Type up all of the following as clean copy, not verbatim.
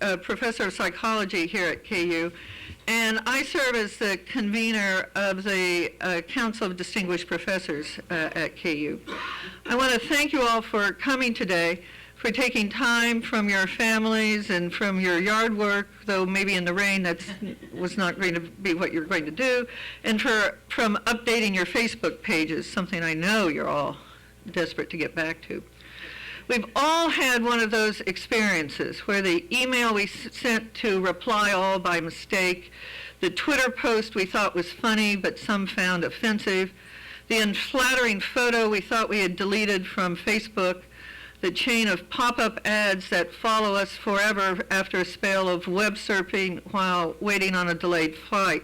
a professor of psychology here at KU, and I serve as the convener of the Council of Distinguished Professors at KU. I want to thank you all for coming today, for taking time from your families and from your yard work, though maybe in the rain that was not going to be what you're going to do, and from updating your Facebook pages, something I know you're all desperate to get back to. We've all had one of those experiences where the email we sent to reply all by mistake, the Twitter post we thought was funny but some found offensive, the unflattering photo we thought we had deleted from Facebook, the chain of pop-up ads that follow us forever after a spell of web surfing while waiting on a delayed flight.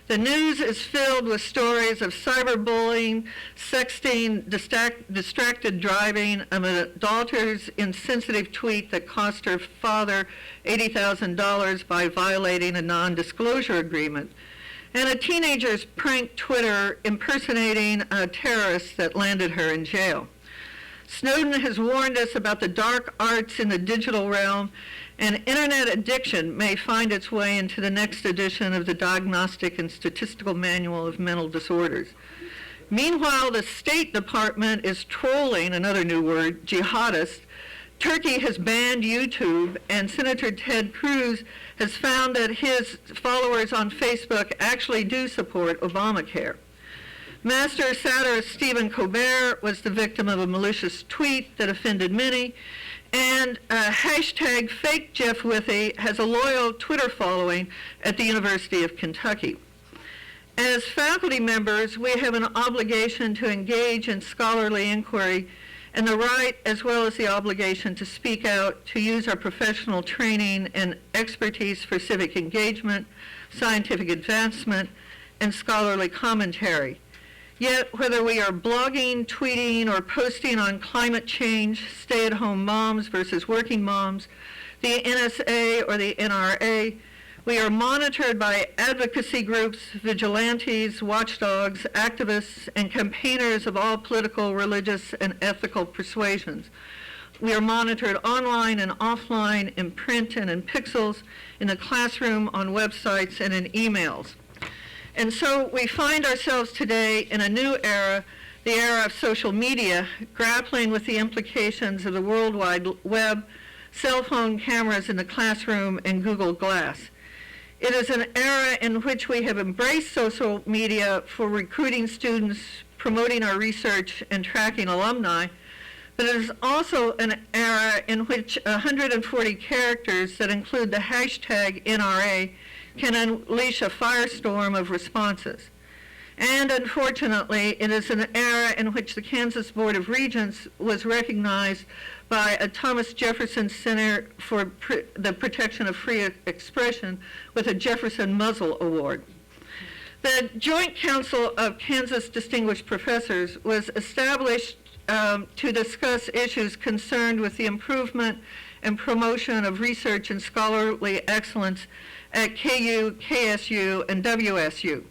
The news is filled with stories of cyberbullying, sexting, distracted driving, a daughter's insensitive tweet that cost her father $80,000 by violating a non-disclosure agreement, and a teenager's prank Twitter impersonating a terrorist that landed her in jail. Snowden has warned us about the dark arts in the digital realm, and internet addiction may find its way into the next edition of the Diagnostic and Statistical Manual of Mental Disorders. Meanwhile, the State Department is trolling, another new word, jihadists. Turkey has banned YouTube, and Senator Ted Cruz has found that his followers on Facebook actually do support Obamacare. Master satirist Stephen Colbert was the victim of a malicious tweet that offended many, and hashtag fake Jeff Withey has a loyal Twitter following at the University of Kentucky. As faculty members, we have an obligation to engage in scholarly inquiry and the right as well as the obligation to speak out, to use our professional training and expertise for civic engagement, scientific advancement, and scholarly commentary. Yet, whether we are blogging, tweeting, or posting on climate change, stay-at-home moms versus working moms, the NSA or the NRA, we are monitored by advocacy groups, vigilantes, watchdogs, activists, and campaigners of all political, religious, and ethical persuasions. We are monitored online and offline, in print and in pixels, in the classroom, on websites, and in emails. And so we find ourselves today in a new era, the era of social media, grappling with the implications of the World Wide Web, cell phone cameras in the classroom, and Google Glass. It is an era in which we have embraced social media for recruiting students, promoting our research, and tracking alumni, but it is also an era in which 140 characters that include the hashtag NRA can unleash a firestorm of responses. And unfortunately, it is an era in which the Kansas Board of Regents was recognized by a Thomas Jefferson Center for the Protection of Free Expression with a Jefferson Muzzle Award. The Joint Council of Kansas Distinguished Professors was established to discuss issues concerned with the improvement and promotion of research and scholarly excellence at KU, KSU, and WSU.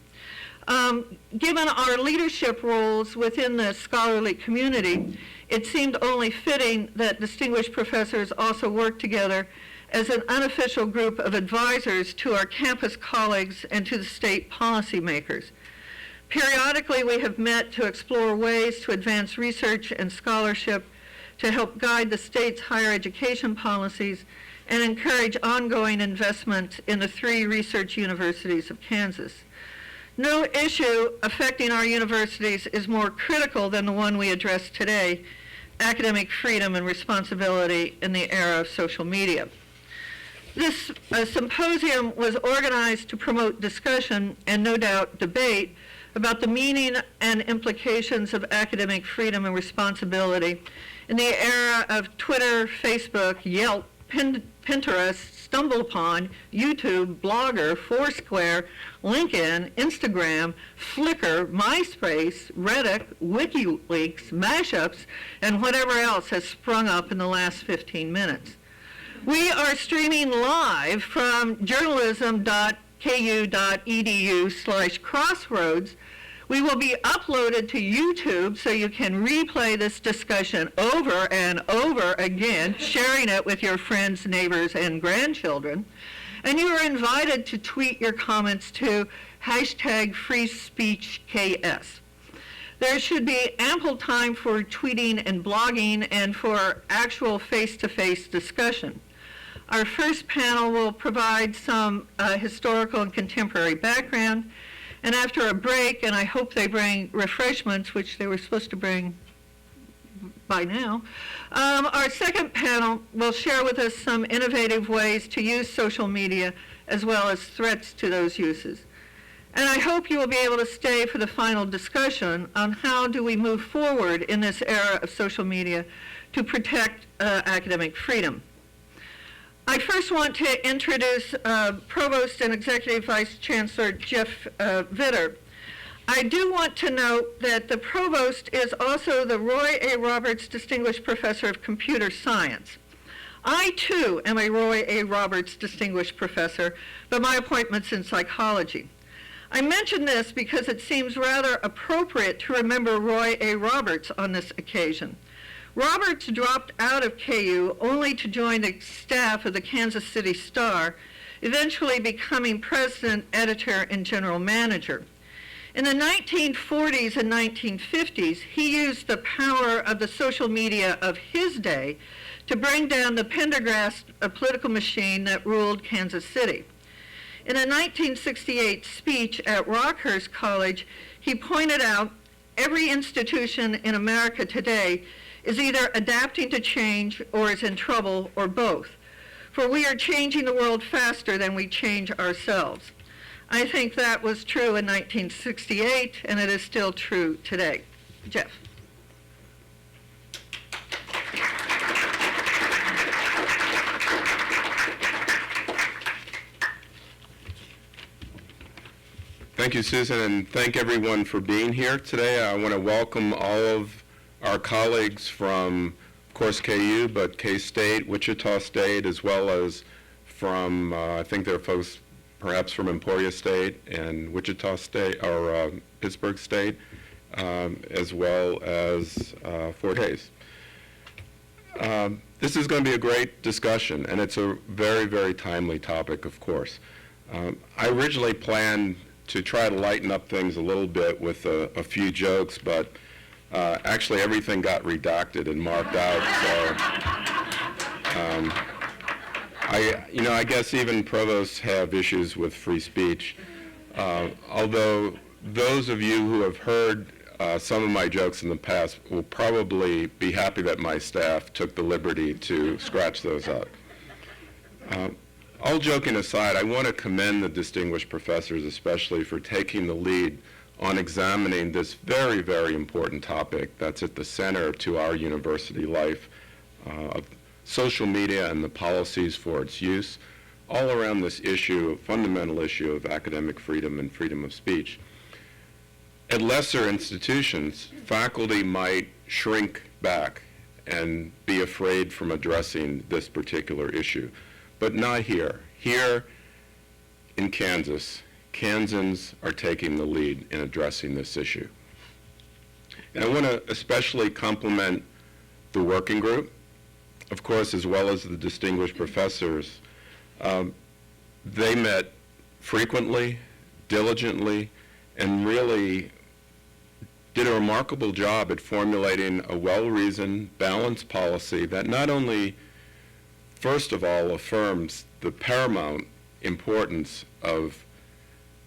Given our leadership roles within the scholarly community, it seemed only fitting that distinguished professors also work together as an unofficial group of advisors to our campus colleagues and to the state policymakers. Periodically, we have met to explore ways to advance research and scholarship, to help guide the state's higher education policies, and encourage ongoing investment in the 3 research universities of Kansas. No issue affecting our universities is more critical than the one we address today, academic freedom and responsibility in the era of social media. This symposium was organized to promote discussion and no doubt debate about the meaning and implications of academic freedom and responsibility in the era of Twitter, Facebook, Yelp, Pinterest, StumbleUpon, YouTube, Blogger, Foursquare, LinkedIn, Instagram, Flickr, MySpace, Reddit, WikiLeaks, Mashups, and whatever else has sprung up in the last 15 minutes. We are streaming live from journalism.ku.edu/crossroads We will be uploaded to YouTube so you can replay this discussion over and over again, sharing it with your friends, neighbors, and grandchildren. And you are invited to tweet your comments to #FreeSpeechKS. There should be ample time for tweeting and blogging and for actual face-to-face discussion. Our first panel will provide some historical and contemporary background, and after a break, and I hope they bring refreshments, which they were supposed to bring by now, our second panel will share with us some innovative ways to use social media as well as threats to those uses. And I hope you will be able to stay for the final discussion on how do we move forward in this era of social media to protect academic freedom. I first want to introduce Provost and Executive Vice Chancellor Jeff Vitter. I do want to note that the Provost is also the Roy A. Roberts Distinguished Professor of Computer Science. I, too, am a Roy A. Roberts Distinguished Professor, but my appointment's in psychology. I mention this because it seems rather appropriate to remember Roy A. Roberts on this occasion. Roberts dropped out of KU only to join the staff of the Kansas City Star, eventually becoming president, editor, and general manager. In the 1940s and 1950s, he used the power of the social media of his day to bring down the Pendergast political machine that ruled Kansas City. In a 1968 speech at Rockhurst College, he pointed out every institution in America today is either adapting to change or is in trouble or both. For we are changing the world faster than we change ourselves. I think that was true in 1968, and it is still true today. Jeff. Thank you, Susan, and thank everyone for being here today. I want to welcome all of our colleagues from, of course, KU, but K-State, Wichita State, as well as from, I think there are folks perhaps from Emporia State and Wichita State, or Pittsburgh State, as well as Fort Hays. This is going to be a great discussion, and it's a very, very timely topic, of course. I originally planned to try to lighten up things a little bit with a few jokes, but actually everything got redacted and marked out, so I guess even provosts have issues with free speech, although those of you who have heard some of my jokes in the past will probably be happy that my staff took the liberty to scratch those out. All joking aside, I want to commend the distinguished professors especially for taking the lead on examining this very, very important topic that's at the center to our university life of social media and the policies for its use, all around this issue, fundamental issue of academic freedom and freedom of speech. At lesser institutions, faculty might shrink back and be afraid from addressing this particular issue. But not here. Here in Kansas, Kansans are taking the lead in addressing this issue. And I want to especially compliment the working group, of course, as well as the distinguished professors. They met frequently, diligently, and really did a remarkable job at formulating a well-reasoned, balanced policy that not only first of all, affirms the paramount importance of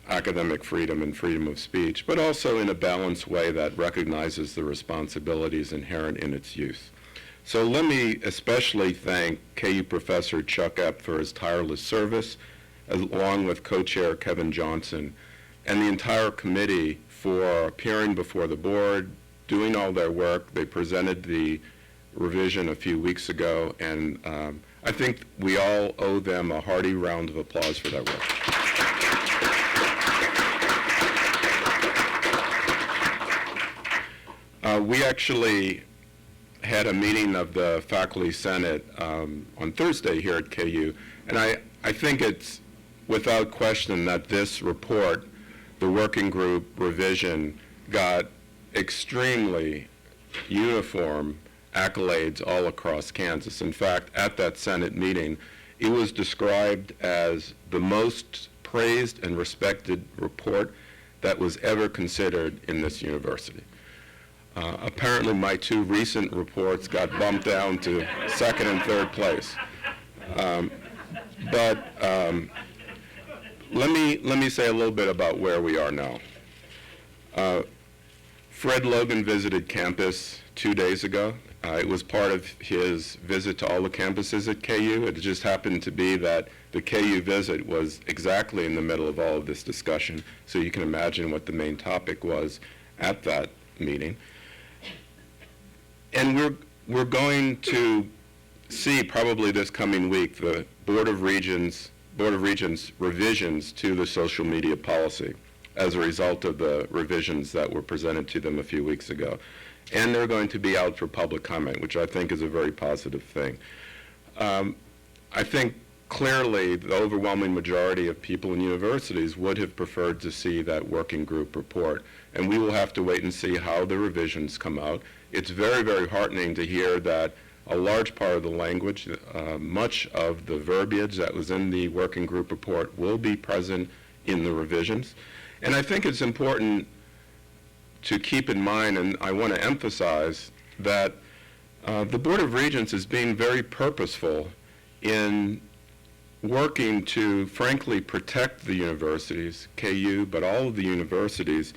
academic freedom and freedom of speech, but also in a balanced way that recognizes the responsibilities inherent in its use. So let me especially thank KU Professor Chuck Epp for his tireless service, along with co-chair Kevin Johnson, and the entire committee for appearing before the board, doing all their work. They presented the revision a few weeks ago, and I think we all owe them a hearty round of applause for that work. We actually had a meeting of the Faculty Senate on Thursday here at KU, and I think it's without question that this report, the working group revision, got extremely uniform accolades all across Kansas. In fact, at that Senate meeting, it was described as the most praised and respected report that was ever considered in this university. Apparently, my two recent reports got bumped down to second and third place. But let me say a little bit about where we are now. Fred Logan visited campus 2 days ago. It was part of his visit to all the campuses at KU. It just happened to be that the KU visit was exactly in the middle of all of this discussion, so you can imagine what the main topic was at that meeting. And we're going to see probably this coming week the Board of Regents revisions to the social media policy as a result of the revisions that were presented to them a few weeks ago. And they're going to be out for public comment, which I think is a very positive thing. I think clearly the overwhelming majority of people in universities would have preferred to see that working group report, and we will have to wait and see how the revisions come out. It's very, very heartening to hear that a large part of the language, much of the verbiage that was in the working group report will be present in the revisions. And I think it's important to keep in mind, and I want to emphasize, that the Board of Regents is being very purposeful in working to, frankly, protect the universities, KU, but all of the universities,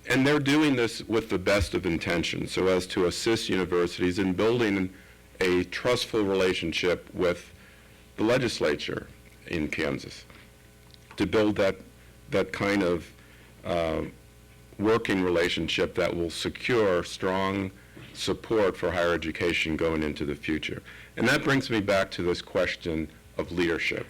and they're doing this with the best of intentions so as to assist universities in building a trustful relationship with the legislature in Kansas, to build that kind of working relationship that will secure strong support for higher education going into the future. And that brings me back to this question of leadership.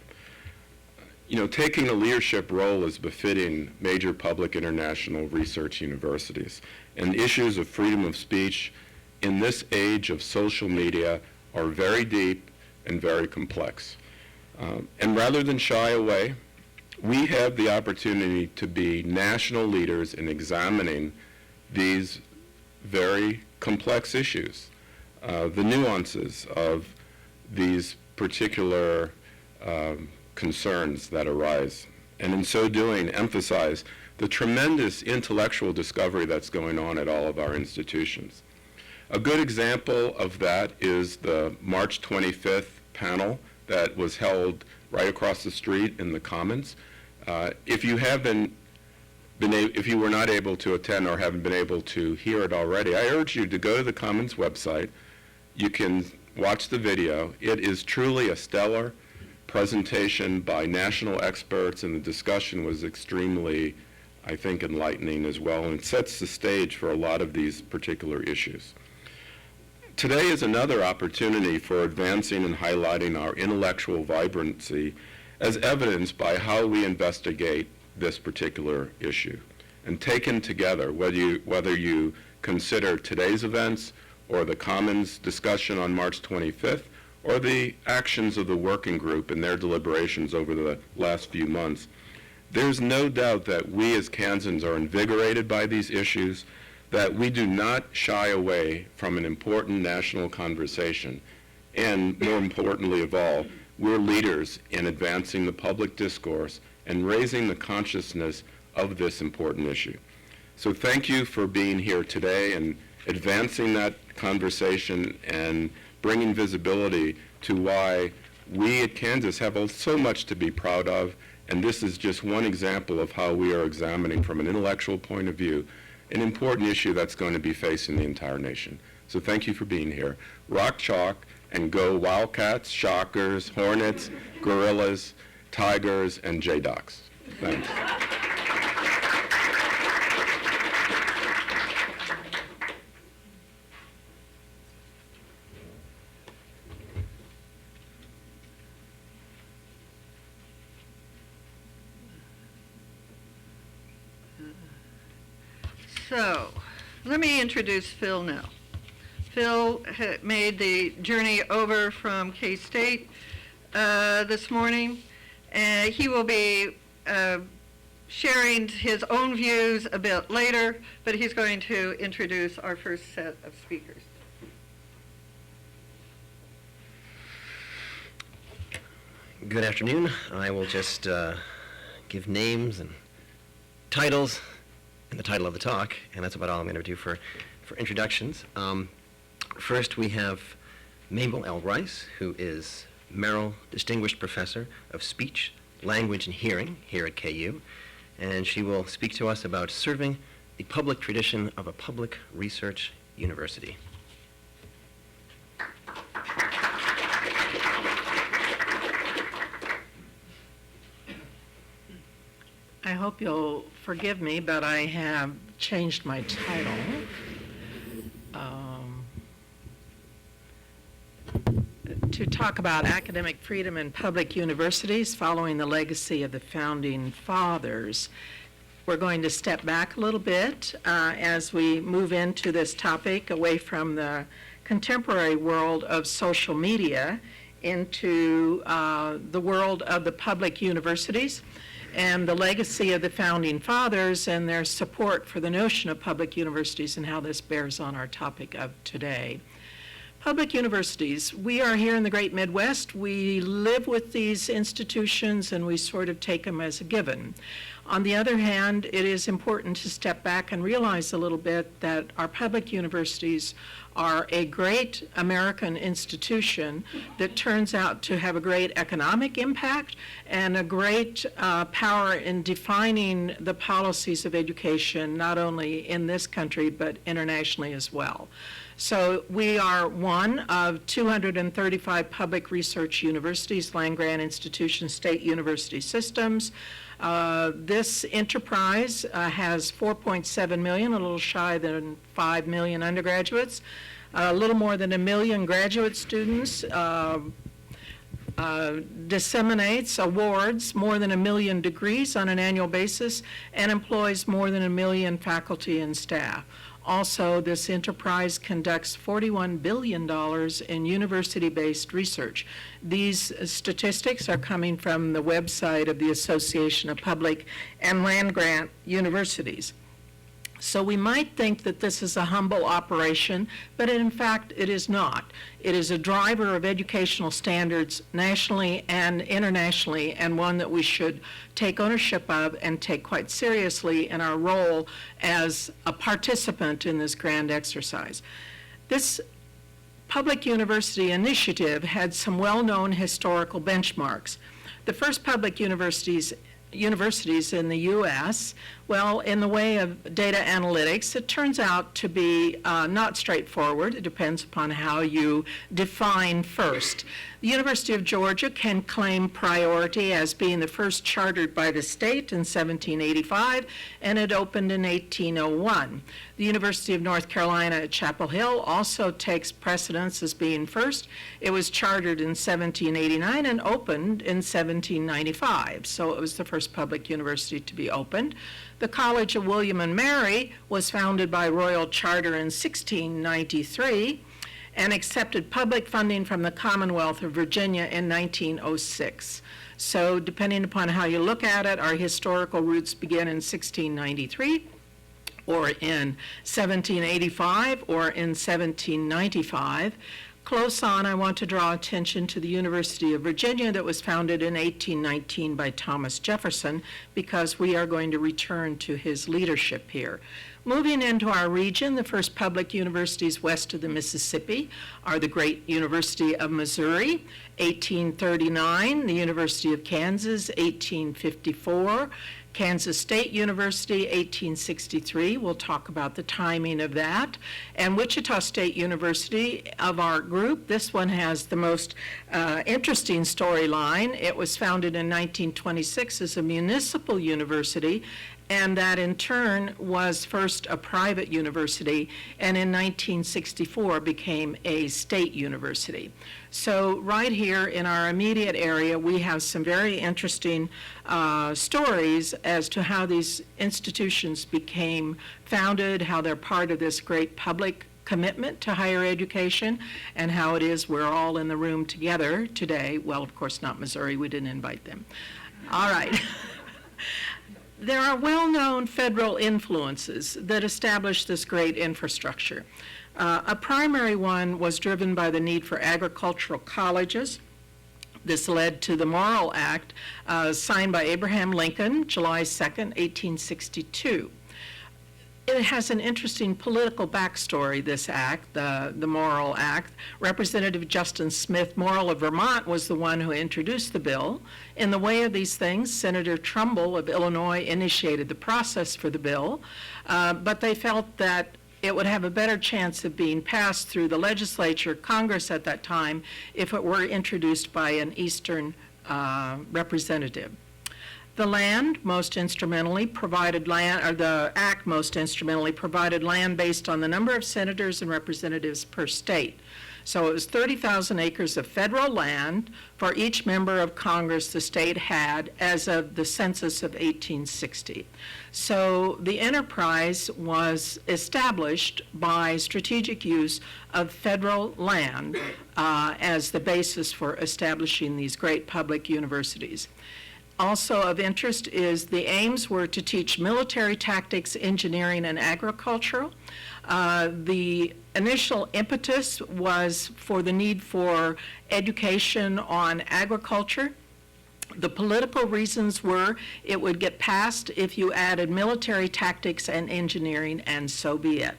You know, taking a leadership role is befitting major public international research universities. And issues of freedom of speech in this age of social media are very deep and very complex. And rather than shy away, we have the opportunity to be national leaders in examining these very complex issues, the nuances of these particular concerns that arise, and in so doing emphasize the tremendous intellectual discovery that's going on at all of our institutions. A good example of that is the March 25th panel that was held right across the street in the Commons. If you were not able to attend or haven't been able to hear it already, I urge you to go to the Commons website. You can watch the video. It is truly a stellar presentation by national experts, and the discussion was extremely, I think, enlightening as well, and it sets the stage for a lot of these particular issues. Today is another opportunity for advancing and highlighting our intellectual vibrancy as evidenced by how we investigate this particular issue. And taken together, whether you consider today's events or the Commons discussion on March 25th, or the actions of the working group and their deliberations over the last few months, there's no doubt that we as Kansans are invigorated by these issues, that we do not shy away from an important national conversation, and more importantly of all, we're leaders in advancing the public discourse and raising the consciousness of this important issue. So thank you for being here today and advancing that conversation and bringing visibility to why we at Kansas have so much to be proud of, and this is just one example of how we are examining from an intellectual point of view an important issue that's going to be facing the entire nation. So thank you for being here. Rock chalk and go Wildcats, Shockers, Hornets, Gorillas, Tigers, and Jaydocs. Thanks. So, let me introduce Phil now. Phil made the journey over from K-State this morning, and he will be sharing his own views a bit later, but he's going to introduce our first set of speakers. Good afternoon. I will just give names and titles and the title of the talk, and that's about all I'm going to do for introductions. First, we have Mabel L. Rice, who is Merrill Distinguished Professor of Speech, Language, and Hearing here at KU, and she will speak to us about serving the public tradition of a public research university. I hope you'll forgive me, but I have changed my title. To talk about academic freedom in public universities following the legacy of the Founding Fathers. We're going to step back a little bit as we move into this topic away from the contemporary world of social media into the world of the public universities and the legacy of the Founding Fathers and their support for the notion of public universities and how this bears on our topic of today. Public universities, we are here in the great Midwest. We live with these institutions and we sort of take them as a given. On the other hand, it is important to step back and realize a little bit that our public universities are a great American institution that turns out to have a great economic impact and a great power in defining the policies of education, not only in this country, but internationally as well. So we are one of 235 public research universities, land-grant institutions, state university systems. This enterprise has 4.7 million, a little shy than 5 million undergraduates, a little more than 1 million graduate students, disseminates, awards more than 1 million degrees on an annual basis, and employs more than 1 million faculty and staff. Also, this enterprise conducts $41 billion in university-based research. These statistics are coming from the website of the Association of Public and Land-Grant Universities. So we might think that this is a humble operation, but in fact it is not. It is a driver of educational standards nationally and internationally, and one that we should take ownership of and take quite seriously in our role as a participant in this grand exercise. This public university initiative had some well-known historical benchmarks. The first public universities in the U.S., well, in the way of data analytics, it turns out to be not straightforward. It depends upon how you define first. The University of Georgia can claim priority as being the first chartered by the state in 1785, and it opened in 1801. The University of North Carolina at Chapel Hill also takes precedence as being first. It was chartered in 1789 and opened in 1795, so it was the first public university to be opened. The College of William and Mary was founded by royal charter in 1693 and accepted public funding from the Commonwealth of Virginia in 1906. So depending upon how you look at it, our historical roots begin in 1693 or in 1785 or in 1795. Close on, I want to draw attention to the University of Virginia that was founded in 1819 by Thomas Jefferson, because we are going to return to his leadership here. Moving into our region, the first public universities west of the Mississippi are the great University of Missouri, 1839, the University of Kansas, 1854, Kansas State University, 1863. We'll talk about the timing of that. And Wichita State University of our group, this one has the most interesting storyline. It was founded in 1926 as a municipal university, and that in turn was first a private university, and in 1964 became a state university. So right here in our immediate area, we have some very interesting stories as to how these institutions became founded, how they're part of this great public commitment to higher education, and how it is we're all in the room together today. Well, of course, not Missouri. We didn't invite them. All right. There are well-known federal influences that established this great infrastructure. A primary one was driven by the need for agricultural colleges. This led to the Morrill Act, signed by Abraham Lincoln, July 2nd, 1862. It has an interesting political backstory, this act, the Morrill Act. Representative Justin Smith Morrill of Vermont was the one who introduced the bill. In the way of these things, Senator Trumbull of Illinois initiated the process for the bill, but they felt that it would have a better chance of being passed through the legislature, Congress at that time, if it were introduced by an Eastern representative. The land most instrumentally provided land, or the act most instrumentally provided land based on the number of senators and representatives per state. So it was 30,000 acres of federal land for each member of Congress the state had as of the census of 1860. So the enterprise was established by strategic use of federal land as the basis for establishing these great public universities. Also of interest is the aims were to teach military tactics, engineering, and agriculture. The initial impetus was for the need for education on agriculture. The political reasons were it would get passed if you added military tactics and engineering, and so be it.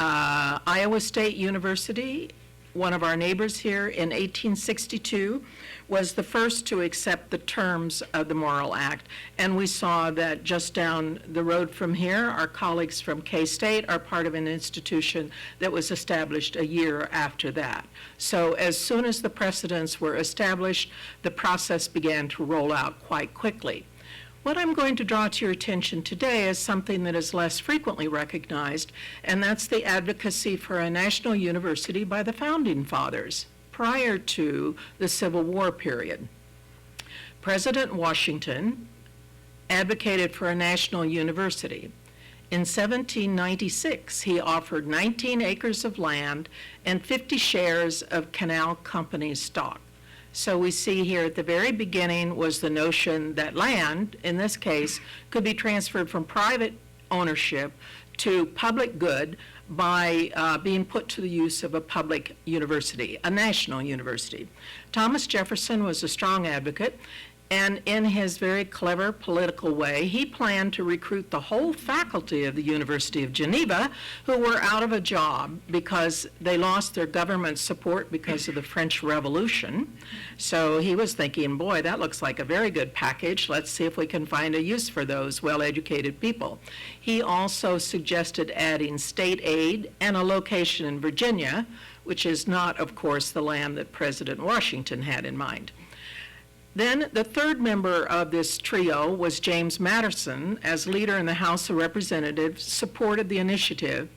Iowa State University, one of our neighbors here, in 1862, was the first to accept the terms of the Morrill Act. And we saw that just down the road from here, our colleagues from K-State are part of an institution that was established a year after that. So as soon as the precedents were established, the process began to roll out quite quickly. What I'm going to draw to your attention today is something that is less frequently recognized, and that's the advocacy for a national university by the Founding Fathers prior to the Civil War period. President Washington advocated for a national university. In 1796, he offered 19 acres of land and 50 shares of Canal Company stock. So we see here at the very beginning was the notion that land, in this case, could be transferred from private ownership to public good by being put to the use of a public university, a national university. Thomas Jefferson was a strong advocate, and in his very clever political way, he planned to recruit the whole faculty of the University of Geneva, who were out of a job because they lost their government support because of the French Revolution. So he was thinking, boy, that looks like a very good package. Let's see if we can find a use for those well-educated people. He also suggested adding state aid and a location in Virginia, which is not, of course, the land that President Washington had in mind. Then the third member of this trio was James Madison, as leader in the House of Representatives, supported the initiative,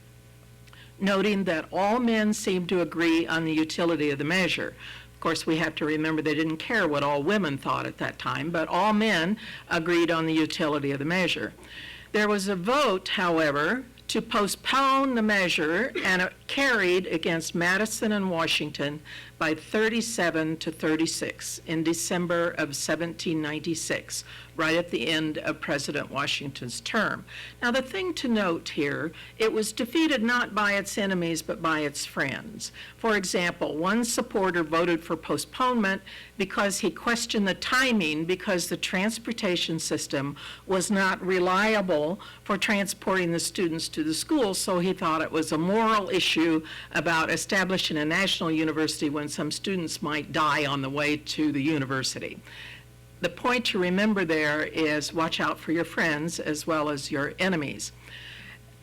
noting that all men seemed to agree on the utility of the measure. Of course, we have to remember they didn't care what all women thought at that time, but all men agreed on the utility of the measure. There was a vote, however, to postpone the measure, and it carried against Madison and Washington by 37 to 36 in December of 1796, right at the end of President Washington's term. Now, the thing to note here, it was defeated not by its enemies, but by its friends. For example, one supporter voted for postponement because he questioned the timing because the transportation system was not reliable for transporting the students to the school, so he thought it was a moral issue about establishing a national university when some students might die on the way to the university. The point to remember there is watch out for your friends as well as your enemies.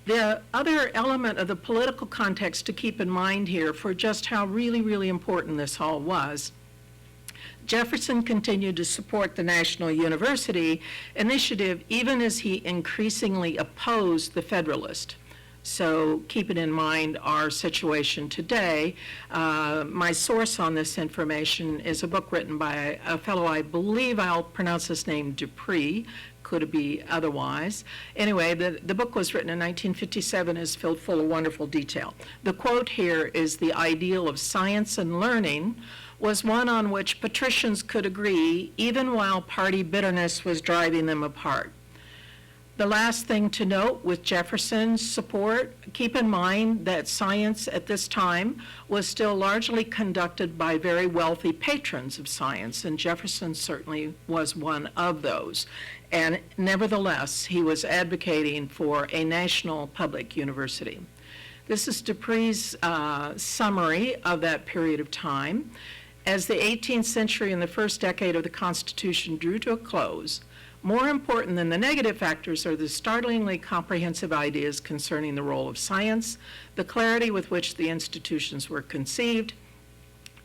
The other element of the political context to keep in mind here for just how really, really important this all was, Jefferson continued to support the National University Initiative even as he increasingly opposed the Federalist. So keeping in mind our situation today, my source on this information is a book written by a fellow, I believe I'll pronounce his name Dupree, could it be otherwise? Anyway, the book was written in 1957, is filled full of wonderful detail. The quote here is, "The ideal of science and learning was one on which patricians could agree even while party bitterness was driving them apart. The last thing to note with Jefferson's support, keep in mind that science at this time was still largely conducted by very wealthy patrons of science, and Jefferson certainly was one of those. And nevertheless, he was advocating for a national public university. This is Dupree's summary of that period of time. As the 18th century and the first decade of the Constitution drew to a close, more important than the negative factors are the startlingly comprehensive ideas concerning the role of science, the clarity with which the institutions were conceived,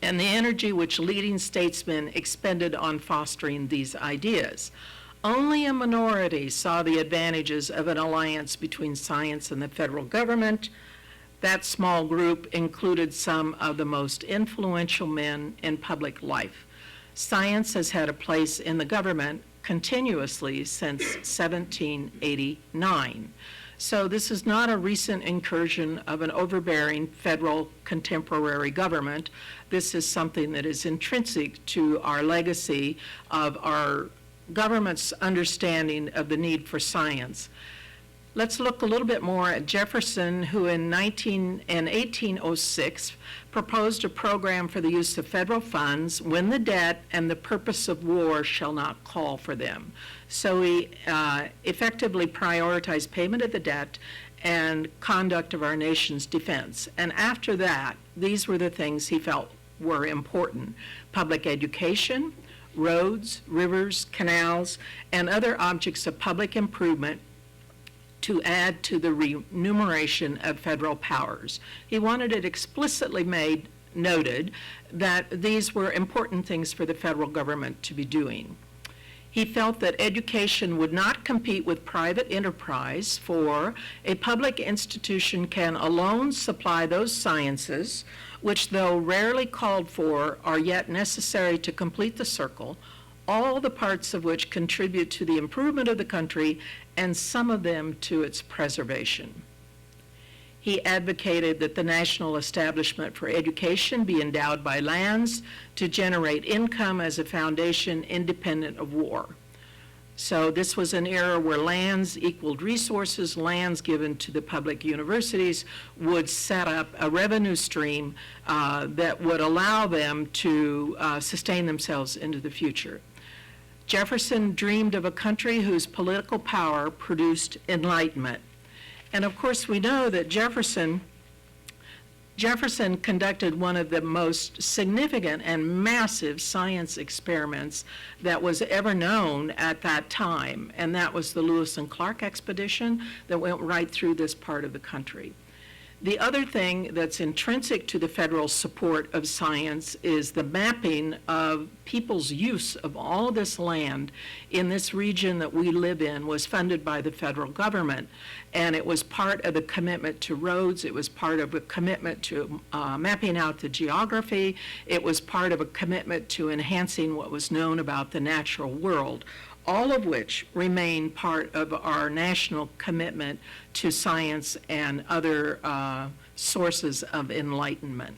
and the energy which leading statesmen expended on fostering these ideas. Only a minority saw the advantages of an alliance between science and the federal government. That small group included some of the most influential men in public life. Science has had a place in the government continuously since 1789. So this is not a recent incursion of an overbearing federal contemporary government. This is something that is intrinsic to our legacy of our government's understanding of the need for science. Let's look a little bit more at Jefferson, who in 1806 proposed a program for the use of federal funds when the debt and the purpose of war shall not call for them. So he effectively prioritized payment of the debt and conduct of our nation's defense. And after that, these were the things he felt were important: public education, roads, rivers, canals, and other objects of public improvement to add to the remuneration of federal powers. He wanted it explicitly noted that these were important things for the federal government to be doing. He felt that education would not compete with private enterprise, for a public institution can alone supply those sciences which, though rarely called for, are yet necessary to complete the circle, all the parts of which contribute to the improvement of the country, and some of them to its preservation. He advocated that the national establishment for education be endowed by lands to generate income as a foundation independent of war. So this was an era where lands equaled resources. Lands given to the public universities would set up a revenue stream that would allow them to sustain themselves into the future. Jefferson dreamed of a country whose political power produced enlightenment. And of course, we know that Jefferson conducted one of the most significant and massive science experiments that was ever known at that time, and that was the Lewis and Clark expedition that went right through this part of the country. The other thing that's intrinsic to the federal support of science is the mapping of people's use of all this land in this region that we live in was funded by the federal government. And it was part of the commitment to roads. It was part of a commitment to mapping out the geography. It was part of a commitment to enhancing what was known about the natural world, all of which remain part of our national commitment to science and other sources of enlightenment.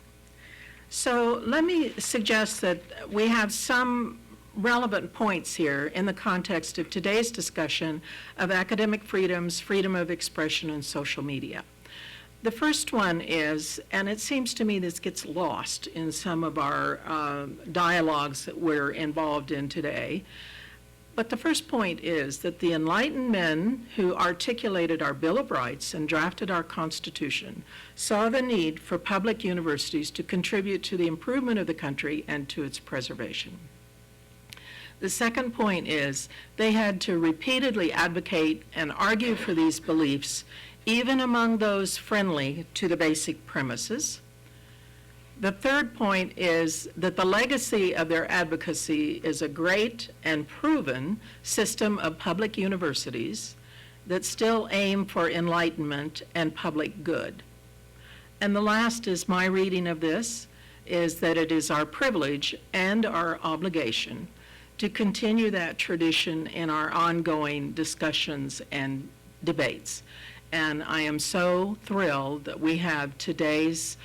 So let me suggest that we have some relevant points here in the context of today's discussion of academic freedoms, freedom of expression, and social media. The first one is, and it seems to me this gets lost in some of our dialogues that we're involved in today, but the first point is that the enlightened men who articulated our Bill of Rights and drafted our Constitution saw the need for public universities to contribute to the improvement of the country and to its preservation. The second point is they had to repeatedly advocate and argue for these beliefs, even among those friendly to the basic premises. The third point is that the legacy of their advocacy is a great and proven system of public universities that still aim for enlightenment and public good. And the last is my reading of this, is that it is our privilege and our obligation to continue that tradition in our ongoing discussions and debates. And I am so thrilled that we have today's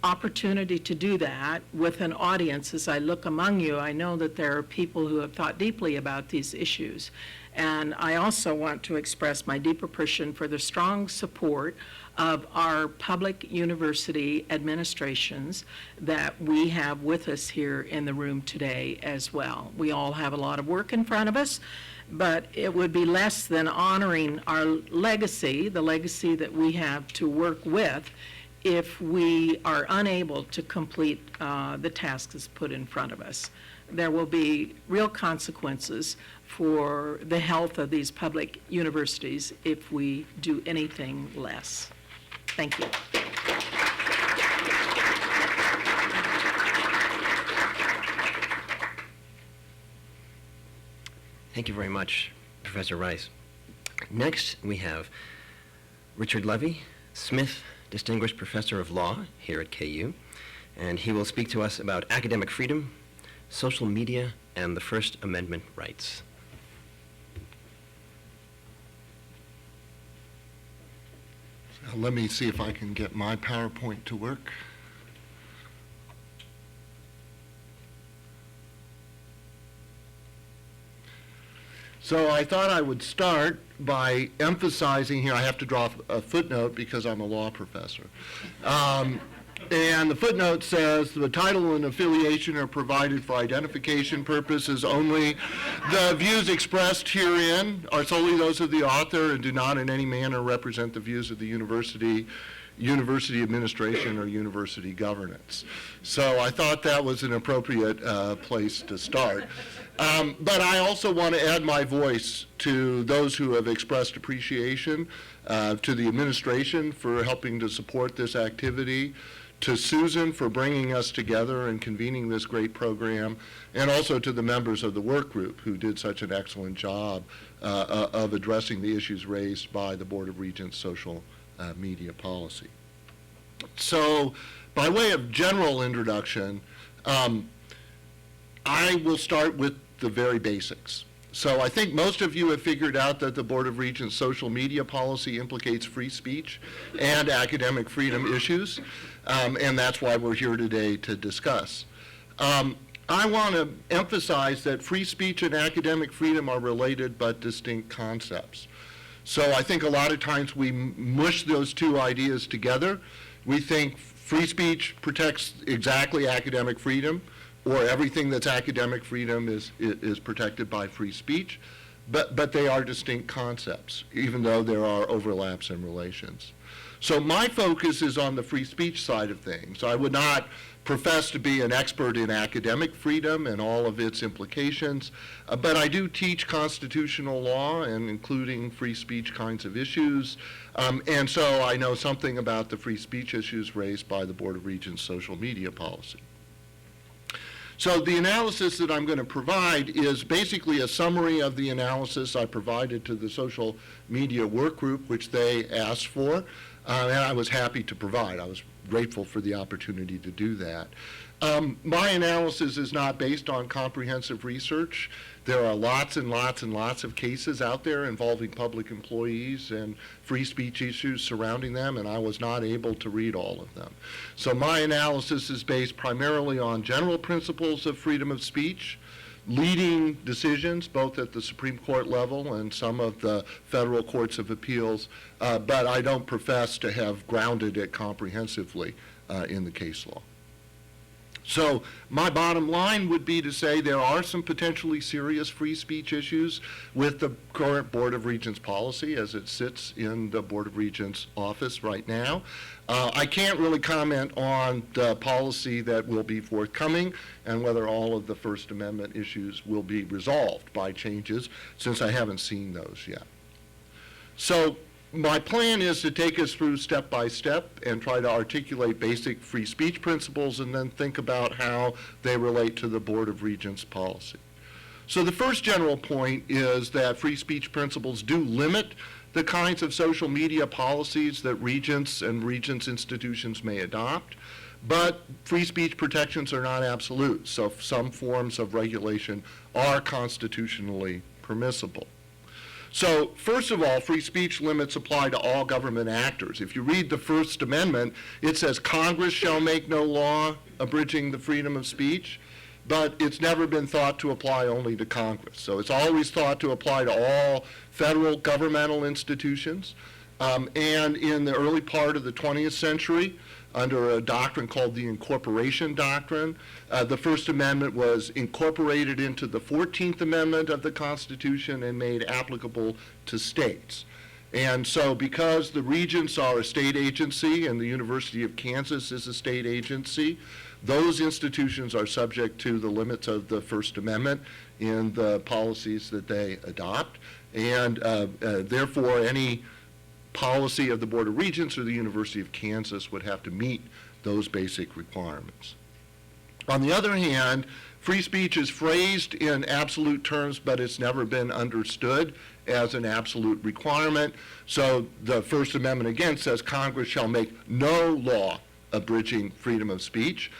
opportunity to do that with an audience. As I look among you, I know that there are people who have thought deeply about these issues. And I also want to express my deep appreciation for the strong support of our public university administrations that we have with us here in the room today as well. We all have a lot of work in front of us, but it would be less than honoring our legacy, the legacy that we have to work with, if we are unable to complete the tasks put in front of us. There will be real consequences for the health of these public universities if we do anything less. Thank you. Thank you very much, Professor Rice. Next, we have Richard Levy, Smith Distinguished Professor of Law here at KU, and he will speak to us about academic freedom, social media, and the First Amendment rights. Let me see if I can get my PowerPoint to work. So I thought I would start by emphasizing here, I have to draw a footnote because I'm a law professor. And the footnote says the title and affiliation are provided for identification purposes only. The views expressed herein are solely those of the author and do not in any manner represent the views of the university administration, or university governance. So I thought that was an appropriate place to start. But I also want to add my voice to those who have expressed appreciation, to the administration for helping to support this activity, to Susan for bringing us together and convening this great program, and also to the members of the work group who did such an excellent job of addressing the issues raised by the Board of Regents social media policy. So, by way of general introduction, I will start with the very basics. So I think most of you have figured out that the Board of Regents social media policy implicates free speech and academic freedom issues, and that's why we're here today to discuss. I want to emphasize that free speech and academic freedom are related but distinct concepts. So I think a lot of times we mush those two ideas together. We think free speech protects exactly academic freedom, or everything that's academic freedom is protected by free speech, but they are distinct concepts, even though there are overlaps and relations. So my focus is on the free speech side of things. I would not profess to be an expert in academic freedom and all of its implications, but I do teach constitutional law and including free speech kinds of issues, and so I know something about the free speech issues raised by the Board of Regents social media policy. So the analysis that I'm going to provide is basically a summary of the analysis I provided to the social media work group, which they asked for, and I was happy to provide. I was grateful for the opportunity to do that. My analysis is not based on comprehensive research. There are lots and lots and lots of cases out there involving public employees and free speech issues surrounding them, and I was not able to read all of them. So my analysis is based primarily on general principles of freedom of speech, leading decisions both at the Supreme Court level and some of the federal courts of appeals, but I don't profess to have grounded it comprehensively in the case law. So my bottom line would be to say there are some potentially serious free speech issues with the current Board of Regents policy as it sits in the Board of Regents office right now. I can't really comment on the policy that will be forthcoming and whether all of the First Amendment issues will be resolved by changes, since I haven't seen those yet. So my plan is to take us through step by step and try to articulate basic free speech principles and then think about how they relate to the Board of Regents policy. So the first general point is that free speech principles do limit the kinds of social media policies that regents and regents institutions may adopt, but free speech protections are not absolute, so some forms of regulation are constitutionally permissible. So first of all, free speech limits apply to all government actors. If you read the First Amendment, it says Congress shall make no law abridging the freedom of speech, but it's never been thought to apply only to Congress. So it's always thought to apply to all federal governmental institutions. And in the early part of the 20th century, under a doctrine called the incorporation doctrine, the First Amendment was incorporated into the 14th Amendment of the Constitution and made applicable to states. And so because the regents are a state agency and the University of Kansas is a state agency, those institutions are subject to the limits of the First Amendment in the policies that they adopt. And therefore, any policy of the Board of Regents or the University of Kansas would have to meet those basic requirements. On the other hand, free speech is phrased in absolute terms, but it's never been understood as an absolute requirement. So the First Amendment again says Congress shall make no law abridging freedom of speech.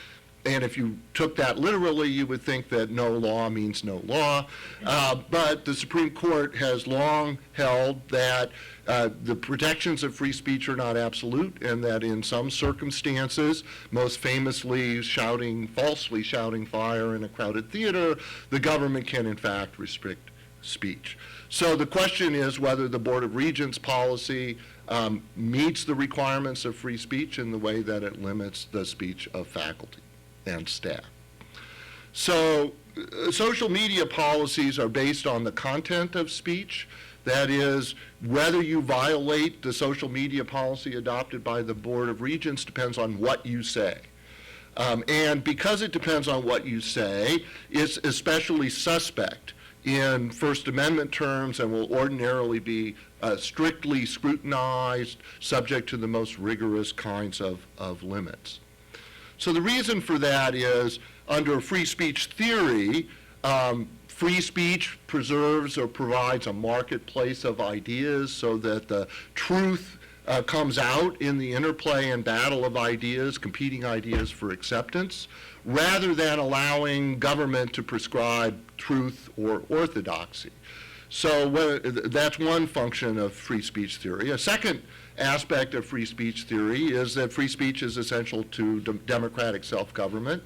And if you took that literally, you would think that no law means no law. But the Supreme Court has long held that the protections of free speech are not absolute, and that in some circumstances, most famously falsely shouting fire in a crowded theater, the government can in fact restrict speech. So the question is whether the Board of Regents policy meets the requirements of free speech in the way that it limits the speech of faculty and staff. So social media policies are based on the content of speech. That is, whether you violate the social media policy adopted by the Board of Regents depends on what you say. And because it depends on what you say, it's especially suspect in First Amendment terms and will ordinarily be strictly scrutinized, subject to the most rigorous kinds of limits. So the reason for that is, under free speech theory, free speech preserves or provides a marketplace of ideas so that the truth comes out in the interplay and battle of ideas, competing ideas for acceptance, rather than allowing government to prescribe truth or orthodoxy. So that's one function of free speech theory. A second aspect of free speech theory is that free speech is essential to democratic self-government,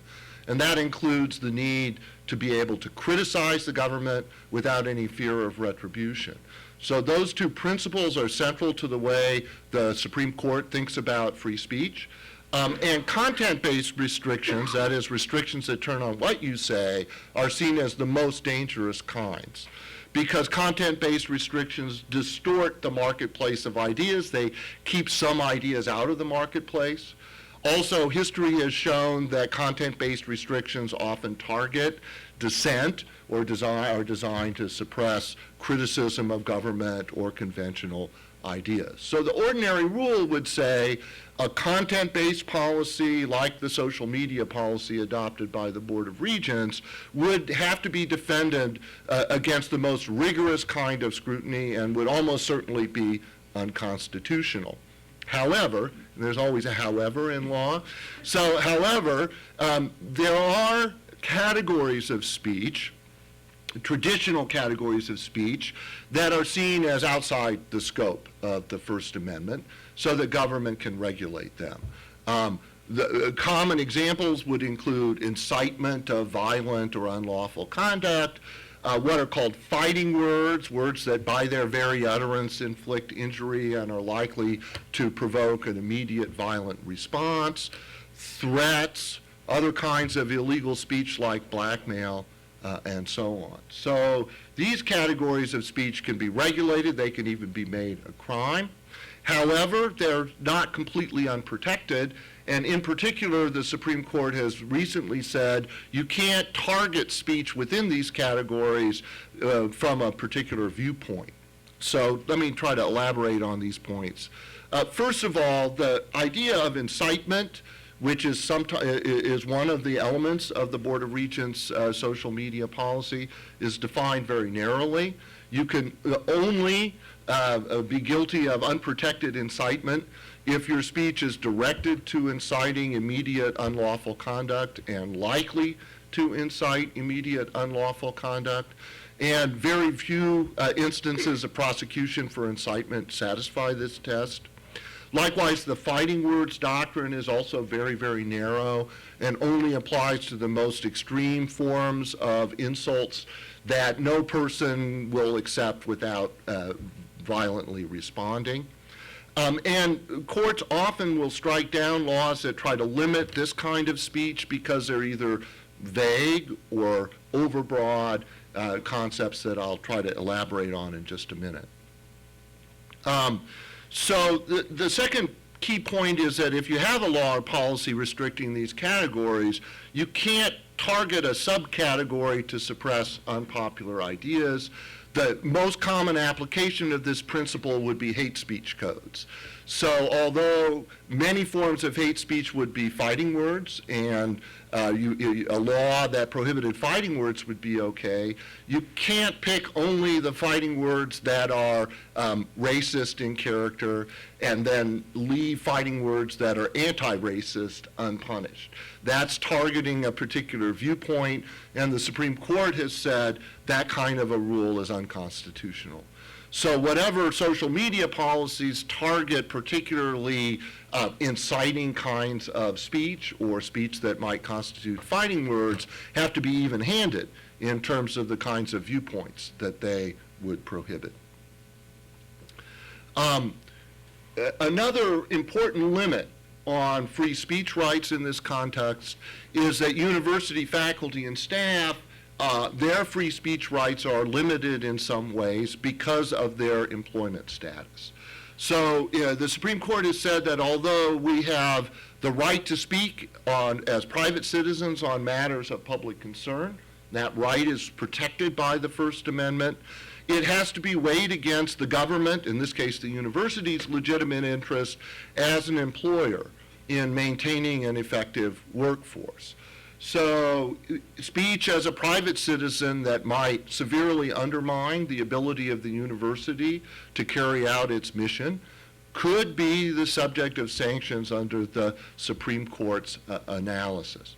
and that includes the need to be able to criticize the government without any fear of retribution. So those two principles are central to the way the Supreme Court thinks about free speech. And content-based restrictions, that is, restrictions that turn on what you say, are seen as the most dangerous kinds, because content-based restrictions distort the marketplace of ideas. They keep some ideas out of the marketplace. Also, history has shown that content-based restrictions often target dissent or are designed to suppress criticism of government or conventional ideas. So the ordinary rule would say a content-based policy like the social media policy adopted by the Board of Regents would have to be defended against the most rigorous kind of scrutiny and would almost certainly be unconstitutional. However, and there's always a however in law, so however, there are categories of speech, traditional categories of speech, that are seen as outside the scope of the First Amendment so that government can regulate them. The common examples would include incitement of violent or unlawful conduct, what are called fighting words, words that by their very utterance inflict injury and are likely to provoke an immediate violent response, threats, other kinds of illegal speech like blackmail, and so on. So these categories of speech can be regulated. They can even be made a crime. However, they're not completely unprotected, and in particular, the Supreme Court has recently said you can't target speech within these categories from a particular viewpoint. So let me try to elaborate on these points. First of all, the idea of incitement, which is one of the elements of the Board of Regents' social media policy, is defined very narrowly. You can only be guilty of unprotected incitement if your speech is directed to inciting immediate unlawful conduct and likely to incite immediate unlawful conduct. and very few instances of prosecution for incitement satisfy this test. Likewise, the fighting words doctrine is also very, very narrow and only applies to the most extreme forms of insults that no person will accept without violently responding. And courts often will strike down laws that try to limit this kind of speech because they're either vague or overbroad concepts that I'll try to elaborate on in just a minute. So the second key point is that if you have a law or policy restricting these categories, you can't target a subcategory to suppress unpopular ideas. The most common application of this principle would be hate speech codes. So although many forms of hate speech would be fighting words, and a law that prohibited fighting words would be okay, you can't pick only the fighting words that are racist in character and then leave fighting words that are anti-racist unpunished. That's targeting a particular viewpoint, and the Supreme Court has said that kind of a rule is unconstitutional. So whatever social media policies target particularly inciting kinds of speech or speech that might constitute fighting words have to be even-handed in terms of the kinds of viewpoints that they would prohibit. Another important limit on free speech rights in this context is that university faculty and staff, their free speech rights are limited in some ways because of their employment status. So the Supreme Court has said that although we have the right to speak as private citizens on matters of public concern, that right is protected by the First Amendment, it has to be weighed against the government, in this case the university's legitimate interest as an employer in maintaining an effective workforce. So speech as a private citizen that might severely undermine the ability of the university to carry out its mission could be the subject of sanctions under the Supreme Court's analysis.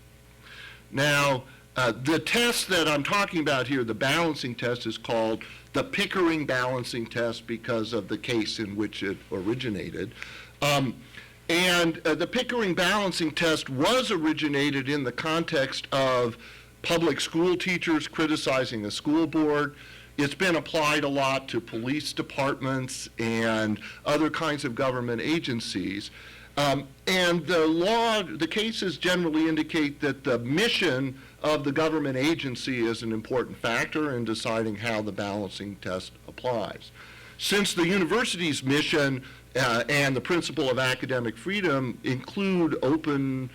Now, the test that I'm talking about here, the balancing test, is called the Pickering balancing test because of the case in which it originated. And the Pickering balancing test was originated in the context of public school teachers criticizing a school board. It's been applied a lot to police departments and other kinds of government agencies. And the cases generally indicate that the mission of the government agency is an important factor in deciding how the balancing test applies. Since the university's mission and the principle of academic freedom include open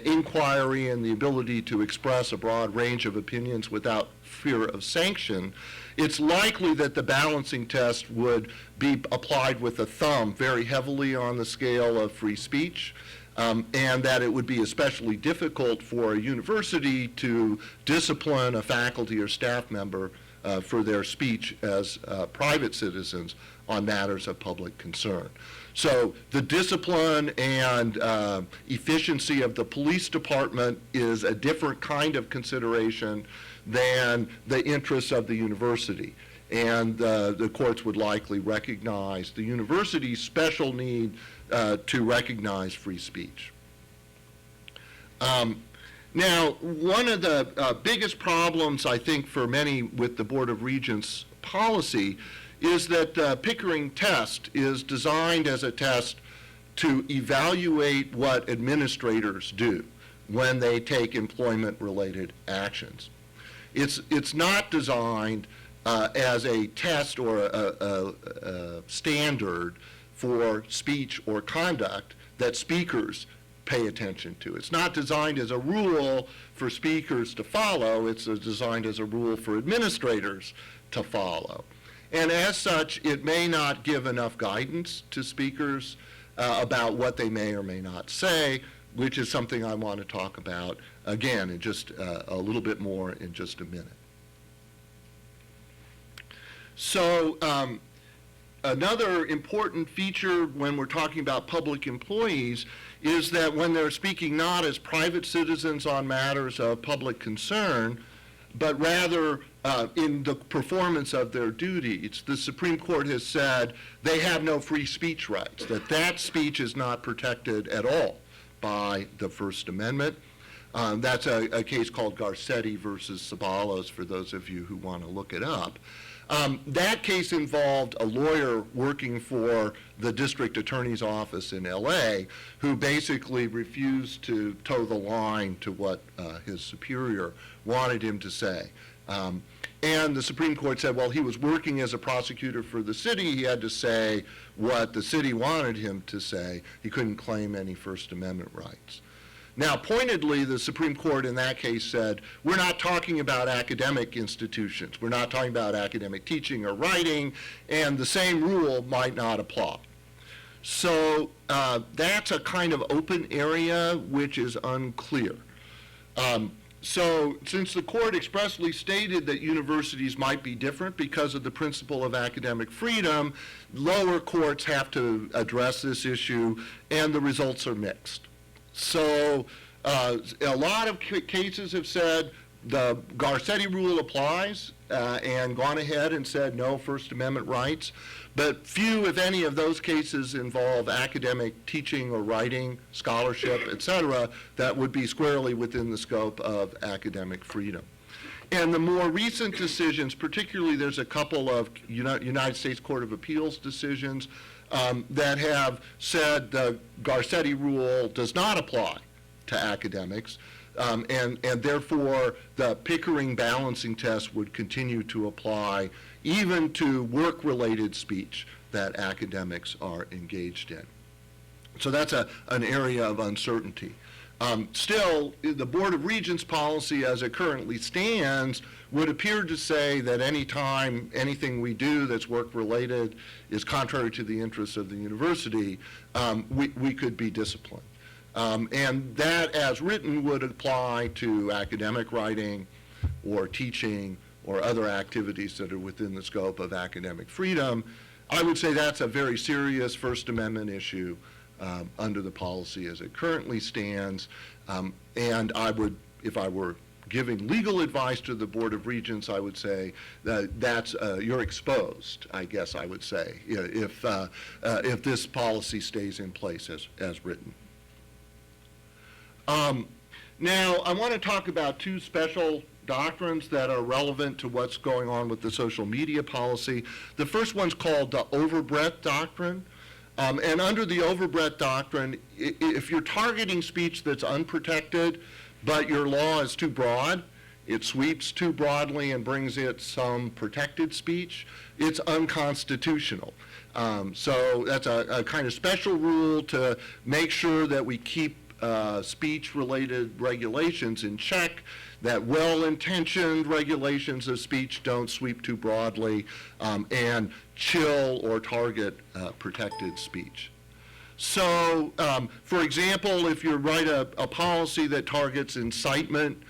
inquiry and the ability to express a broad range of opinions without fear of sanction, it's likely that the balancing test would be applied with a thumb very heavily on the scale of free speech, and that it would be especially difficult for a university to discipline a faculty or staff member for their speech as private citizens on matters of public concern. So the discipline and efficiency of the police department is a different kind of consideration than the interests of the university. And the courts would likely recognize the university's special need to recognize free speech. Now, one of the biggest problems, I think, for many with the Board of Regents policy is that the Pickering test is designed as a test to evaluate what administrators do when they take employment-related actions. It's not designed as a test or a standard for speech or conduct that speakers pay attention to. It's not designed as a rule for speakers to follow. It's designed as a rule for administrators to follow. And as such, it may not give enough guidance to speakers about what they may or may not say, which is something I want to talk about again in just a little bit more in just a minute. So another important feature when we're talking about public employees is that when they're speaking not as private citizens on matters of public concern, but rather in the performance of their duties. The Supreme Court has said they have no free speech rights, that speech is not protected at all by the First Amendment. That's a case called Garcetti versus Sabalos, for those of you who want to look it up. That case involved a lawyer working for the district attorney's office in L.A. who basically refused to toe the line to what his superior wanted him to say. And the Supreme Court said, well, he was working as a prosecutor for the city. He had to say what the city wanted him to say. He couldn't claim any First Amendment rights. Now, pointedly, the Supreme Court in that case said, we're not talking about academic institutions. We're not talking about academic teaching or writing, and the same rule might not apply. So that's a kind of open area which is unclear. So since the court expressly stated that universities might be different because of the principle of academic freedom, lower courts have to address this issue, and the results are mixed. So a lot of cases have said the Garcetti rule applies and gone ahead and said no First Amendment rights, but few, if any, of those cases involve academic teaching or writing, scholarship, etc., that would be squarely within the scope of academic freedom. And the more recent decisions, particularly there's a couple of United States Court of Appeals decisions that have said the Garcetti rule does not apply to academics, and therefore the Pickering balancing test would continue to apply even to work-related speech that academics are engaged in. So that's an area of uncertainty. Still, the Board of Regents policy as it currently stands would appear to say that any time anything we do that's work-related is contrary to the interests of the university, we could be disciplined. And that, as written, would apply to academic writing or teaching or other activities that are within the scope of academic freedom. I would say that's a very serious First Amendment issue under the policy as it currently stands. And I would, if I were giving legal advice to the Board of Regents, I would say that you're exposed, I guess I would say, if this policy stays in place as written. Now, I want to talk about two special doctrines that are relevant to what's going on with the social media policy. The first one's called the overbreadth doctrine. And under the overbreadth doctrine, if you're targeting speech that's unprotected, but your law is too broad, it sweeps too broadly and brings it some protected speech, it's unconstitutional. So that's a kind of special rule to make sure that we keep speech-related regulations in check, that well-intentioned regulations of speech don't sweep too broadly and chill or target protected speech. So, for example, if you write a policy that targets incitement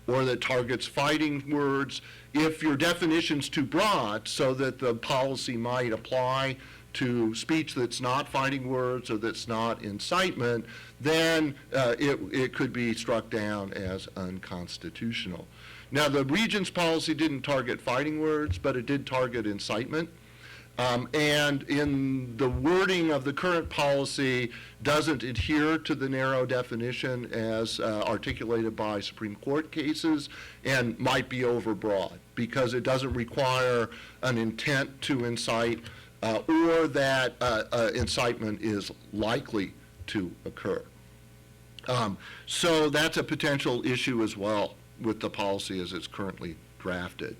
or that targets fighting words, if your definition's too broad so that the policy might apply to speech that's not fighting words or that's not incitement, then it could be struck down as unconstitutional. Now, the Regents' policy didn't target fighting words, but it did target incitement. And in the wording of the current policy doesn't adhere to the narrow definition as articulated by Supreme Court cases and might be overbroad because it doesn't require an intent to incite or that incitement is likely to occur. So that's a potential issue as well with the policy as it's currently drafted.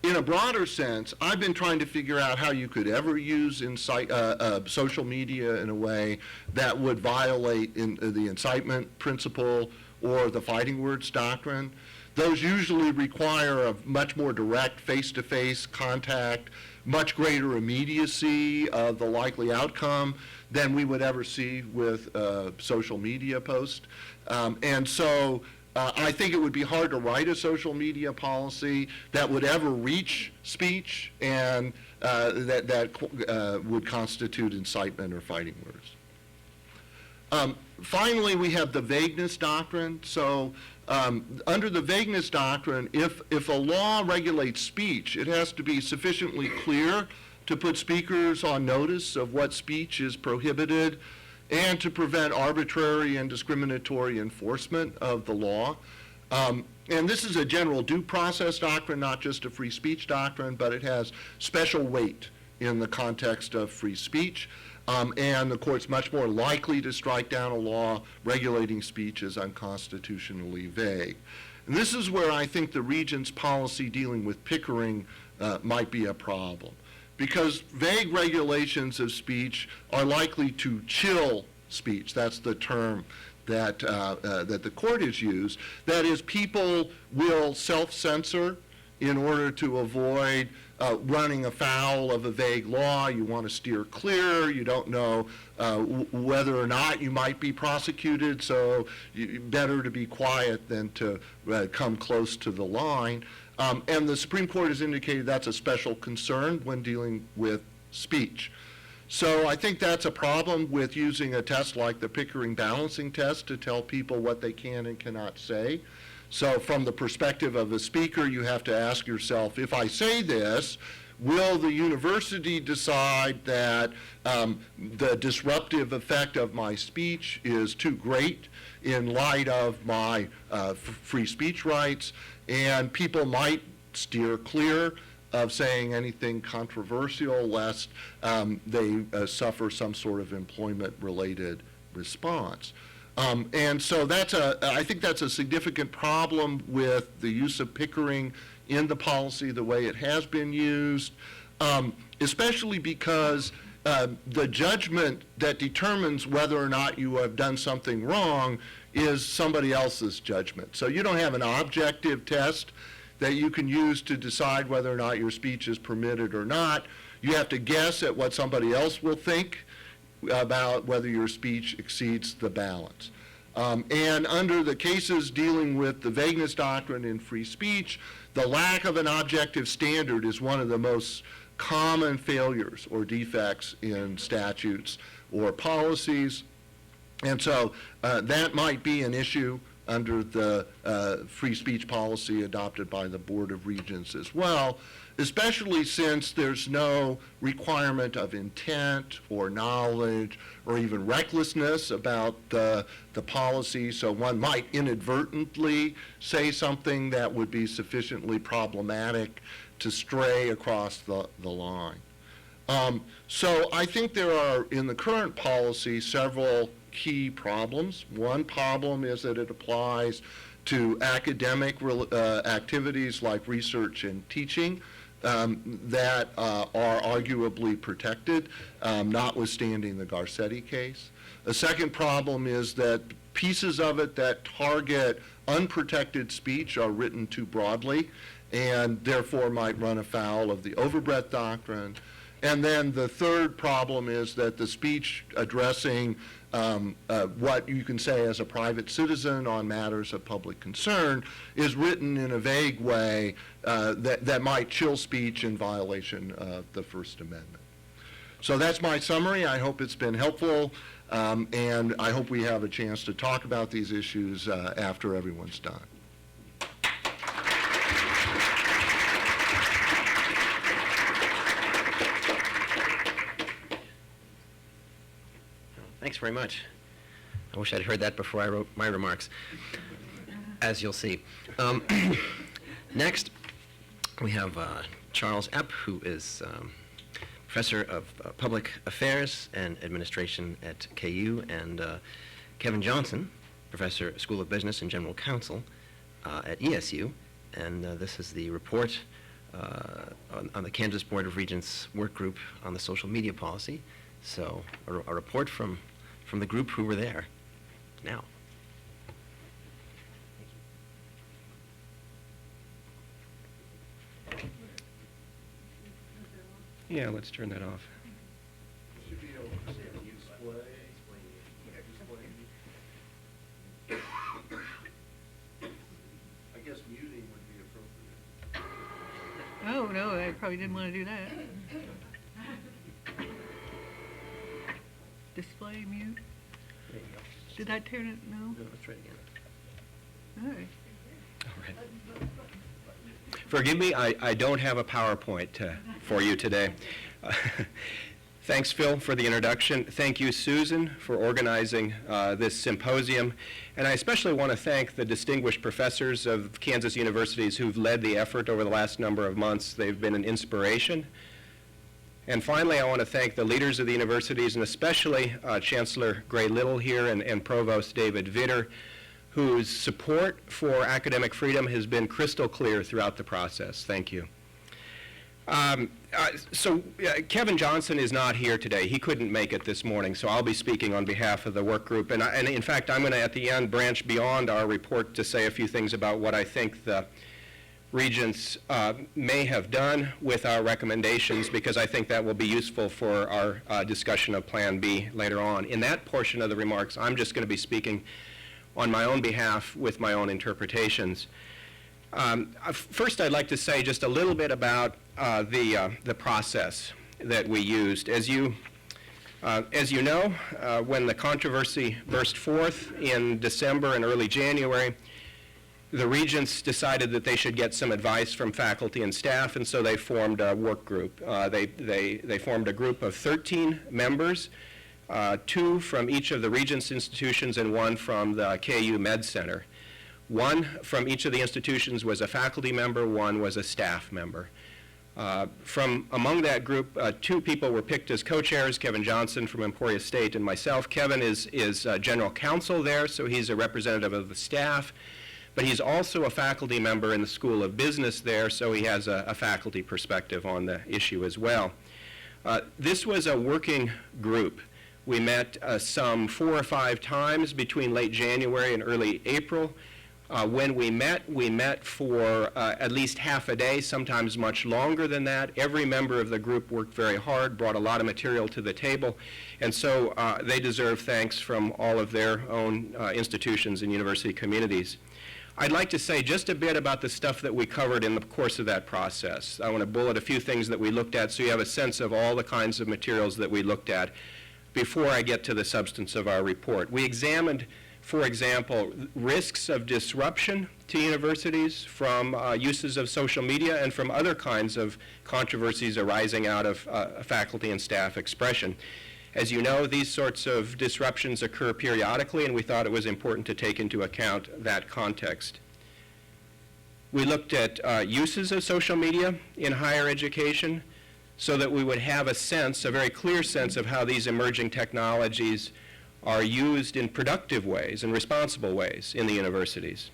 In a broader sense, I've been trying to figure out how you could ever use social media in a way that would violate the incitement principle or the fighting words doctrine. Those usually require a much more direct face-to-face contact, much greater immediacy of the likely outcome than we would ever see with social media post. And so I think it would be hard to write a social media policy that would ever reach speech and that would constitute incitement or fighting words. Finally, we have the vagueness doctrine. So under the vagueness doctrine, if a law regulates speech, it has to be sufficiently clear to put speakers on notice of what speech is prohibited and to prevent arbitrary and discriminatory enforcement of the law. And this is a general due process doctrine, not just a free speech doctrine, but it has special weight in the context of free speech. And the court's much more likely to strike down a law regulating speech as unconstitutionally vague. And this is where I think the Regent's policy dealing with Pickering might be a problem, because vague regulations of speech are likely to chill speech. That's the term that the court has used. That is, people will self-censor in order to avoid running afoul of a vague law. You want to steer clear. You don't know whether or not you might be prosecuted, so better to be quiet than to come close to the line. And the Supreme Court has indicated that's a special concern when dealing with speech. So I think that's a problem with using a test like the Pickering balancing test to tell people what they can and cannot say. So from the perspective of a speaker, you have to ask yourself, if I say this, will the university decide that the disruptive effect of my speech is too great in light of my free speech rights, and people might steer clear of saying anything controversial lest they suffer some sort of employment-related response. And so I think that's a significant problem with the use of Pickering in the policy the way it has been used, especially because the judgment that determines whether or not you have done something wrong is somebody else's judgment. So you don't have an objective test that you can use to decide whether or not your speech is permitted or not. You have to guess at what somebody else will think about whether your speech exceeds the balance. And under the cases dealing with the vagueness doctrine in free speech, the lack of an objective standard is one of the most common failures or defects in statutes or policies. And so that might be an issue under the free speech policy adopted by the Board of Regents as well, especially since there's no requirement of intent or knowledge or even recklessness about the policy. So one might inadvertently say something that would be sufficiently problematic to stray across the line. So I think there are, in the current policy, several key problems. One problem is that it applies to academic activities like research and teaching that are arguably protected, notwithstanding the Garcetti case. A second problem is that pieces of it that target unprotected speech are written too broadly and therefore might run afoul of the overbreadth doctrine. And then the third problem is that the speech addressing what you can say as a private citizen on matters of public concern is written in a vague way that might chill speech in violation of the First Amendment. So that's my summary. I hope it's been helpful, and I hope we have a chance to talk about these issues after everyone's done. Thanks very much. I wish I'd heard that before I wrote my remarks, as you'll see. Next, we have Charles Epp, who is Professor of Public Affairs and Administration at KU, and Kevin Johnson, Professor, School of Business and General Counsel at ESU. And this is the report on the Kansas Board of Regents work group on the social media policy. So a report from the group who were there now. Yeah, let's turn that off. Should be able to see display. I guess muting would be appropriate. Oh, no, I probably didn't want to do that. Display mute. There you go. Did I turn it? No? Let's try it again. All right. All right. Forgive me, I don't have a PowerPoint for you today. Thanks, Phil, for the introduction. Thank you, Susan, for organizing this symposium. And I especially want to thank the distinguished professors of Kansas universities who've led the effort over the last number of months. They've been an inspiration. And finally, I want to thank the leaders of the universities, and especially Chancellor Gray Little here and Provost David Vitter, whose support for academic freedom has been crystal clear throughout the process. Thank you. Kevin Johnson is not here today. He couldn't make it this morning, so I'll be speaking on behalf of the work group. And in fact, I'm going to, at the end, branch beyond our report to say a few things about what I think the Regents may have done with our recommendations, because I think that will be useful for our discussion of Plan B later on. In that portion of the remarks, I'm just going to be speaking on my own behalf with my own interpretations. First, I'd like to say just a little bit about the process that we used. As you know, when the controversy burst forth in December and early January, the Regents decided that they should get some advice from faculty and staff, and so they formed a work group. They formed a group of 13 members, 2 from each of the Regents institutions and 1 from the KU Med Center. 1 from each of the institutions was a faculty member, 1 was a staff member. From among that group, 2 people were picked as co-chairs, Kevin Johnson from Emporia State and myself. Kevin is general counsel there, so he's a representative of the staff, but he's also a faculty member in the School of Business there, so he has a faculty perspective on the issue as well. This was a working group. We met some 4 or 5 times between late January and early April. When we met for at least half a day, sometimes much longer than that. Every member of the group worked very hard, brought a lot of material to the table, and so they deserve thanks from all of their own institutions and university communities. I'd like to say just a bit about the stuff that we covered in the course of that process. I want to bullet a few things that we looked at so you have a sense of all the kinds of materials that we looked at before I get to the substance of our report. We examined, for example, risks of disruption to universities from uses of social media and from other kinds of controversies arising out of faculty and staff expression. As you know, these sorts of disruptions occur periodically, and we thought it was important to take into account that context. We looked at uses of social media in higher education so that we would have a sense, a very clear sense of how these emerging technologies are used in productive ways and responsible ways in the universities.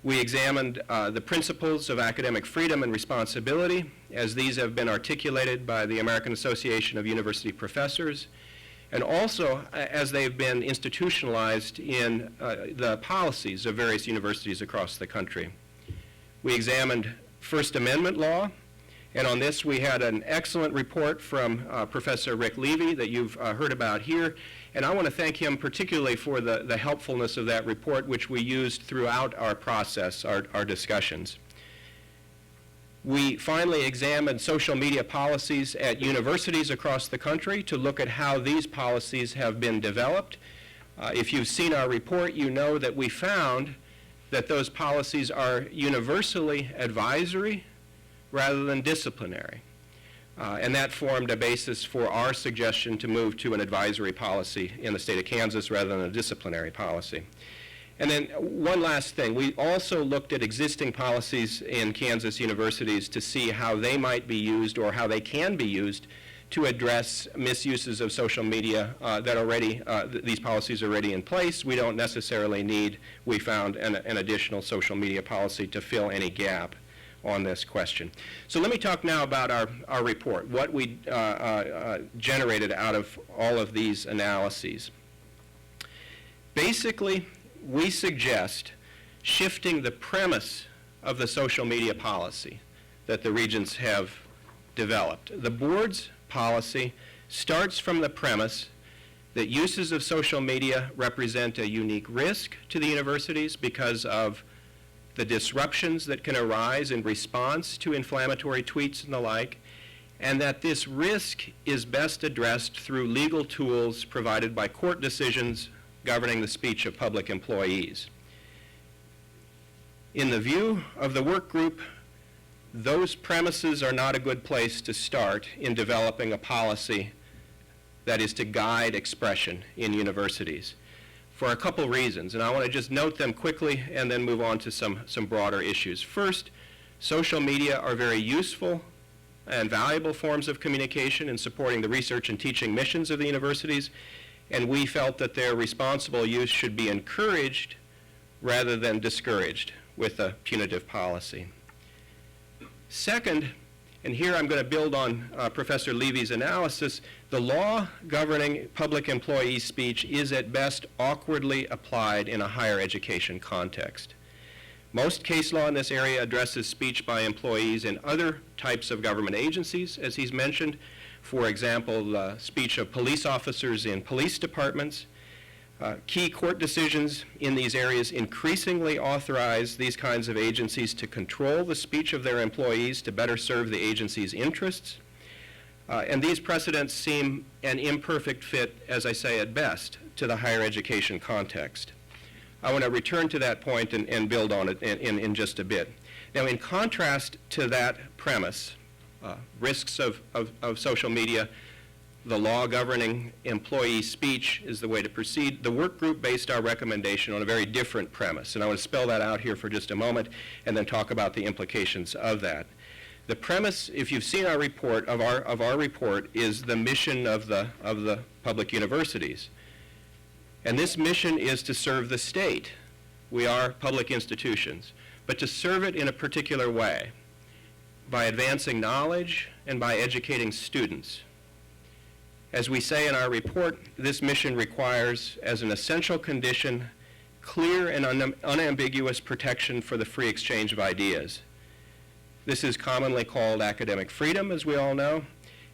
We examined the principles of academic freedom and responsibility as these have been articulated by the American Association of University Professors, and also as they've been institutionalized in the policies of various universities across the country. We examined First Amendment law, and on this we had an excellent report from Professor Rick Levy that you've heard about here. And I want to thank him particularly for the helpfulness of that report, which we used throughout our process, our discussions. We finally examined social media policies at universities across the country to look at how these policies have been developed. If you've seen our report, you know that we found that those policies are universally advisory rather than disciplinary. And that formed a basis for our suggestion to move to an advisory policy in the state of Kansas rather than a disciplinary policy. And then one last thing, we also looked at existing policies in Kansas universities to see how they might be used or how they can be used to address misuses of social media that already, these policies are already in place. We don't necessarily need, we found, an additional social media policy to fill any gap on this question. So let me talk now about our report, what we generated out of all of these analyses. Basically, we suggest shifting the premise of the social media policy that the Regents have developed. The board's policy starts from the premise that uses of social media represent a unique risk to the universities because of the disruptions that can arise in response to inflammatory tweets and the like, and that this risk is best addressed through legal tools provided by court decisions governing the speech of public employees. In the view of the work group, those premises are not a good place to start in developing a policy that is to guide expression in universities for a couple reasons, and I want to just note them quickly and then move on to some broader issues. First, social media are very useful and valuable forms of communication in supporting the research and teaching missions of the universities, and we felt that their responsible use should be encouraged rather than discouraged with a punitive policy. Second, and here I'm going to build on Professor Levy's analysis, the law governing public employee speech is at best awkwardly applied in a higher education context. Most case law in this area addresses speech by employees in other types of government agencies, as he's mentioned. For example, the speech of police officers in police departments. Key court decisions in these areas increasingly authorize these kinds of agencies to control the speech of their employees to better serve the agency's interests. And these precedents seem an imperfect fit, as I say at best, to the higher education context. I want to return to that point and build on it in just a bit. Now, in contrast to that premise, risks of social media, the law governing employee speech is the way to proceed. The work group based our recommendation on a very different premise, and I want to spell that out here for just a moment and then talk about the implications of that. The premise, if you've seen our report, of our report, is the mission of the public universities. And this mission is to serve the state. We are public institutions, but to serve it in a particular way, by advancing knowledge and by educating students. As we say in our report, this mission requires, as an essential condition, clear and unambiguous protection for the free exchange of ideas. This is commonly called academic freedom, as we all know,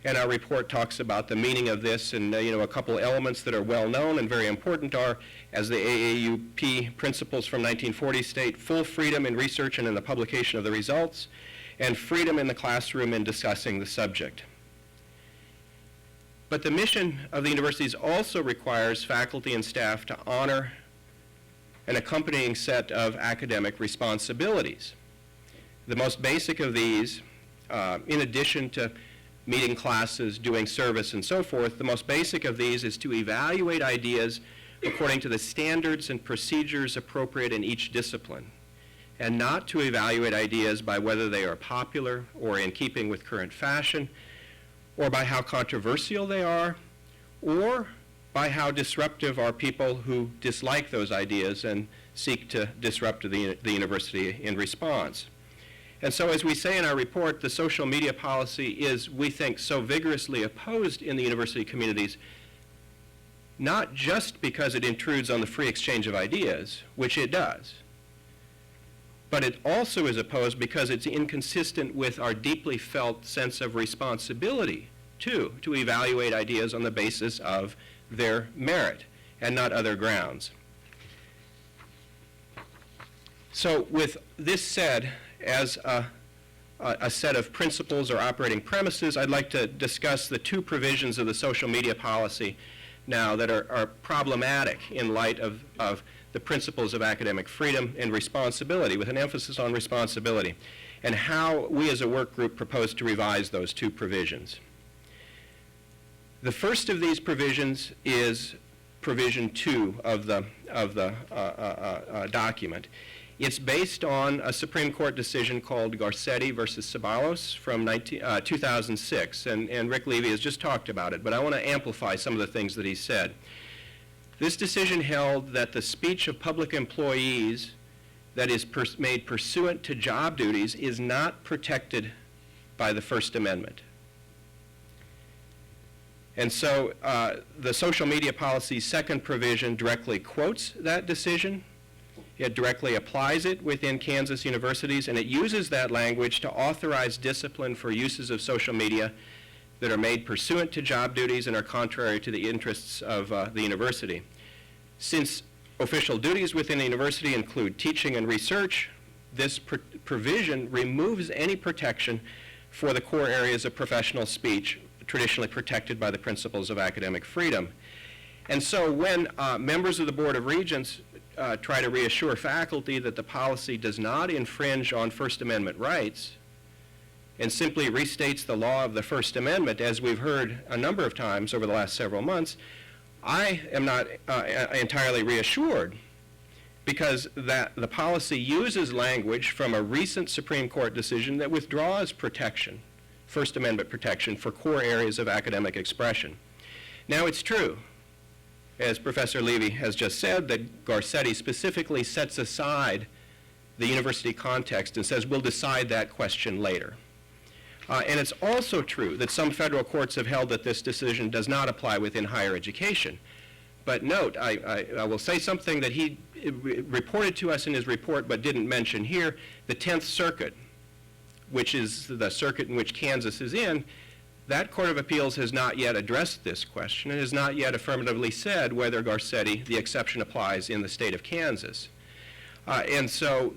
and our report talks about the meaning of this, and a couple elements that are well known and very important are, as the AAUP principles from 1940 state, full freedom in research and in the publication of the results, and freedom in the classroom in discussing the subject. But the mission of the universities also requires faculty and staff to honor an accompanying set of academic responsibilities. The most basic of these, in addition to meeting classes, doing service, and so forth, the most basic of these is to evaluate ideas according to the standards and procedures appropriate in each discipline, and not to evaluate ideas by whether they are popular or in keeping with current fashion, or by how controversial they are, or by how disruptive are people who dislike those ideas and seek to disrupt the university in response. And so, as we say in our report, the social media policy is, we think, so vigorously opposed in the university communities, not just because it intrudes on the free exchange of ideas, which it does, but it also is opposed because it's inconsistent with our deeply felt sense of responsibility, too, to evaluate ideas on the basis of their merit and not other grounds. So with this said, as a set of principles or operating premises, I'd like to discuss the two provisions of the social media policy now that are problematic in light of the principles of academic freedom and responsibility, with an emphasis on responsibility, and how we as a work group propose to revise those two provisions. The first of these provisions is provision 2 of the document. It's based on a Supreme Court decision called Garcetti versus Ceballos from 2006, and Rick Levy has just talked about it, but I want to amplify some of the things that he said. This decision held that the speech of public employees that is made pursuant to job duties is not protected by the First Amendment. And so the social media policy's second provision directly quotes that decision. It directly applies it within Kansas universities, and it uses that language to authorize discipline for uses of social media that are made pursuant to job duties and are contrary to the interests of the university. Since official duties within the university include teaching and research, this provision removes any protection for the core areas of professional speech traditionally protected by the principles of academic freedom. And so when members of the Board of Regents try to reassure faculty that the policy does not infringe on First Amendment rights and simply restates the law of the First Amendment, as we've heard a number of times over the last several months, I am not entirely reassured, because that the policy uses language from a recent Supreme Court decision that withdraws protection, First Amendment protection, for core areas of academic expression. Now, it's true, as Professor Levy has just said, that Garcetti specifically sets aside the university context and says, we'll decide that question later. And it's also true that some federal courts have held that this decision does not apply within higher education. But note, I will say something that he reported to us in his report but didn't mention here. The 10th Circuit, which is the circuit in which Kansas is in, that Court of Appeals has not yet addressed this question and has not yet affirmatively said whether Garcetti, the exception, applies in the state of Kansas. And so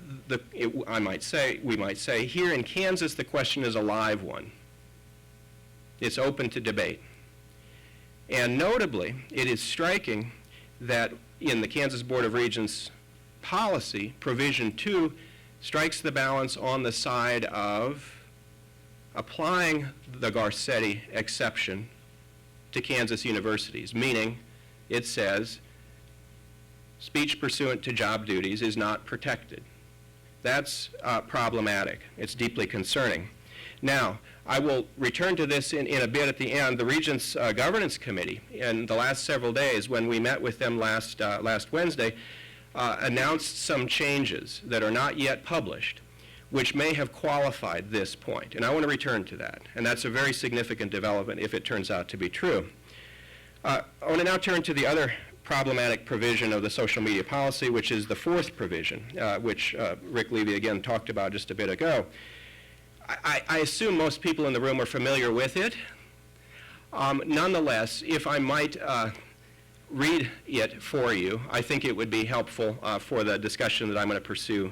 we might say, here in Kansas, the question is a live one. It's open to debate. And notably, it is striking that in the Kansas Board of Regents policy, Provision 2 strikes the balance on the side of applying the Garcetti exception to Kansas universities, meaning it says speech pursuant to job duties is not protected. That's problematic. It's deeply concerning. Now, I will return to this in a bit at the end. The Regents Governance Committee, in the last several days when we met with them last Wednesday, announced some changes that are not yet published, which may have qualified this point. And I want to return to that. And that's a very significant development if it turns out to be true. I want to now turn to the other problematic provision of the social media policy, which is the fourth provision, which Rick Levy again talked about just a bit ago. I assume most people in the room are familiar with it. Nonetheless, if I might read it for you, I think it would be helpful for the discussion that I'm going to pursue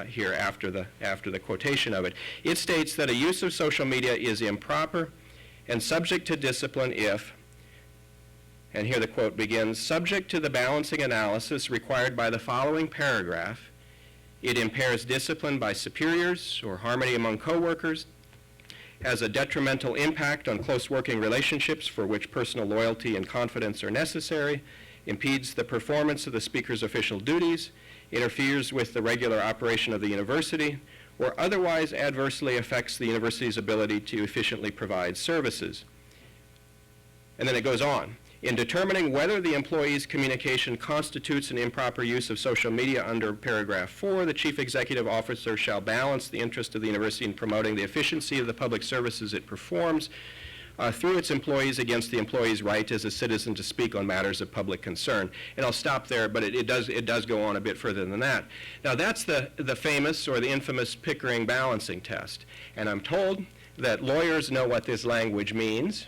here after the quotation of it. It states that a use of social media is improper and subject to discipline if, and here the quote begins, subject to the balancing analysis required by the following paragraph, it impairs discipline by superiors or harmony among coworkers, has a detrimental impact on close working relationships for which personal loyalty and confidence are necessary, impedes the performance of the speaker's official duties, interferes with the regular operation of the university, or otherwise adversely affects the university's ability to efficiently provide services. And then it goes on. In determining whether the employee's communication constitutes an improper use of social media under paragraph 4, the chief executive officer shall balance the interest of the university in promoting the efficiency of the public services it performs through its employees against the employee's right as a citizen to speak on matters of public concern. And I'll stop there, but it does go on a bit further than that. Now that's the famous or the infamous Pickering balancing test. And I'm told that lawyers know what this language means,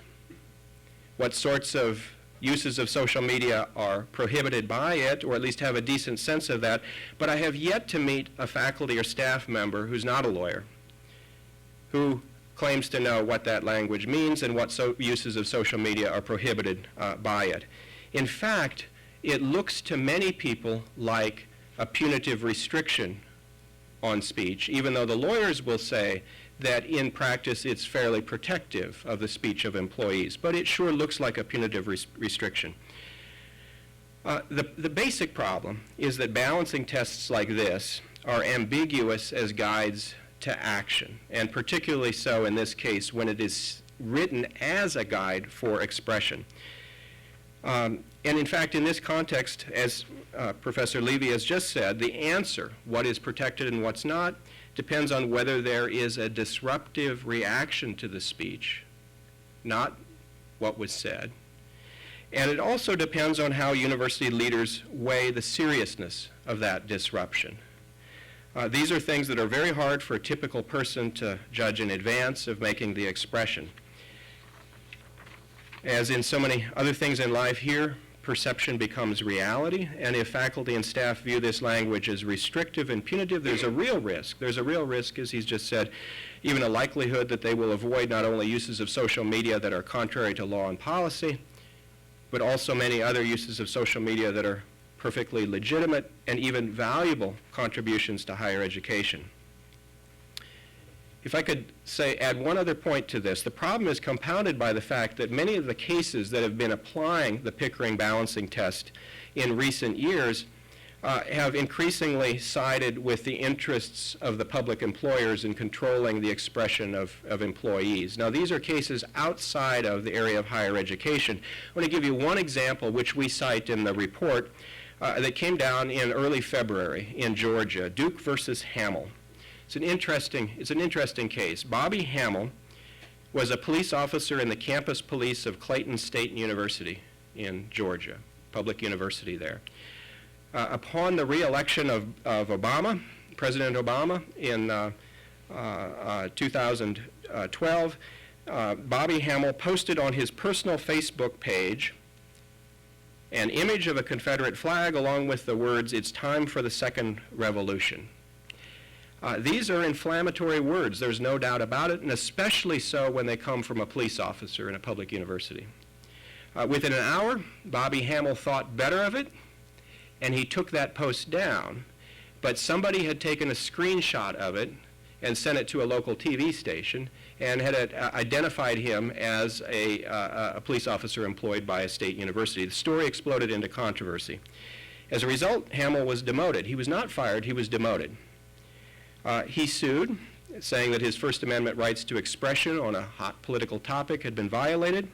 what sorts of uses of social media are prohibited by it, or at least have a decent sense of that, but I have yet to meet a faculty or staff member who's not a lawyer who claims to know what that language means and what uses of social media are prohibited by it. In fact, it looks to many people like a punitive restriction on speech, even though the lawyers will say that in practice it's fairly protective of the speech of employees, but it sure looks like a punitive restriction. The basic problem is that balancing tests like this are ambiguous as guides to action, and particularly so in this case when it is written as a guide for expression. And in fact, in this context, as Professor Levy has just said, the answer, what is protected and what's not, depends on whether there is a disruptive reaction to the speech, not what was said. And it also depends on how university leaders weigh the seriousness of that disruption. These are things that are very hard for a typical person to judge in advance of making the expression. As in so many other things in life here, perception becomes reality, and if faculty and staff view this language as restrictive and punitive, there's a real risk. There's a real risk, as he's just said, even a likelihood that they will avoid not only uses of social media that are contrary to law and policy, but also many other uses of social media that are perfectly legitimate and even valuable contributions to higher education. If I could add one other point to this, the problem is compounded by the fact that many of the cases that have been applying the Pickering balancing test in recent years have increasingly sided with the interests of the public employers in controlling the expression of employees. Now, these are cases outside of the area of higher education. I want to give you one example, which we cite in the report, that came down in early February in Georgia, Duke versus Hamill. It's an interesting case. Bobby Hamill was a police officer in the campus police of Clayton State University in Georgia, public university there. Upon the re-election of Obama, President Obama, in 2012, Bobby Hamill posted on his personal Facebook page an image of a Confederate flag along with the words, "It's time for the second revolution." These are inflammatory words, there's no doubt about it, and especially so when they come from a police officer in a public university. Within an hour, Bobby Hamill thought better of it, and he took that post down, but somebody had taken a screenshot of it and sent it to a local TV station and had identified him as a police officer employed by a state university. The story exploded into controversy. As a result, Hamill was demoted. He was not fired, he was demoted. He sued, saying that his First Amendment rights to expression on a hot political topic had been violated.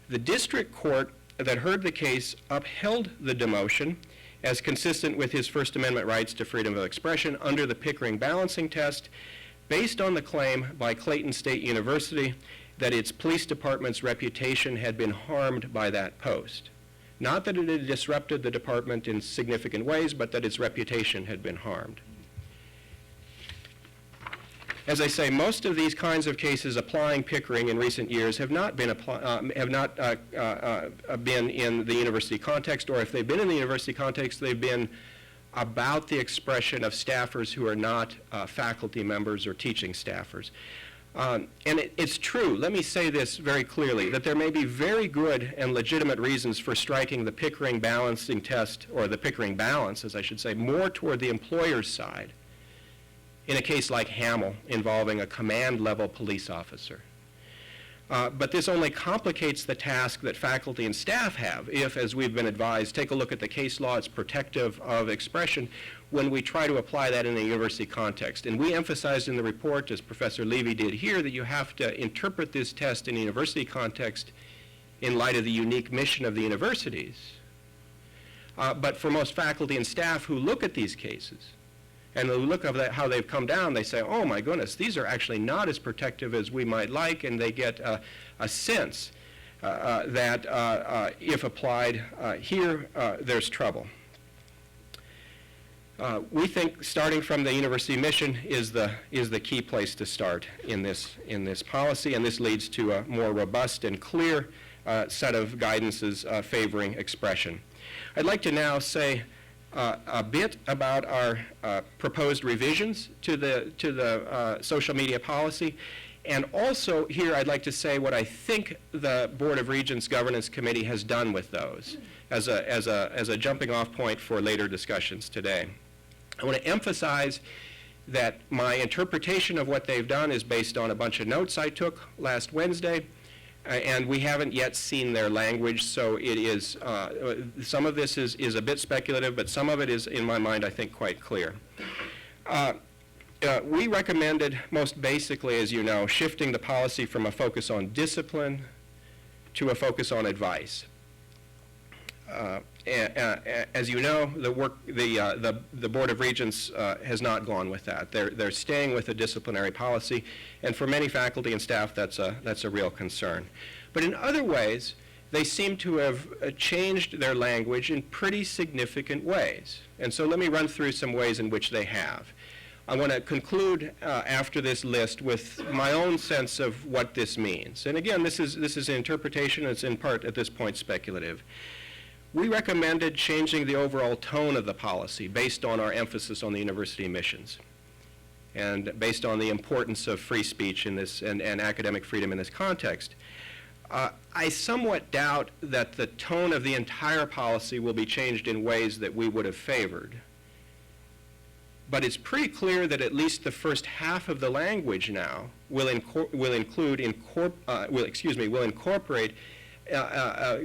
The district court that heard the case upheld the demotion as consistent with his First Amendment rights to freedom of expression under the Pickering balancing test, based on the claim by Clayton State University that its police department's reputation had been harmed by that post. Not that it had disrupted the department in significant ways, but that its reputation had been harmed. As I say, most of these kinds of cases applying Pickering in recent years have not been been in the university context, or if they've been in the university context, they've been about the expression of staffers who are not faculty members or teaching staffers. And it's true, let me say this very clearly, that there may be very good and legitimate reasons for striking the Pickering balancing test, or the Pickering balance, as I should say, more toward the employer's side in a case like Hamill involving a command-level police officer. But this only complicates the task that faculty and staff have if, as we've been advised, take a look at the case law, it's protective of expression, when we try to apply that in a university context. And we emphasized in the report, as Professor Levy did here, that you have to interpret this test in a university context in light of the unique mission of the universities. But for most faculty and staff who look at these cases, and they look at how they've come down, they say, oh my goodness, these are actually not as protective as we might like, and they get a sense that if applied here, there's trouble. We think starting from the university mission is the key place to start in this policy, and this leads to a more robust and clear set of guidances favoring expression. I'd like to now say a bit about our proposed revisions to the social media policy. And also here I'd like to say what I think the Board of Regents Governance Committee has done with those as a jumping off point for later discussions today. I want to emphasize that my interpretation of what they've done is based on a bunch of notes I took last Wednesday. And we haven't yet seen their language, so it is, some of this is a bit speculative, but some of it is, in my mind, I think, quite clear. We recommended, most basically, as you know, shifting the policy from a focus on discipline to a focus on advice. As you know, the Board of Regents has not gone with that. They're staying with a disciplinary policy, and for many faculty and staff, that's a real concern. But in other ways, they seem to have changed their language in pretty significant ways. And so let me run through some ways in which they have. I want to conclude after this list with my own sense of what this means. And again, this is an interpretation. It's in part, at this point, speculative. We recommended changing the overall tone of the policy based on our emphasis on the university missions and based on the importance of free speech in this and academic freedom in this context. I somewhat doubt that the tone of the entire policy will be changed in ways that we would have favored. But it's pretty clear that at least the first half of the language now will incorporate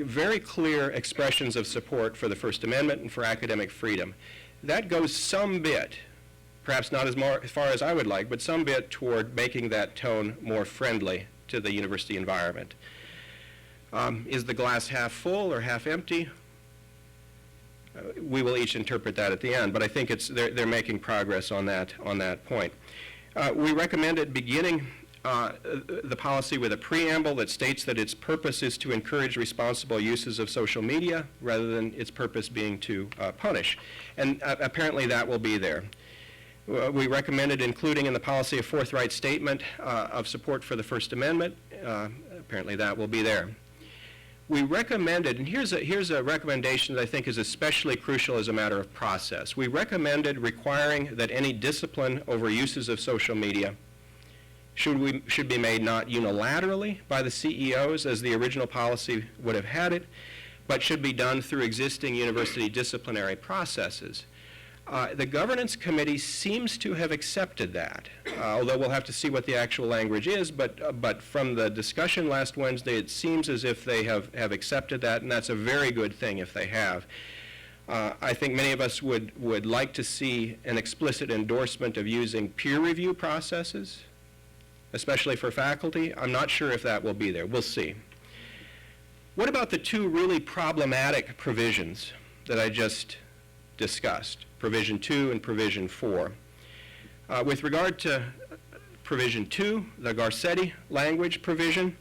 very clear expressions of support for the First Amendment and for academic freedom. That goes some bit, perhaps not as far as I would like, but some bit toward making that tone more friendly to the university environment. Is the glass half full or half empty? We will each interpret that at the end, but I think they're making progress on that point. We recommended beginning the policy with a preamble that states that its purpose is to encourage responsible uses of social media rather than its purpose being to punish. And apparently that will be there. We recommended including in the policy a forthright statement of support for the First Amendment. Apparently that will be there. We recommended, and here's a recommendation that I think is especially crucial as a matter of process. We recommended requiring that any discipline over uses of social media should be made not unilaterally by the CEOs as the original policy would have had it, but should be done through existing university disciplinary processes. The governance committee seems to have accepted that, although we'll have to see what the actual language is, but from the discussion last Wednesday, it seems as if they have accepted that, and that's a very good thing if they have. I think many of us would like to see an explicit endorsement of using peer review processes, especially for faculty. I'm not sure if that will be there. We'll see. What about the two really problematic provisions that I just discussed, Provision 2 and Provision 4? With regard to Provision 2, the Garcetti language provision,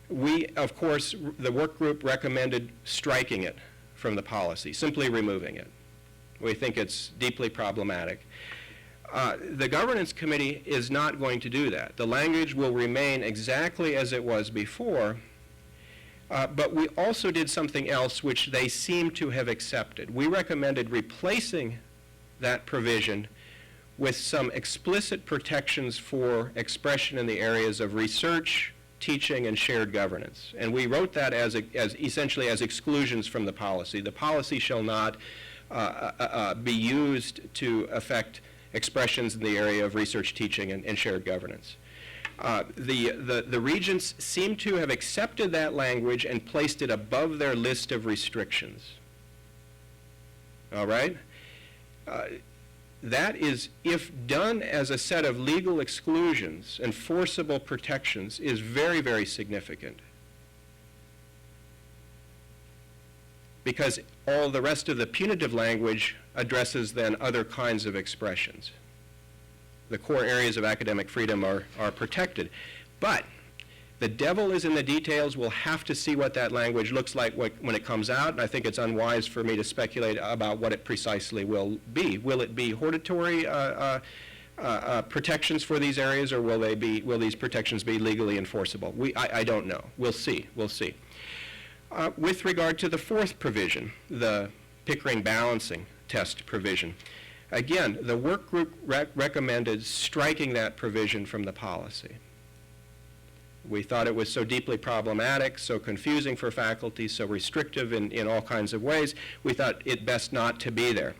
we, of course, the work group recommended striking it from the policy, simply removing it. We think it's deeply problematic. The governance committee is not going to do that. The language will remain exactly as it was before, but we also did something else which they seem to have accepted. We recommended replacing that provision with some explicit protections for expression in the areas of research, teaching, and shared governance. And we wrote that as essentially as exclusions from the policy. The policy shall not be used to affect expressions in the area of research, teaching, and shared governance. The regents seem to have accepted that language and placed it above their list of restrictions. All right? That is, if done as a set of legal exclusions and forcible protections, is very, very significant. Because all the rest of the punitive language addresses then other kinds of expressions. The core areas of academic freedom are protected. But the devil is in the details. We'll have to see what that language looks like when it comes out, and I think it's unwise for me to speculate about what it precisely will be. Will it be hortatory protections for these areas, or will these protections be legally enforceable? I don't know. We'll see. We'll see. With regard to the fourth provision, the Pickering balancing test provision, again, the work group recommended striking that provision from the policy. We thought it was so deeply problematic, so confusing for faculty, so restrictive in all kinds of ways, we thought it best not to be there.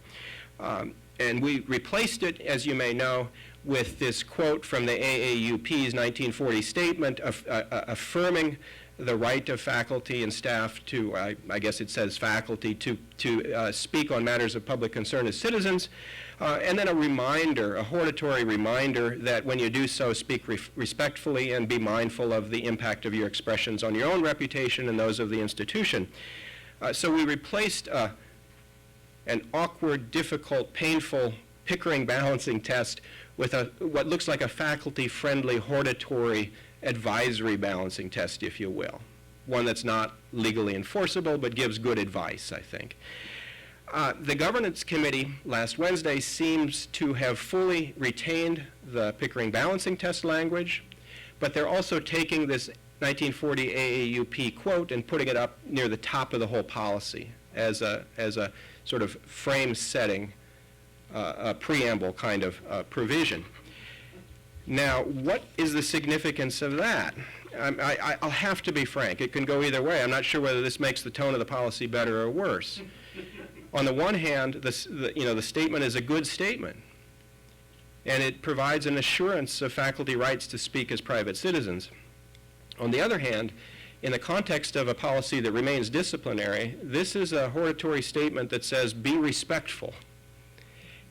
And we replaced it, as you may know, with this quote from the AAUP's 1940 statement affirming the right of faculty and staff to, I guess it says faculty, to speak on matters of public concern as citizens, and then a reminder, a hortatory reminder that when you do so, speak respectfully and be mindful of the impact of your expressions on your own reputation and those of the institution. So we replaced an awkward, difficult, painful Pickering balancing test with what looks like a faculty-friendly, hortatory advisory balancing test, if you will. One that's not legally enforceable, but gives good advice, I think. The governance committee last Wednesday seems to have fully retained the Pickering balancing test language, but they're also taking this 1940 AAUP quote and putting it up near the top of the whole policy as a sort of frame-setting, a preamble kind of provision. Now, what is the significance of that? I'll have to be frank. It can go either way. I'm not sure whether this makes the tone of the policy better or worse. On the one hand, the statement is a good statement, and it provides an assurance of faculty rights to speak as private citizens. On the other hand, in the context of a policy that remains disciplinary, this is a hortatory statement that says, be respectful.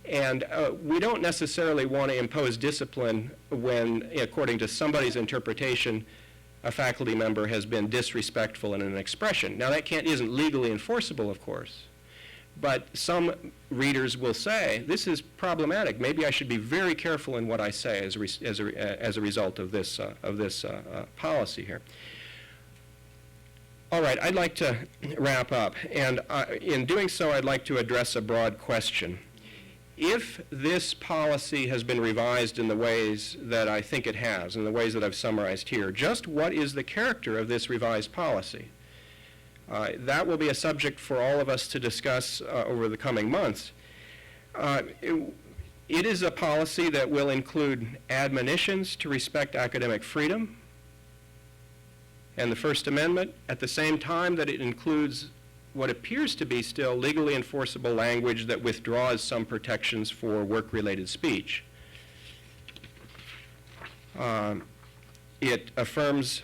And we don't necessarily want to impose discipline when, according to somebody's interpretation, a faculty member has been disrespectful in an expression. Now, that isn't legally enforceable, of course, but some readers will say, this is problematic. Maybe I should be very careful in what I say as a result of this policy here. All right, I'd like to wrap up, and in doing so, I'd like to address a broad question. If this policy has been revised in the ways that I think it has, in the ways that I've summarized here, just what is the character of this revised policy? That will be a subject for all of us to discuss over the coming months. It is a policy that will include admonitions to respect academic freedom and the First Amendment, at the same time that it includes what appears to be still legally enforceable language that withdraws some protections for work-related speech. It affirms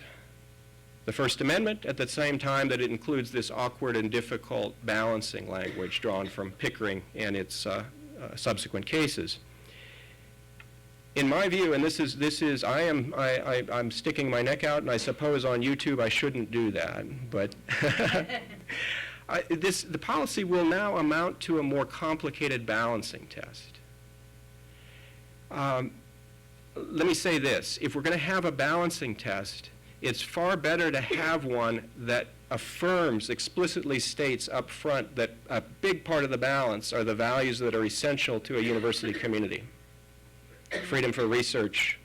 the First Amendment at the same time that it includes this awkward and difficult balancing language drawn from Pickering and its subsequent cases. In my view, and I'm sticking my neck out, and I suppose on YouTube I shouldn't do that, but the policy will now amount to a more complicated balancing test. Let me say this. If we're going to have a balancing test, it's far better to have one that explicitly states up front that a big part of the balance are the values that are essential to a university community. Freedom for research,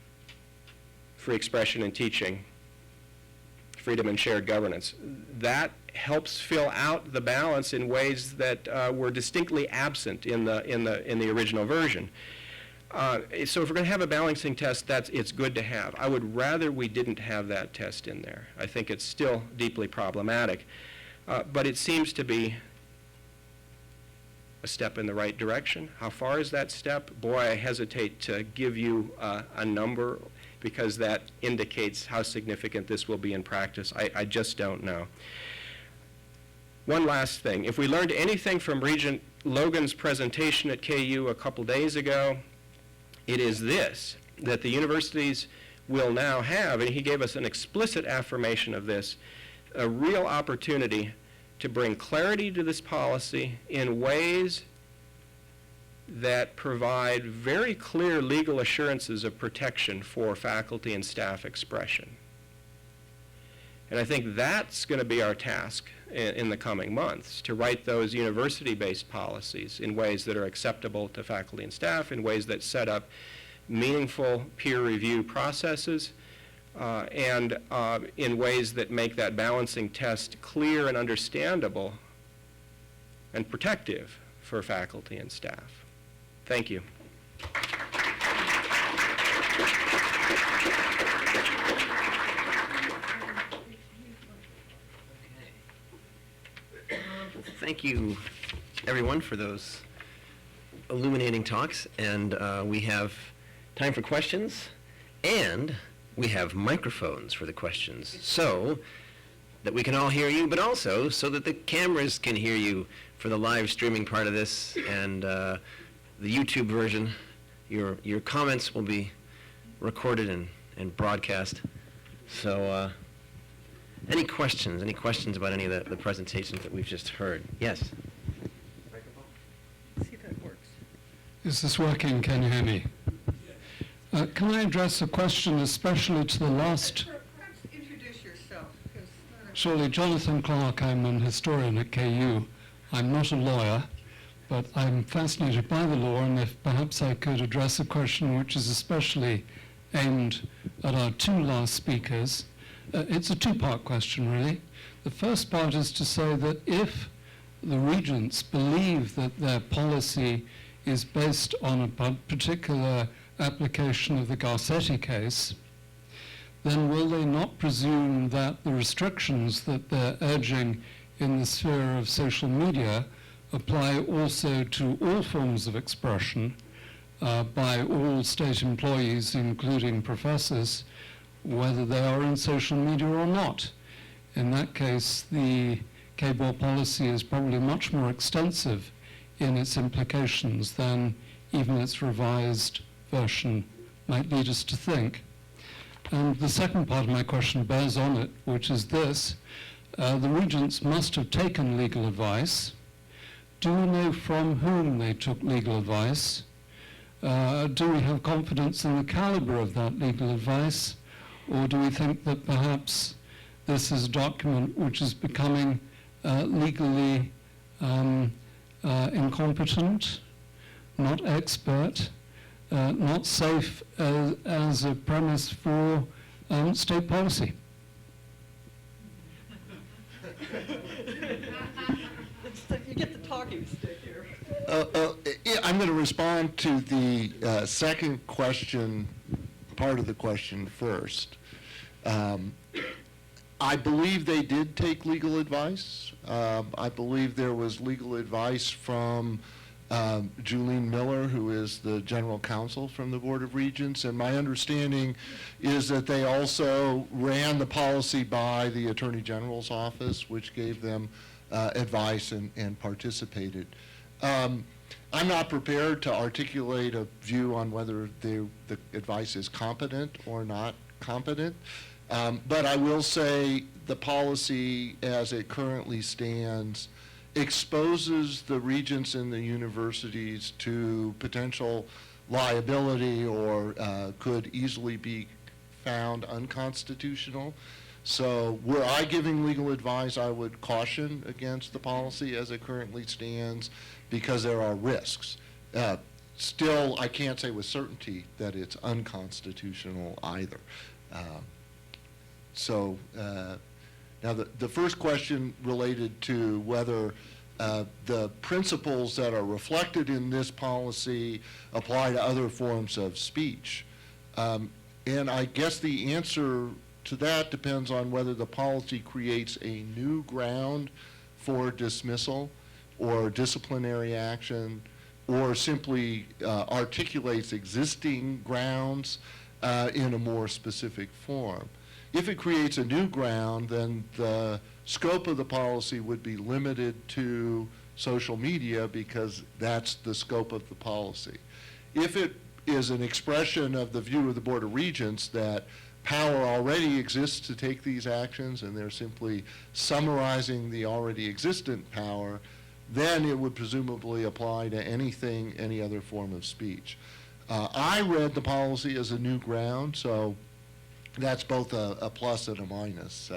free expression and teaching, freedom and shared governance. That helps fill out the balance in ways that were distinctly absent in the original version. So if we're going to have a balancing test, it's good to have. I would rather we didn't have that test in there. I think it's still deeply problematic. But it seems to be a step in the right direction. How far is that step? Boy, I hesitate to give you a number because that indicates how significant this will be in practice. I just don't know. One last thing. If we learned anything from Regent Logan's presentation at KU a couple days ago, it is this, that the universities will now have, and he gave us an explicit affirmation of this, a real opportunity to bring clarity to this policy in ways that provide very clear legal assurances of protection for faculty and staff expression. And I think that's going to be our task in the coming months, to write those university-based policies in ways that are acceptable to faculty and staff, in ways that set up meaningful peer review processes, and in ways that make that balancing test clear and understandable and protective for faculty and staff. Thank you. Thank you, everyone, for those illuminating talks. And we have time for questions, and we have microphones for the questions so that we can all hear you, but also so that the cameras can hear you for the live streaming part of this and the YouTube version. Your comments will be recorded and broadcast. So any questions about any of the presentations that we've just heard? Yes? See if that works. Is this working? Can you hear me? Can I address a question especially to the last? Perhaps introduce yourself. Surely, Jonathan Clark, I'm an historian at KU. I'm not a lawyer, but I'm fascinated by the law, and if perhaps I could address a question which is especially aimed at our two last speakers. It's a two-part question, really. The first part is to say that if the regents believe that their policy is based on a particular application of the Garcetti case, then will they not presume that the restrictions that they're urging in the sphere of social media apply also to all forms of expression by all state employees, including professors, whether they are in social media or not? In that case, the KBOR policy is probably much more extensive in its implications than even its revised version might lead us to think. And the second part of my question bears on it, which is this. The regents must have taken legal advice. Do we know from whom they took legal advice? Do we have confidence in the caliber of that legal advice? Or do we think that perhaps this is a document which is becoming legally incompetent, not expert, not safe as a premise for state policy? You get the talking stick here. I'm going to respond to the second question, part of the question first. I believe they did take legal advice. I believe there was legal advice from Julene Miller, who is the general counsel from the Board of Regents, and my understanding is that they also ran the policy by the Attorney General's office, which gave them advice and participated. I'm not prepared to articulate a view on whether the advice is competent or not competent, but I will say the policy as it currently stands exposes the regents and the universities to potential liability or could easily be found unconstitutional. So were I giving legal advice, I would caution against the policy as it currently stands because there are risks. Still, I can't say with certainty that it's unconstitutional either. Now the first question related to whether the principles that are reflected in this policy apply to other forms of speech. And I guess the answer to that depends on whether the policy creates a new ground for dismissal or disciplinary action, or simply articulates existing grounds in a more specific form. If it creates a new ground, then the scope of the policy would be limited to social media because that's the scope of the policy. If it is an expression of the view of the Board of Regents that power already exists to take these actions and they're simply summarizing the already existent power, then it would presumably apply to anything, any other form of speech. I read the policy as a new ground, so that's both a plus and a minus.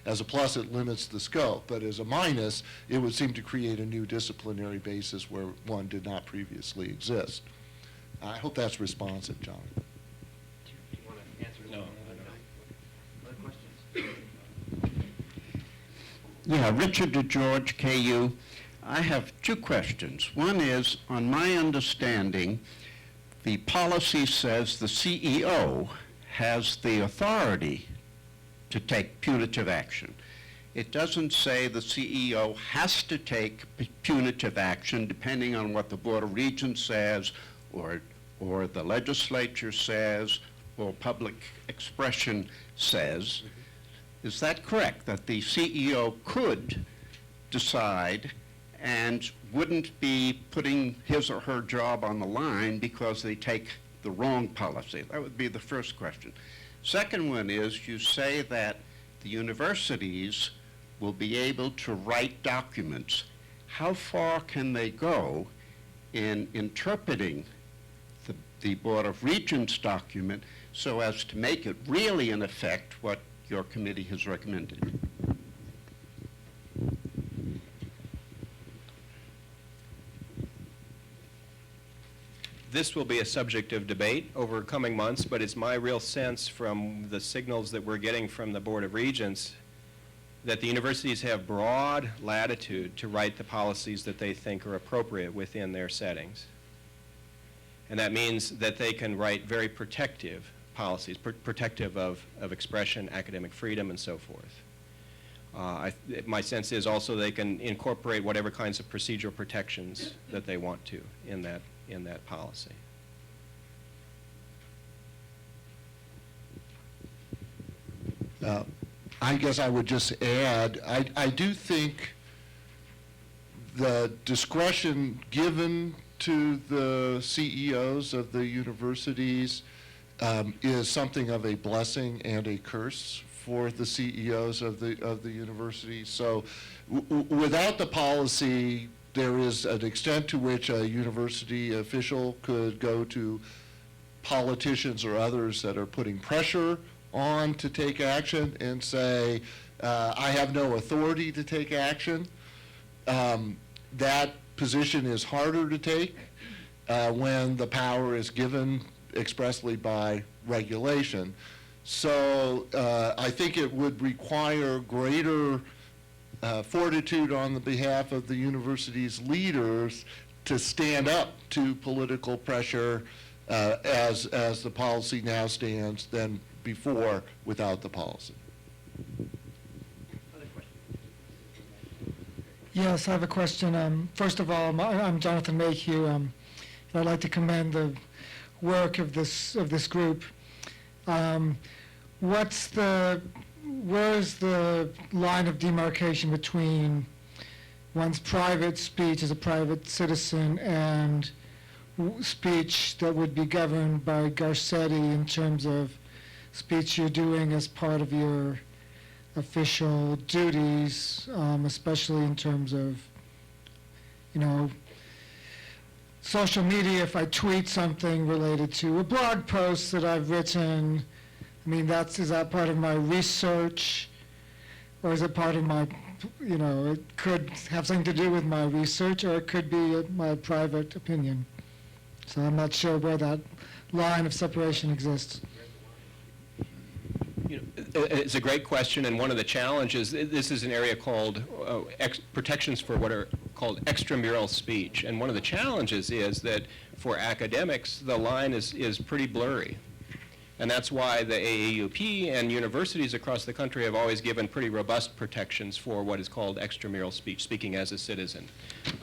As a plus, it limits the scope, but as a minus, it would seem to create a new disciplinary basis where one did not previously exist. I hope that's responsive, John. Do you want to answer? No. Other questions? Yeah, Richard DeGeorge, KU. I have two questions. One is, on my understanding, the policy says the CEO has the authority to take punitive action. It doesn't say the CEO has to take punitive action depending on what the Board of Regents says or the legislature says or public expression says. Is that correct, that the CEO could decide and wouldn't be putting his or her job on the line because they take the wrong policy? That would be the first question. Second one is, you say that the universities will be able to write documents. How far can they go in interpreting the Board of Regents document so as to make it really in effect what your committee has recommended? This will be a subject of debate over coming months, but it's my real sense from the signals that we're getting from the Board of Regents that the universities have broad latitude to write the policies that they think are appropriate within their settings. And that means that they can write very protective policies, protective of expression, academic freedom, and so forth. My sense is also they can incorporate whatever kinds of procedural protections that they want to in that policy. I guess I would just add, I do think the discretion given to the CEOs of the universities is something of a blessing and a curse for the CEOs of the universities. So without the policy, there is an extent to which a university official could go to politicians or others that are putting pressure on to take action and say, I have no authority to take action. That position is harder to take when the power is given expressly by regulation. So I think it would require greater fortitude on the behalf of the university's leaders to stand up to political pressure as the policy now stands than before without the policy. Yes, I have a question. First of all, I'm Jonathan Mayhew. And I'd like to commend the work of this group. Where's the line of demarcation between one's private speech as a private citizen and speech that would be governed by Garcetti in terms of speech you're doing as part of your official duties, especially in terms of, social media? If I tweet something related to a blog post that I've written, is that part of my research, or is it part of my, it could have something to do with my research, or it could be my private opinion. So I'm not sure where that line of separation exists. It's a great question, and one of the challenges, this is an area called protections for what are called extramural speech. And one of the challenges is that for academics, the line is pretty blurry. And that's why the AAUP and universities across the country have always given pretty robust protections for what is called extramural speech, speaking as a citizen.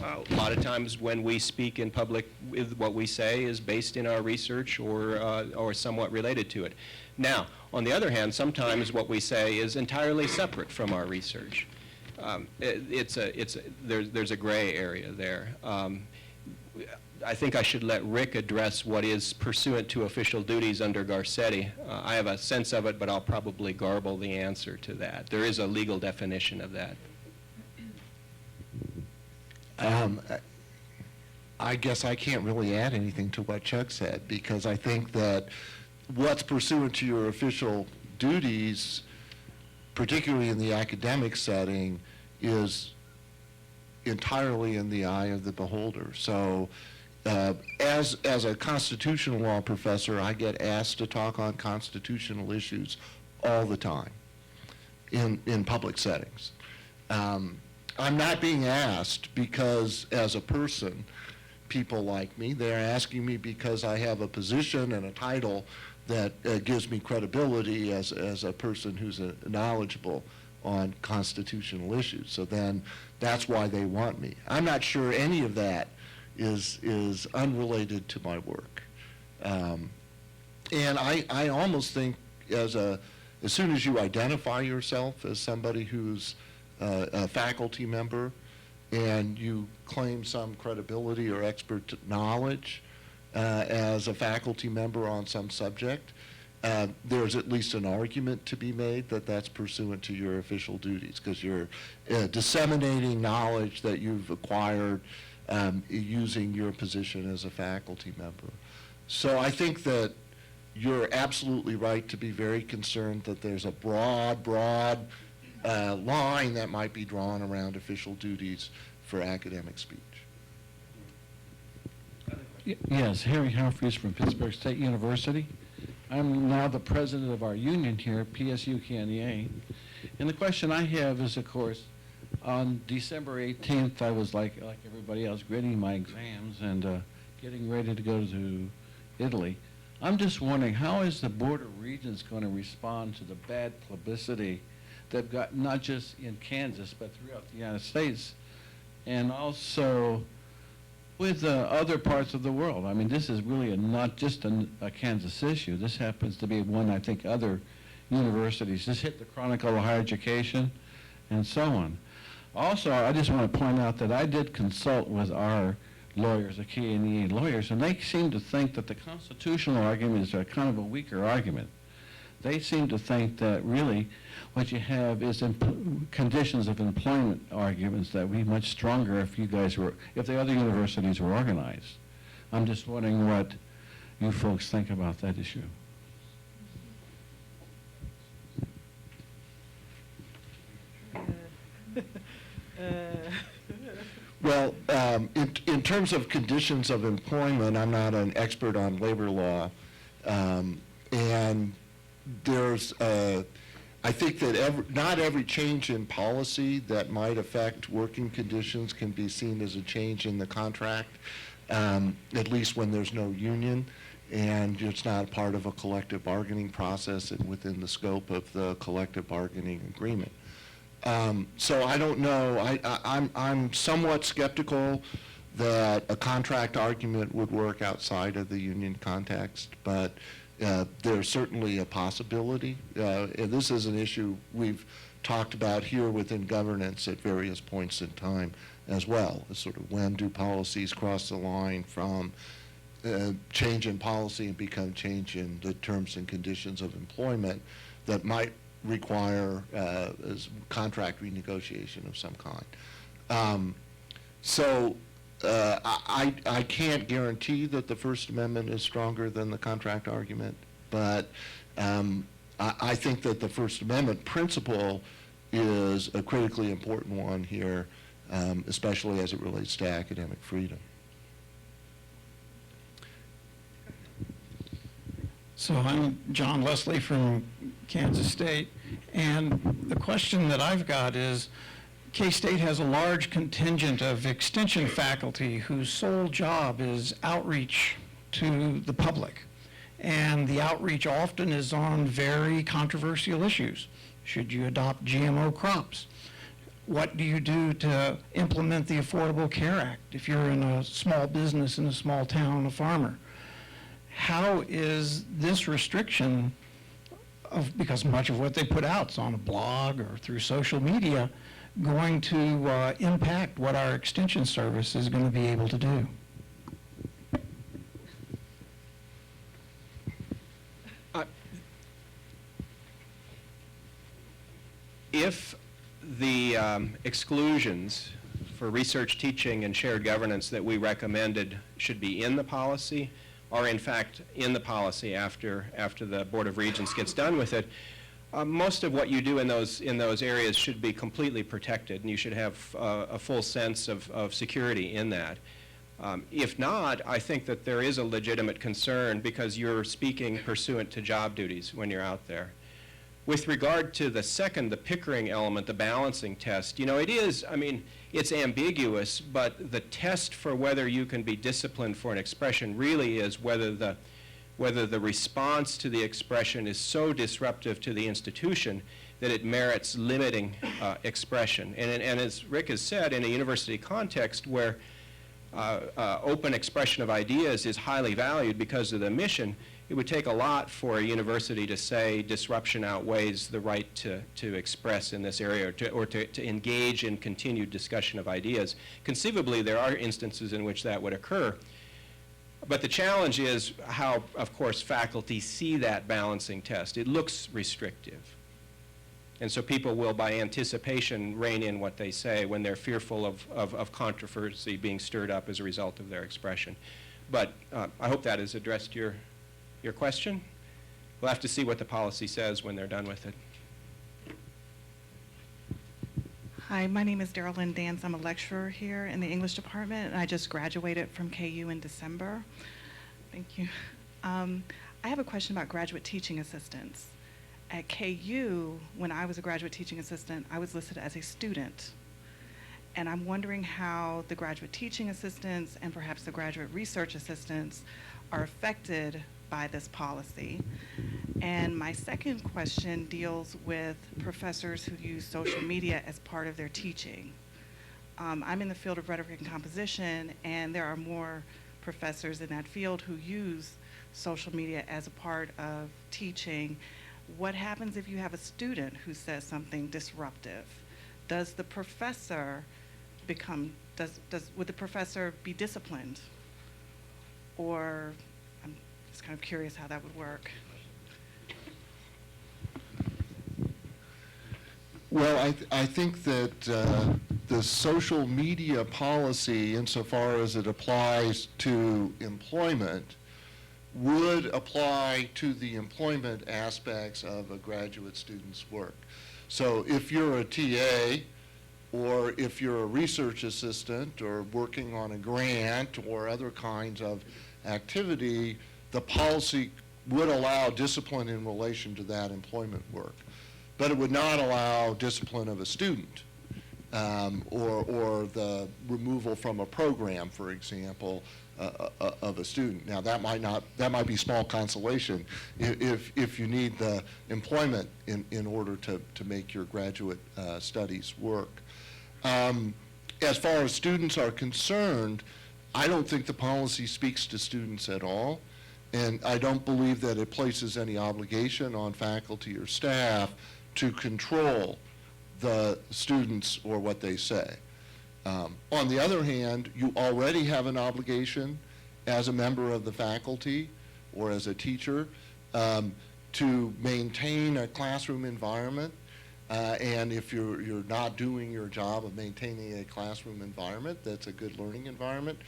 A lot of times when we speak in public, what we say is based in our research or somewhat related to it. Now, on the other hand, sometimes what we say is entirely separate from our research. There's a gray area there. I think I should let Rick address what is pursuant to official duties under Garcetti. I have a sense of it, but I'll probably garble the answer to that. There is a legal definition of that. I guess I can't really add anything to what Chuck said, because I think that what's pursuant to your official duties, particularly in the academic setting, is entirely in the eye of the beholder. So as a constitutional law professor, I get asked to talk on constitutional issues all the time in public settings. I'm not being asked because, as a person, people like me. They're asking me because I have a position and a title that gives me credibility as a person who's knowledgeable on constitutional issues. So then that's why they want me. I'm not sure any of that is unrelated to my work. And I almost think as soon as you identify yourself as somebody who's a faculty member and you claim some credibility or expert knowledge as a faculty member on some subject, there's at least an argument to be made that that's pursuant to your official duties, because you're disseminating knowledge that you've acquired using your position as a faculty member. So I think that you're absolutely right to be very concerned that there's a broad line that might be drawn around official duties for academic speech. Yes, Harry Humphreys from Pittsburgh State University. I'm now the president of our union here, PSU Kenya, And the question I have is, of course, on December 18th, I was like everybody else, grading my exams and getting ready to go to Italy. I'm just wondering, how is the Board of Regents going to respond to the bad publicity they've got, not just in Kansas, but throughout the United States, and also with other parts of the world? I mean, this is really not just a Kansas issue. This happens to be one, I think, other universities. This hit the Chronicle of Higher Education and so on. Also, I just want to point out that I did consult with our lawyers, the K&E lawyers, and they seem to think that the constitutional argument is a kind of a weaker argument. They seem to think that really what you have is conditions of employment arguments that would be much stronger if if the other universities were organized. I'm just wondering what you folks think about that issue. Well, in terms of conditions of employment, I'm not an expert on labor law. And there's, I think that not every change in policy that might affect working conditions can be seen as a change in the contract, at least when there's no union and it's not part of a collective bargaining process and within the scope of the collective bargaining agreement. So I don't know. I'm somewhat skeptical that a contract argument would work outside of the union context, but there's certainly a possibility. And this is an issue we've talked about here within governance at various points in time as well. It's sort of when do policies cross the line from change in policy and become change in the terms and conditions of employment that might require contract renegotiation of some kind. So I can't guarantee that the First Amendment is stronger than the contract argument, but I think that the First Amendment principle is a critically important one here, especially as it relates to academic freedom. So I'm John Leslie from Kansas State, and the question that I've got is, K-State has a large contingent of extension faculty whose sole job is outreach to the public, and the outreach often is on very controversial issues. Should you adopt GMO crops? What do you do to implement the Affordable Care Act if you're in a small business in a small town, a farmer? How is this restriction because much of what they put out is on a blog or through social media, going to impact what our extension service is going to be able to do? If the exclusions for research, teaching, and shared governance that we recommended should be in the policy, are in fact in the policy after the Board of Regents gets done with it, most of what you do in those areas should be completely protected, and you should have a full sense of security in that. If not, I think that there is a legitimate concern because you're speaking pursuant to job duties when you're out there. With regard to the second, the Pickering element, the balancing test, you know, it's ambiguous, but the test for whether you can be disciplined for an expression really is whether the response to the expression is so disruptive to the institution that it merits limiting expression. And as Rick has said, in a university context where open expression of ideas is highly valued because of the mission, it would take a lot for a university to say disruption outweighs the right to express in this area or to engage in continued discussion of ideas. Conceivably, there are instances in which that would occur. But the challenge is how, of course, faculty see that balancing test. It looks restrictive. And so people will, by anticipation, rein in what they say when they're fearful of controversy being stirred up as a result of their expression. But I hope that has addressed your question. We'll have to see what the policy says when they're done with it. Hi, my name is Daryl Lynn Dance. I'm a lecturer here in the English department, and I just graduated from KU in December. Thank you. I have a question about graduate teaching assistants. At KU, when I was a graduate teaching assistant, I was listed as a student. And I'm wondering how the graduate teaching assistants and perhaps the graduate research assistants are affected by this policy. And my second question deals with professors who use social media as part of their teaching. I'm in the field of rhetoric and composition, and there are more professors in that field who use social media as a part of teaching. What happens if you have a student who says something disruptive? Does the professor would the professor be disciplined? Or, I'm just kind of curious how that would work. Well, I think that the social media policy, insofar as it applies to employment, would apply to the employment aspects of a graduate student's work. So if you're a TA, or if you're a research assistant, or working on a grant, or other kinds of activity, the policy would allow discipline in relation to that employment work. But it would not allow discipline of a student, or the removal from a program, for example, of a student. Now that might be small consolation if you need the employment in order to make your graduate studies work. As far as students are concerned, I don't think the policy speaks to students at all, and I don't believe that it places any obligation on faculty or staff to control the students or what they say. On the other hand, you already have an obligation as a member of the faculty or as a teacher to maintain a classroom environment. And if you're not doing your job of maintaining a classroom environment that's a good learning environment,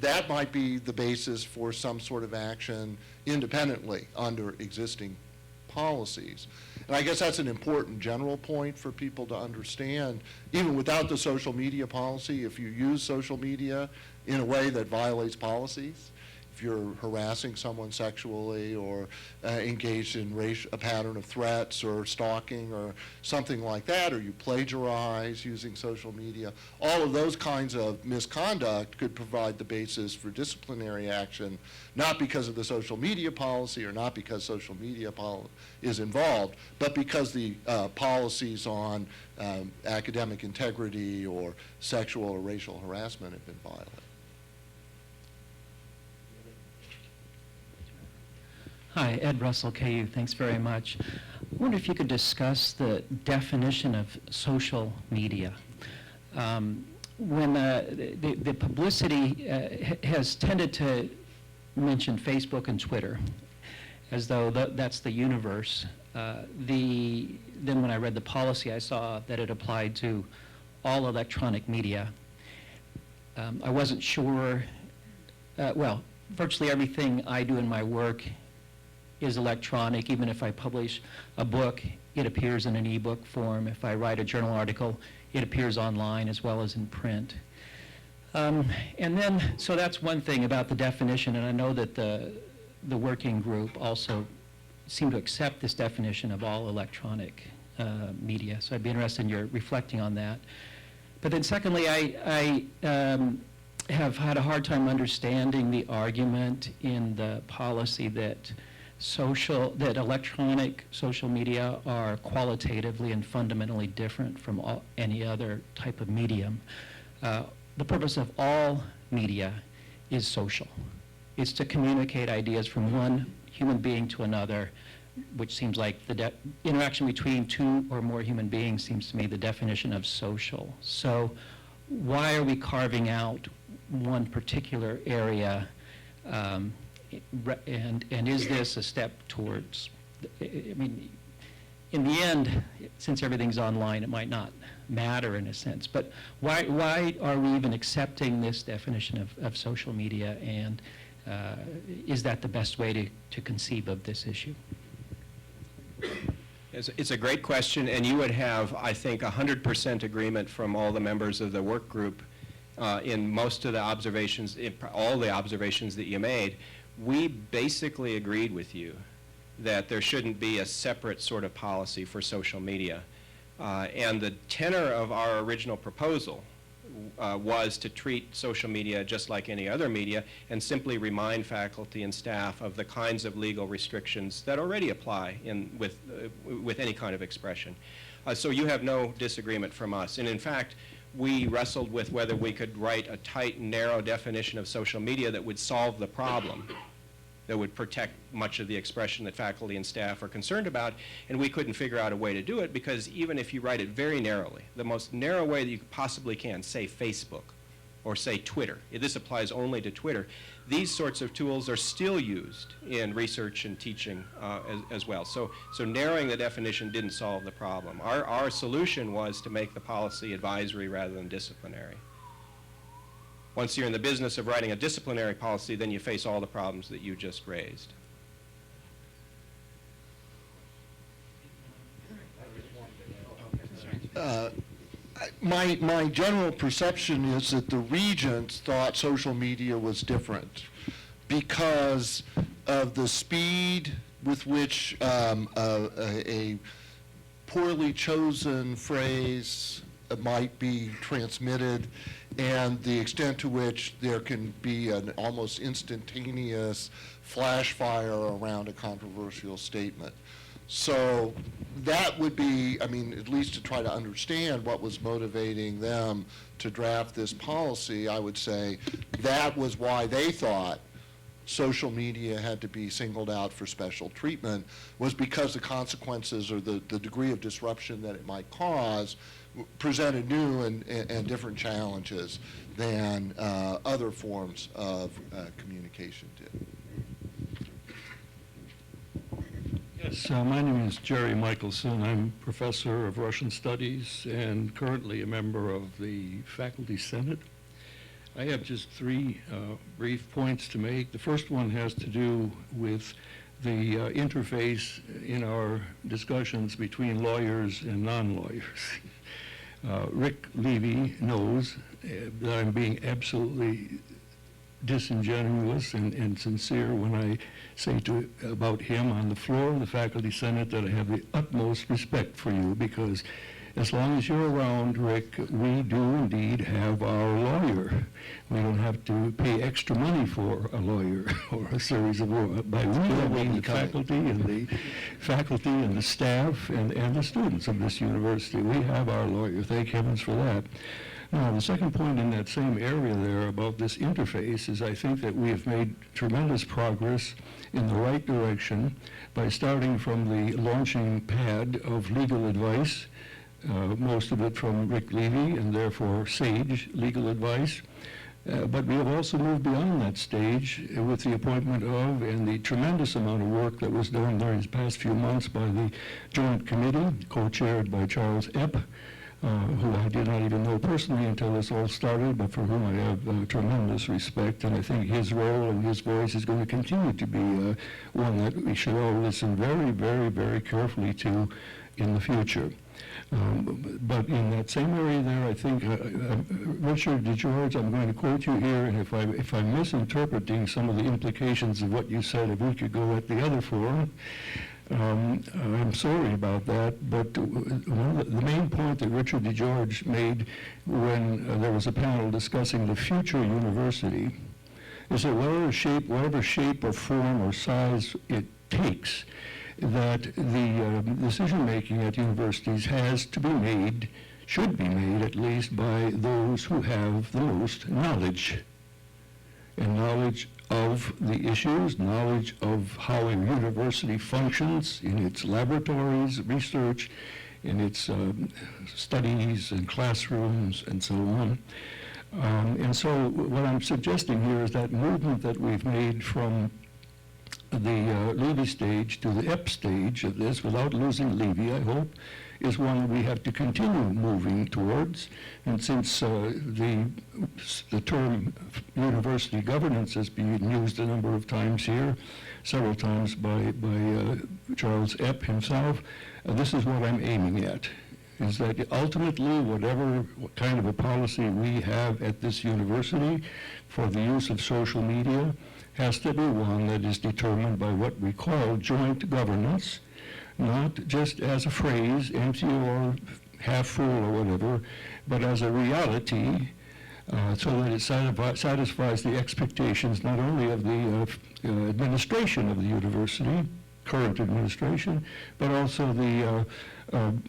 that might be the basis for some sort of action independently under existing policies. And I guess that's an important general point for people to understand. Even without the social media policy, if you use social media in a way that violates policies, if you're harassing someone sexually or engaged in a pattern of threats or stalking or something like that, or you plagiarize using social media, all of those kinds of misconduct could provide the basis for disciplinary action, not because of the social media policy or not because social media is involved, but because the policies on academic integrity or sexual or racial harassment have been violated. Hi, Ed Russell, KU. Thanks very much. I wonder if you could discuss the definition of social media. When the publicity has tended to mention Facebook and Twitter as though that's the universe. Then when I read the policy, I saw that it applied to all electronic media. I wasn't sure, well, virtually everything I do in my work is electronic. Even if I publish a book, it appears in an ebook form. If I write a journal article, it appears online as well as in print. And then, so that's one thing about the definition, and I know that the working group also seemed to accept this definition of all electronic media. So I'd be interested in your reflecting on that. But then secondly, I have had a hard time understanding the argument in the policy that electronic social media are qualitatively and fundamentally different from any other type of medium. The purpose of all media is social. It's to communicate ideas from one human being to another, which seems like the interaction between two or more human beings seems to me the definition of social. So why are we carving out one particular area? And is this a step towards, I mean, in the end, since everything's online, it might not matter in a sense, but why are we even accepting this definition of social media, and is that the best way to conceive of this issue? It's a great question, and you would have, I think, 100% agreement from all the members of the work group in most of the observations, all the observations that you made. We basically agreed with you that there shouldn't be a separate sort of policy for social media. And the tenor of our original proposal was to treat social media just like any other media and simply remind faculty and staff of the kinds of legal restrictions that already apply with any kind of expression. So you have no disagreement from us. And in fact, we wrestled with whether we could write a tight and narrow definition of social media that would solve the problem, that would protect much of the expression that faculty and staff are concerned about, and we couldn't figure out a way to do it because even if you write it very narrowly, the most narrow way that you possibly can, say Facebook or say Twitter, this applies only to Twitter, these sorts of tools are still used in research and teaching as well. So narrowing the definition didn't solve the problem. Our solution was to make the policy advisory rather than disciplinary. Once you're in the business of writing a disciplinary policy, then you face all the problems that you just raised. My general perception is that the regents thought social media was different because of the speed with which a poorly chosen phrase might be transmitted and the extent to which there can be an almost instantaneous flash fire around a controversial statement. So that would be, I mean, at least to try to understand what was motivating them to draft this policy, I would say that was why they thought social media had to be singled out for special treatment, was because the consequences or the degree of disruption that it might cause presented new and different challenges than other forms of communication did. Yes, my name is Jerry Michelson. I'm professor of Russian Studies and currently a member of the Faculty Senate. I have just three brief points to make. The first one has to do with the interface in our discussions between lawyers and non-lawyers. Rick Levy knows that I'm being absolutely disingenuous and sincere when I say about him on the floor of the Faculty Senate that I have the utmost respect for you, because as long as you're around, Rick, we do indeed have our lawyer. We don't have to pay extra money for a lawyer or a series of lawyers. By we, I mean the faculty and the staff and the students of this university. We have our lawyer. Thank heavens for that. Now, the second point in that same area there about this interface is I think that we have made tremendous progress in the right direction by starting from the launching pad of legal advice, most of it from Rick Levy and therefore sage legal advice. But we have also moved beyond that stage with the appointment of and the tremendous amount of work that was done during these past few months by the Joint Committee, co-chaired by Charles Epp, who I did not even know personally until this all started, but for whom I have tremendous respect, and I think his role and his voice is going to continue to be one that we should all listen very, very, very carefully to in the future. But in that same area there, I think, Richard DeGeorge, I'm going to quote you here, and if I'm misinterpreting some of the implications of what you said a week ago at the other forum, I'm sorry about that, but the main point that Richard DeGeorge made when there was a panel discussing the future university is that whatever shape or form or size it takes, that the decision-making at universities has to be made, should be made at least, by those who have the most knowledge. And knowledge of the issues, knowledge of how a university functions in its laboratories, research, in its studies and classrooms and so on. And so what I'm suggesting here is that movement that we've made from the Levy stage to the Epp stage of this, without losing Levy, I hope, is one we have to continue moving towards. And since the term university governance has been used a number of times here, several times by Charles Epp himself, this is what I'm aiming at, is that ultimately whatever kind of a policy we have at this university for the use of social media has to be one that is determined by what we call joint governance, not just as a phrase, empty or half full or whatever, but as a reality, so that it satisfies the expectations not only of the administration of the university, current administration, but also the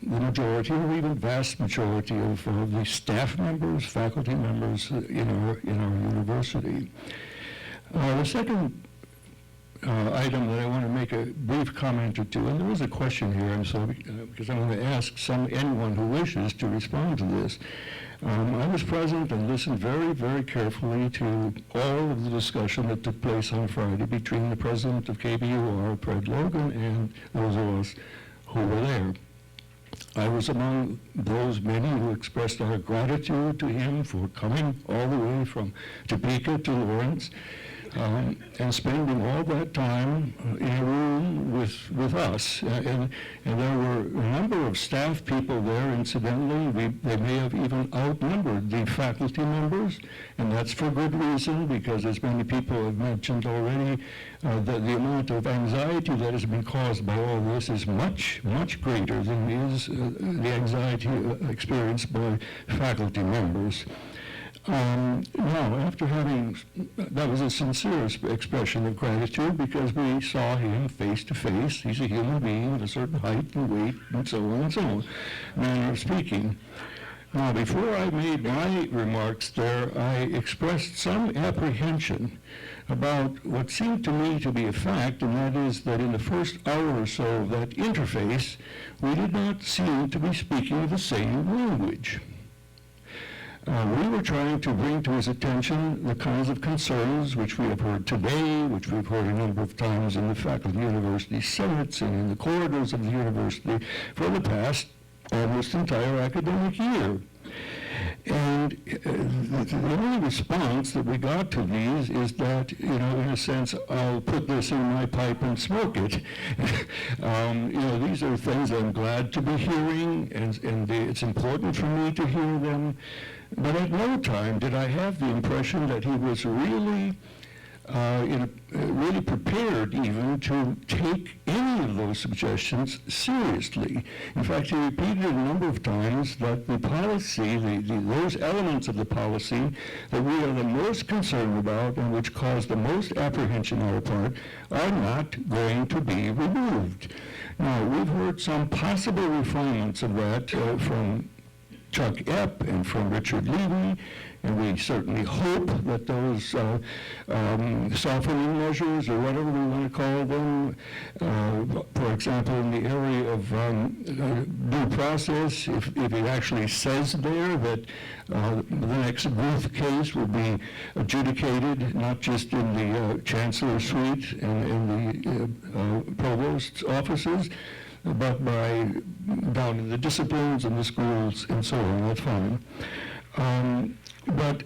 majority or even vast majority of the staff members, faculty members in our university. The second item that I want to make a brief comment or two, and there is a question here, and so because I want to ask anyone who wishes to respond to this. I was present and listened very, very carefully to all of the discussion that took place on Friday between the president of KBUR, Fred Logan, and those of us who were there. I was among those many who expressed our gratitude to him for coming all the way from Topeka to Lawrence, and spending all that time in a room with us. And there were a number of staff people there, incidentally. They may have even outnumbered the faculty members, and that's for good reason, because as many people have mentioned already, that the amount of anxiety that has been caused by all this is much, much greater than is the anxiety experienced by faculty members. Now, after that was a sincere expression of gratitude, because we saw him face to face. He's a human being of a certain height and weight and so on, manner of speaking. Now, before I made my remarks there, I expressed some apprehension about what seemed to me to be a fact, and that is that in the first hour or so of that interface, we did not seem to be speaking the same language. We were trying to bring to his attention the kinds of concerns which we have heard today, which we've heard a number of times in the faculty university senates and in the corridors of the university for the past almost entire academic year. And the only response that we got to these is that, in a sense, I'll put this in my pipe and smoke it. These are things I'm glad to be hearing, and it's important for me to hear them. But at no time did I have the impression that he was really prepared even to take any of those suggestions seriously. In fact, he repeated a number of times that the policy, those elements of the policy that we are the most concerned about and which cause the most apprehension on our part are not going to be removed. Now, we've heard some possible refinements of that from Chuck Epp and from Richard Levy, and we certainly hope that those softening measures, or whatever we want to call them, for example, in the area of due process, if it actually says there that the next Booth case will be adjudicated not just in the Chancellor's suite and in the Provost's offices, but down in the disciplines and the schools and so on. That's fine. But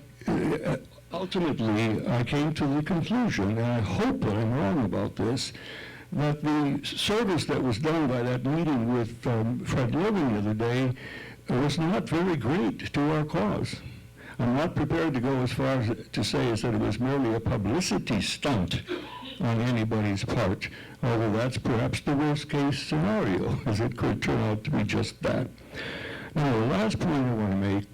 ultimately, I came to the conclusion, and I hope that I'm wrong about this, that the service that was done by that meeting with Fred Logan the other day was not very great to our cause. I'm not prepared to go as far as to say as that it was merely a publicity stunt on anybody's part, although that's perhaps the worst case scenario, as it could turn out to be just that. Now, the last point I want to make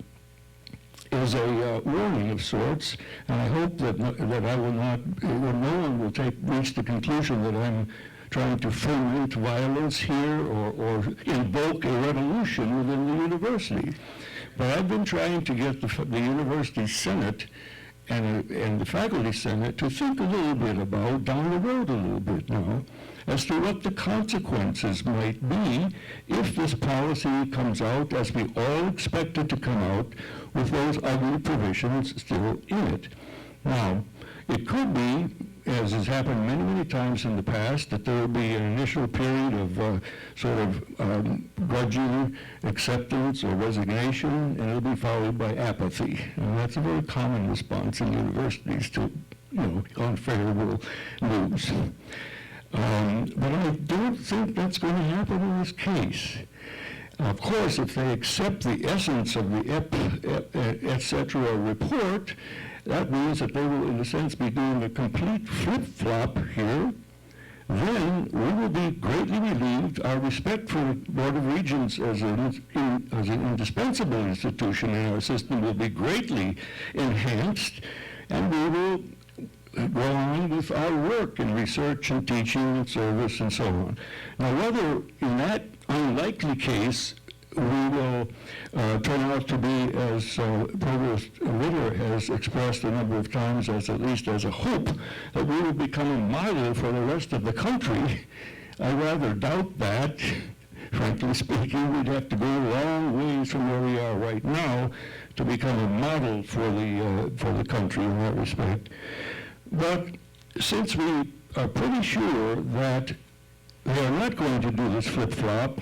is a warning of sorts, and I hope that no one will reach the conclusion that I'm trying to foment violence here or invoke a revolution within the university. But I've been trying to get the university senate and the faculty senate to think a little bit about, down the road a little bit now, as to what the consequences might be if this policy comes out as we all expect it to come out, with those ugly provisions still in it. Now, it could be, as has happened many, many times in the past, that there will be an initial period of grudging acceptance or resignation, and it'll be followed by apathy. And that's a very common response in universities to, unfair moves. But I don't think that's going to happen in this case. Of course, if they accept the essence of the et cetera report, that means that they will, in a sense, be doing a complete flip-flop here. Then we will be greatly relieved. Our respect for the Board of Regents as an indispensable institution in our system will be greatly enhanced, and we will go on with our work in research and teaching and service and so on. Now, whether in that unlikely case we will turn out to be, as Provost Ritter has expressed a number of times, as at least as a hope that we will become a model for the rest of the country, I rather doubt that. Frankly speaking, we'd have to go a long ways from where we are right now to become a model for the country in that respect. But since we are pretty sure that they are not going to do this flip-flop,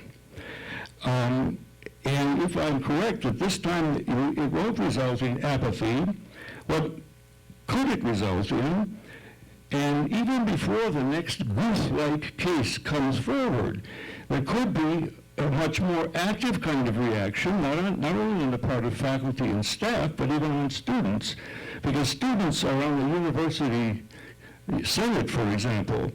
and if I'm correct, that this time it won't result in apathy, what could it result in? And even before the next Booth-like case comes forward, there could be a much more active kind of reaction, not only on the part of faculty and staff, but even on students, because students are on the university senate, for example,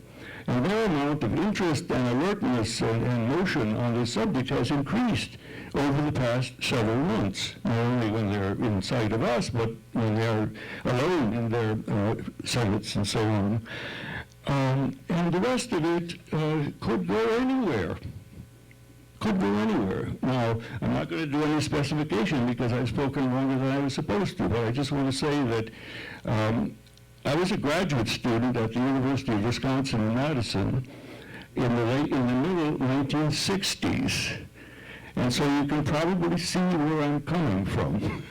and their amount of interest and alertness and motion on this subject has increased over the past several months, not only when they're in sight of us, but when they're alone in their senates and so on. And the rest of it could go anywhere. Could go anywhere. Now, I'm not going to do any specification because I've spoken longer than I was supposed to, but I just want to say that I was a graduate student at the University of Wisconsin in Madison in the middle 1960s. And so you can probably see where I'm coming from,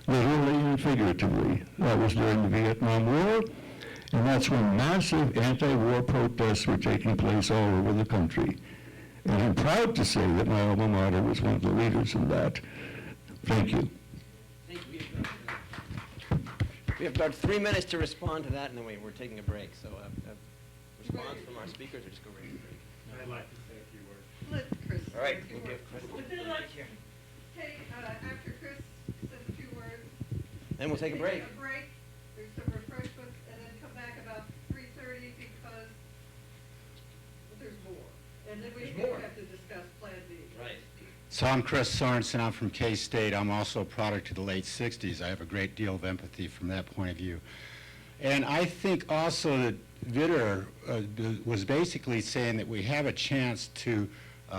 literally and figuratively. That was during the Vietnam War, and that's when massive anti-war protests were taking place all over the country. And I'm proud to say that my alma mater was one of the leaders in that. Thank you. We have about 3 minutes to respond to that, and then we're taking a break. So a response from our speakers, or just go right to break? I'd like to say a few words. Let Chris All right, say a few we'll give words. Chris Would you like here. take, after Chris says a few words, Then we'll take a break. There's some refreshments, and then come back about 3:30 because there's more. And then we have to discuss Plan B. Right. So I'm Chris Sorensen. I'm from K-State. I'm also a product of the late 60s. I have a great deal of empathy from that point of view. And I think also that Vitter was basically saying that we have a chance to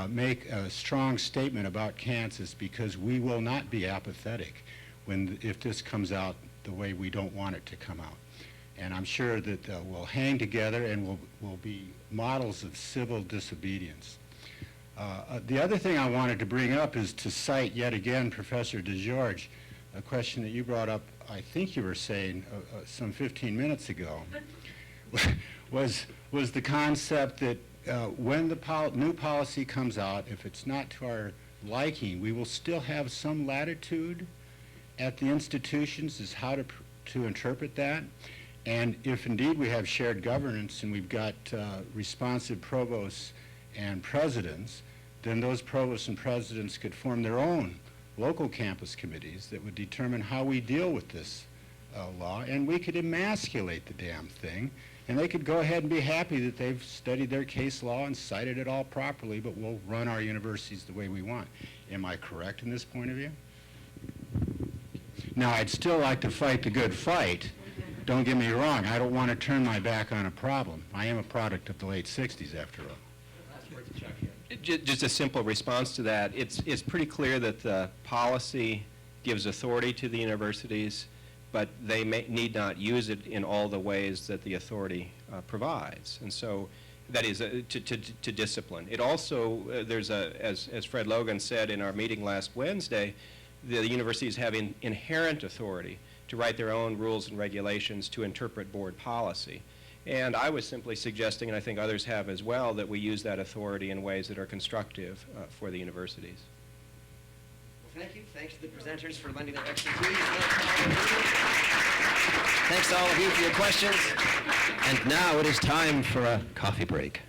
make a strong statement about Kansas because we will not be apathetic if this comes out the way we don't want it to come out. And I'm sure that we'll hang together and we'll be models of civil disobedience. The other thing I wanted to bring up is to cite yet again Professor DeGeorge, a question that you brought up, I think you were saying some 15 minutes ago, was the concept that when the new policy comes out, if it's not to our liking, we will still have some latitude at the institutions as how to interpret that. And if indeed we have shared governance and we've got responsive provosts and presidents, then those provosts and presidents could form their own local campus committees that would determine how we deal with this law, and we could emasculate the damn thing, and they could go ahead and be happy that they've studied their case law and cited it all properly, but we'll run our universities the way we want. Am I correct in this point of view? Now, I'd still like to fight the good fight. Don't get me wrong. I don't want to turn my back on a problem. I am a product of the late 60s, after all. Just a simple response to that. It's pretty clear that the policy gives authority to the universities, but they need not use it in all the ways that the authority provides. And so that is to discipline. It also, there's as Fred Logan said in our meeting last Wednesday, the universities have inherent authority to write their own rules and regulations to interpret board policy. And I was simply suggesting, and I think others have as well, that we use that authority in ways that are constructive for the universities. Well, thank you. Thanks to the presenters for lending their expertise. Thanks to all of you for your questions. And now it is time for a coffee break.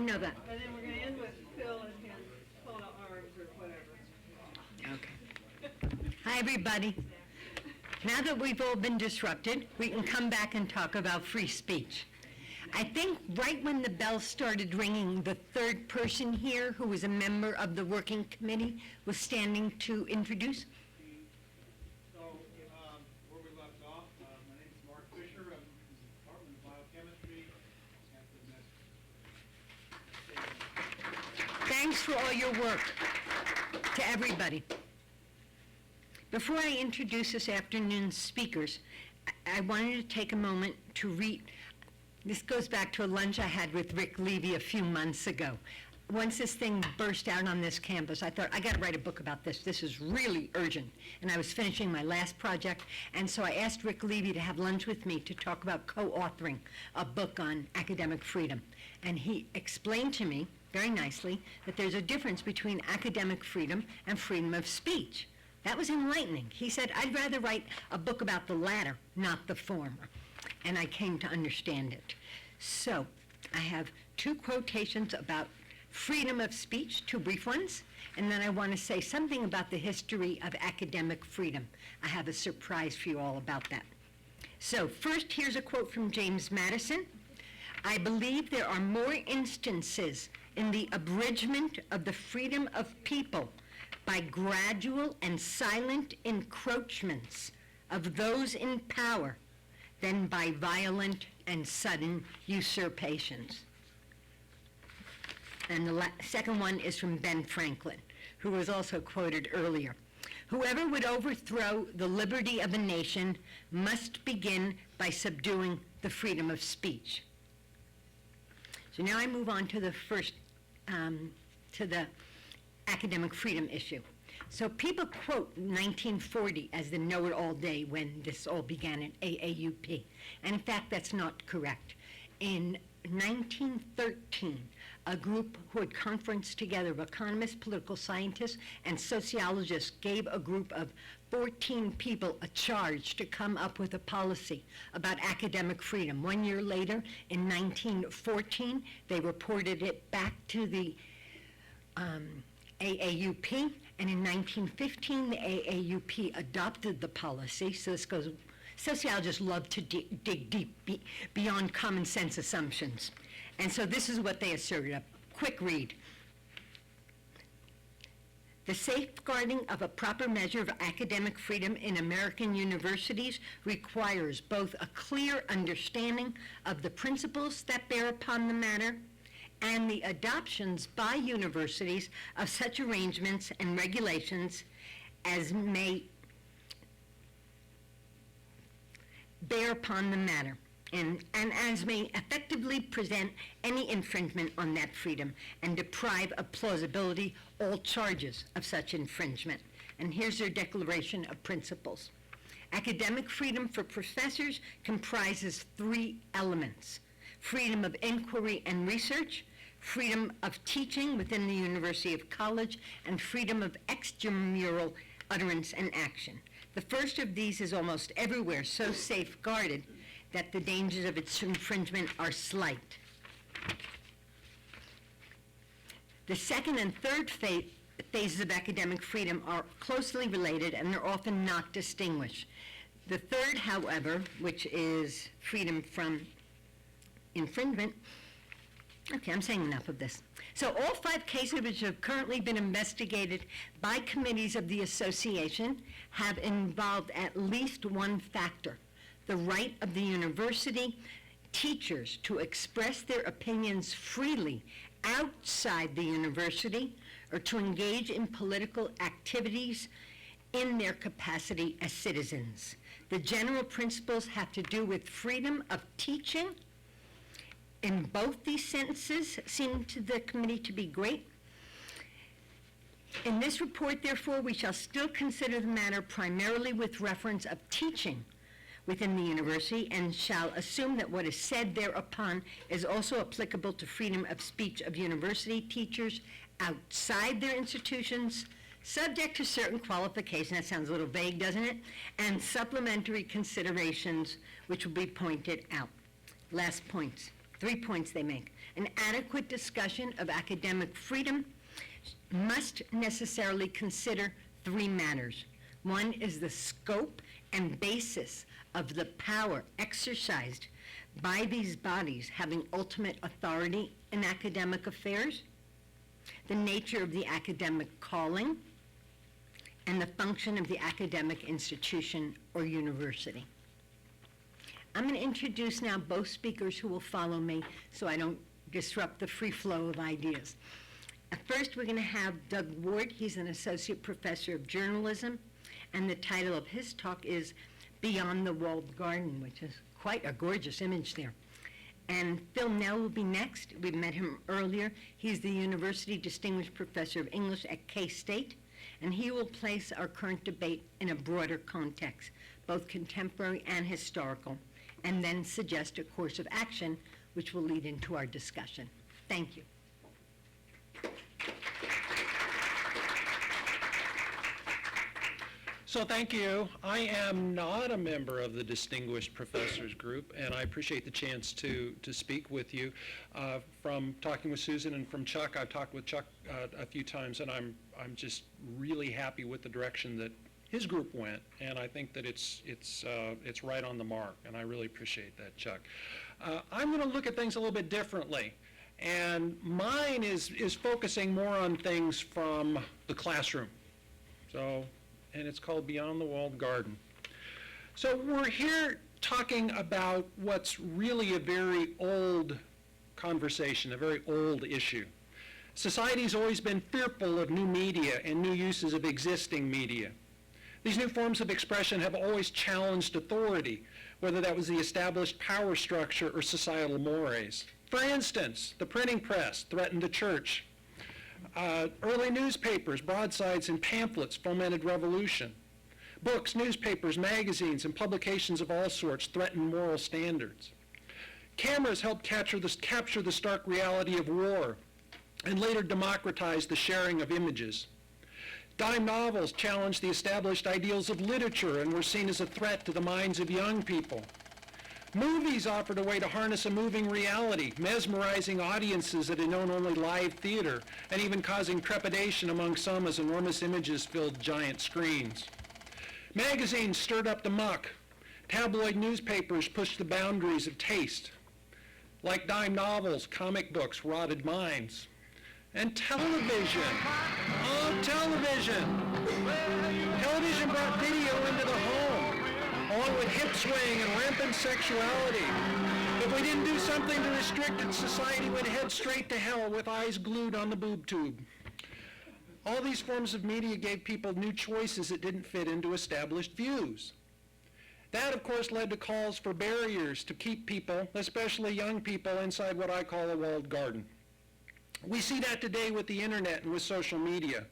know that. And then we're going to end with Phil and his call to arms or whatever. Okay. Hi, everybody. Now that we've all been disrupted, we can come back and talk about free speech. I think right when the bell started ringing, the third person here, who was a member of the working committee, was standing to introduce. So, where we left off, my name is Mark Fisher. I'm in the Department of Biochemistry. Thanks for all your work to everybody. Before I introduce this afternoon's speakers, I wanted to take a moment to read. This goes back to a lunch I had with Rick Levy a few months ago. Once this thing burst out on this campus, I thought, I got to write a book about this. This is really urgent. And I was finishing my last project, and so I asked Rick Levy to have lunch with me to talk about co-authoring a book on academic freedom. And he explained to me, very nicely, that there's a difference between academic freedom and freedom of speech. That was enlightening. He said, I'd rather write a book about the latter, not the former. And I came to understand it. So I have two quotations about freedom of speech, two brief ones, and then I want to say something about the history of academic freedom. I have a surprise for you all about that. So first, here's a quote from James Madison. I believe there are more instances in the abridgment of the freedom of people by gradual and silent encroachments of those in power than by violent and sudden usurpations. And the second one is from Ben Franklin, who was also quoted earlier. Whoever would overthrow the liberty of a nation must begin by subduing the freedom of speech. So now I move on to the first, to the academic freedom issue. So people quote 1940 as the know-it-all day when this all began at AAUP. And in fact, that's not correct. In 1913, a group who had conferenced together of economists, political scientists, and sociologists gave a group of 14 people a charge to come up with a policy about academic freedom. 1 year later, in 1914, they reported it back to the AAUP, and in 1915, the AAUP adopted the policy. So this goes, sociologists love to dig deep beyond common sense assumptions. And so this is what they asserted, a quick read. The safeguarding of a proper measure of academic freedom in American universities requires both a clear understanding of the principles that bear upon the matter and the adoptions by universities of such arrangements and regulations as may bear upon the matter, and as may effectively present any infringement on that freedom and deprive of plausibility all charges of such infringement. And here's their declaration of principles. Academic freedom for professors comprises three elements: freedom of inquiry and research, freedom of teaching within the University of College, and freedom of extramural utterance and action. The first of these is almost everywhere so safeguarded that the dangers of its infringement are slight. The second and third phases of academic freedom are closely related and they're often not distinguished. The third, however, which is freedom from infringement, okay, I'm saying enough of this. So all 5 cases which have currently been investigated by committees of the association have involved at least one factor: the right of the university teachers to express their opinions freely outside the university or to engage in political activities in their capacity as citizens. The general principles have to do with freedom of teaching. In both these sentences seem to the committee to be great. In this report, therefore, we shall still consider the matter primarily with reference of teaching within the university and shall assume that what is said thereupon is also applicable to freedom of speech of university teachers outside their institutions, subject to certain qualifications. That sounds a little vague, doesn't it? And supplementary considerations which will be pointed out. Last points. 3 points they make. An adequate discussion of academic freedom must necessarily consider 3 matters. One is the scope and basis of the power exercised by these bodies having ultimate authority in academic affairs, the nature of the academic calling, and the function of the academic institution or university. I'm going to introduce now both speakers who will follow me so I don't disrupt the free flow of ideas. First, we're going to have Doug Ward. He's an associate professor of journalism, and the title of his talk is Beyond the Walled Garden, which is quite a gorgeous image there. And Phil Nell will be next. We met him earlier. He's the University Distinguished Professor of English at K-State, and he will place our current debate in a broader context, both contemporary and historical, and then suggest a course of action which will lead into our discussion. Thank you. So thank you. I am not a member of the Distinguished Professors Group, and I appreciate the chance to speak with you. From talking with Susan and from Chuck, I've talked with Chuck a few times, and I'm just really happy with the direction that his group went, and I think that it's right on the mark, and I really appreciate that, Chuck. I'm going to look at things a little bit differently, and mine is focusing more on things from the classroom. And it's called Beyond the Walled Garden. So we're here talking about what's really a very old conversation, a very old issue. Society's always been fearful of new media and new uses of existing media. These new forms of expression have always challenged authority, whether that was the established power structure or societal mores. For instance, the printing press threatened the church. Early newspapers, broadsides, and pamphlets fomented revolution. Books, newspapers, magazines, and publications of all sorts threatened moral standards. Cameras helped capture the stark reality of war and later democratized the sharing of images. Dime novels challenged the established ideals of literature and were seen as a threat to the minds of young people. Movies offered a way to harness a moving reality, mesmerizing audiences that had known only live theater, and even causing trepidation among some as enormous images filled giant screens. Magazines stirred up the muck. Tabloid newspapers pushed the boundaries of taste. Like dime novels, comic books rotted minds. And television. Oh, television! Television brought video into the home, along with hip swing and rampant sexuality. If we didn't do something to restrict it, society would head straight to hell with eyes glued on the boob tube. All these forms of media gave people new choices that didn't fit into established views. That, of course, led to calls for barriers to keep people, especially young people, inside what I call a walled garden. We see that today with the internet and with social media.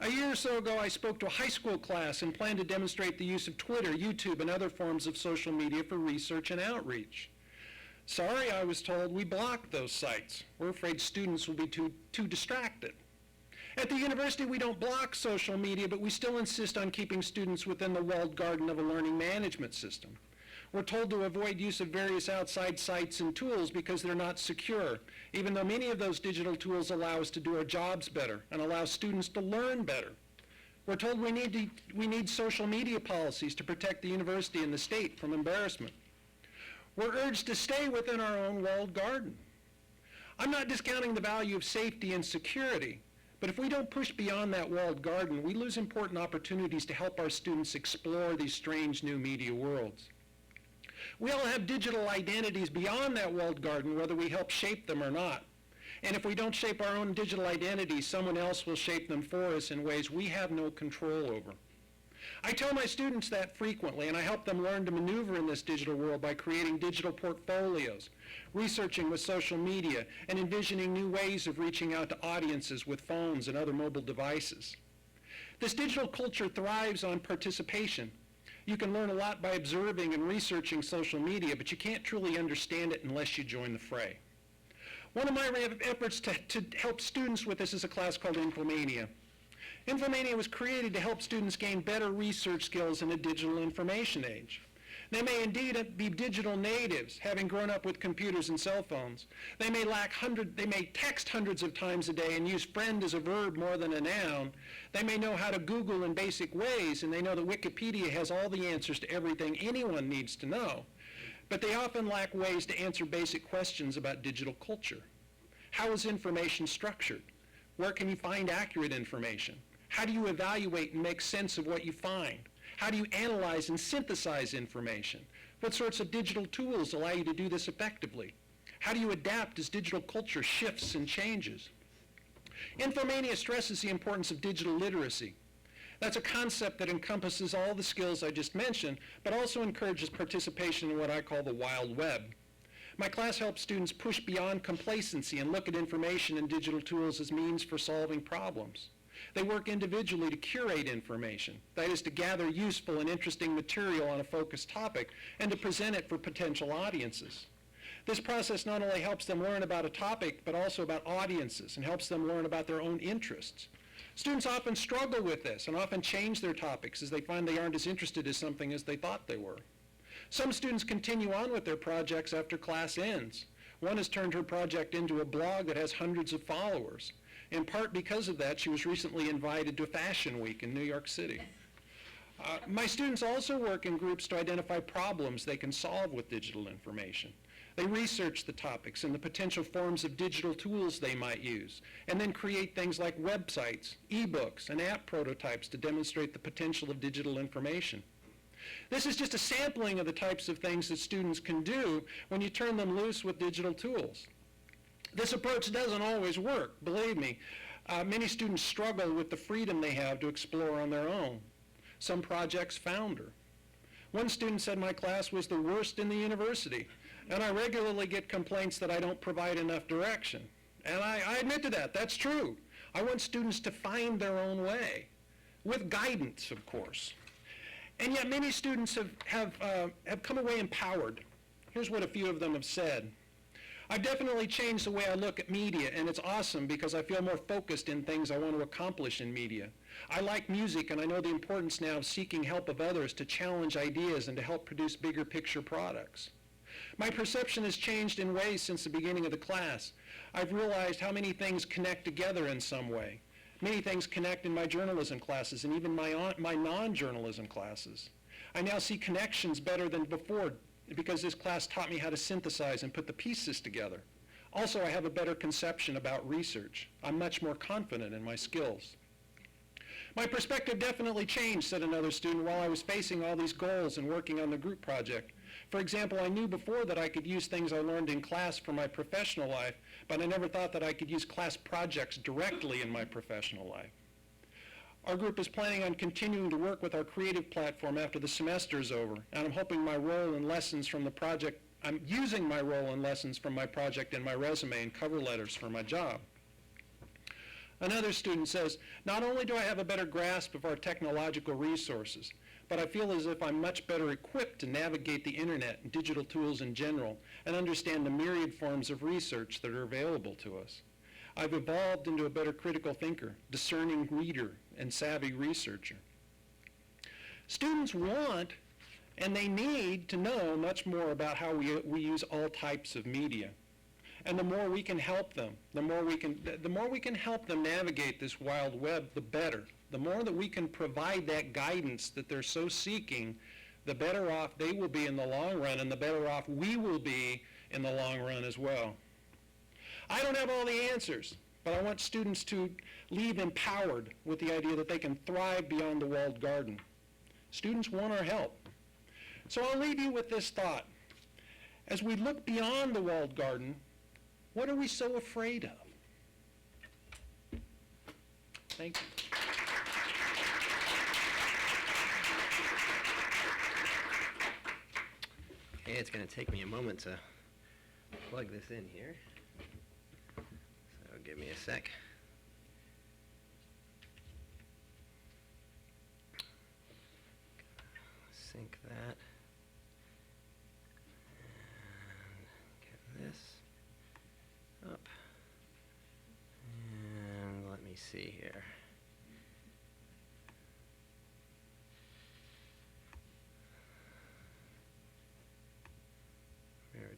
A year or so ago, I spoke to a high school class and planned to demonstrate the use of Twitter, YouTube, and other forms of social media for research and outreach. Sorry, I was told, we blocked those sites. We're afraid students will be too distracted. At the university, we don't block social media, but we still insist on keeping students within the walled garden of a learning management system. We're told to avoid use of various outside sites and tools because they're not secure, even though many of those digital tools allow us to do our jobs better and allow students to learn better. We're told we need social media policies to protect the university and the state from embarrassment. We're urged to stay within our own walled garden. I'm not discounting the value of safety and security, but if we don't push beyond that walled garden, we lose important opportunities to help our students explore these strange new media worlds. We all have digital identities beyond that walled garden, whether we help shape them or not. And if we don't shape our own digital identities, someone else will shape them for us in ways we have no control over. I tell my students that frequently, and I help them learn to maneuver in this digital world by creating digital portfolios, researching with social media, and envisioning new ways of reaching out to audiences with phones and other mobile devices. This digital culture thrives on participation. You can learn a lot by observing and researching social media, but you can't truly understand it unless you join the fray. One of my efforts to help students with this is a class called Infomania. Infomania was created to help students gain better research skills in a digital information age. They may indeed be digital natives, having grown up with computers and cell phones. They may text hundreds of times a day and use friend as a verb more than a noun. They may know how to Google in basic ways, and they know that Wikipedia has all the answers to everything anyone needs to know. But they often lack ways to answer basic questions about digital culture. How is information structured? Where can you find accurate information? How do you evaluate and make sense of what you find? How do you analyze and synthesize information? What sorts of digital tools allow you to do this effectively? How do you adapt as digital culture shifts and changes? Infomania stresses the importance of digital literacy. That's a concept that encompasses all the skills I just mentioned, but also encourages participation in what I call the wild web. My class helps students push beyond complacency and look at information and digital tools as means for solving problems. They work individually to curate information, that is, to gather useful and interesting material on a focused topic and to present it for potential audiences. This process not only helps them learn about a topic, but also about audiences and helps them learn about their own interests. Students often struggle with this and often change their topics as they find they aren't as interested in something as they thought they were. Some students continue on with their projects after class ends. One has turned her project into a blog that has hundreds of followers. In part because of that, she was recently invited to Fashion Week in New York City. My students also work in groups to identify problems they can solve with digital information. They research the topics and the potential forms of digital tools they might use, and then create things like websites, ebooks, and app prototypes to demonstrate the potential of digital information. This is just a sampling of the types of things that students can do when you turn them loose with digital tools. This approach doesn't always work, believe me. Many students struggle with the freedom they have to explore on their own. Some projects founder. One student said my class was the worst in the university, and I regularly get complaints that I don't provide enough direction. And I admit to that, that's true. I want students to find their own way, with guidance, of course. And yet many students have come away empowered. Here's what a few of them have said. I've definitely changed the way I look at media, and it's awesome because I feel more focused in things I want to accomplish in media. I like music, and I know the importance now of seeking help of others to challenge ideas and to help produce bigger picture products. My perception has changed in ways since the beginning of the class. I've realized how many things connect together in some way. Many things connect in my journalism classes and even my non-journalism classes. I now see connections better than before because this class taught me how to synthesize and put the pieces together. Also, I have a better conception about research. I'm much more confident in my skills. My perspective definitely changed, said another student, while I was facing all these goals and working on the group project. For example, I knew before that I could use things I learned in class for my professional life, but I never thought that I could use class projects directly in my professional life. Our group is planning on continuing to work with our creative platform after the semester is over, and I'm hoping my role and lessons from the project, I'm using my role and lessons from my project in my resume and cover letters for my job. Another student says, not only do I have a better grasp of our technological resources, but I feel as if I'm much better equipped to navigate the internet and digital tools in general and understand the myriad forms of research that are available to us. I've evolved into a better critical thinker, discerning reader, and savvy researcher. Students want and they need to know much more about how we use all types of media. And the more we can help them, the more we can help them navigate this wild web, the better. The more that we can provide that guidance that they're so seeking, the better off they will be in the long run, and the better off we will be in the long run as well. I don't have all the answers, but I want students to leave empowered with the idea that they can thrive beyond the walled garden. Students want our help. So I'll leave you with this thought. As we look beyond the walled garden, what are we so afraid of? Thank you. Okay, it's going to take me a moment to plug this in here. So give me a sec. Sync that. And get this up. And let me see here.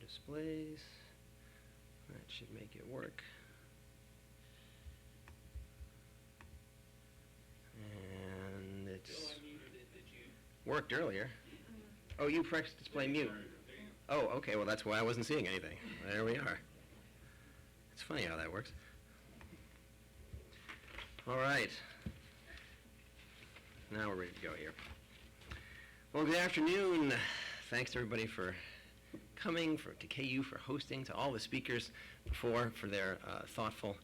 displays. That should make it work. And it's worked earlier. Oh, you pressed display mute. Oh, okay, well that's why I wasn't seeing anything. There we are. It's funny how that works. All right. Now we're ready to go here. Well, good afternoon. Thanks to everybody for coming, to KU for hosting, to all the speakers before for their thoughtful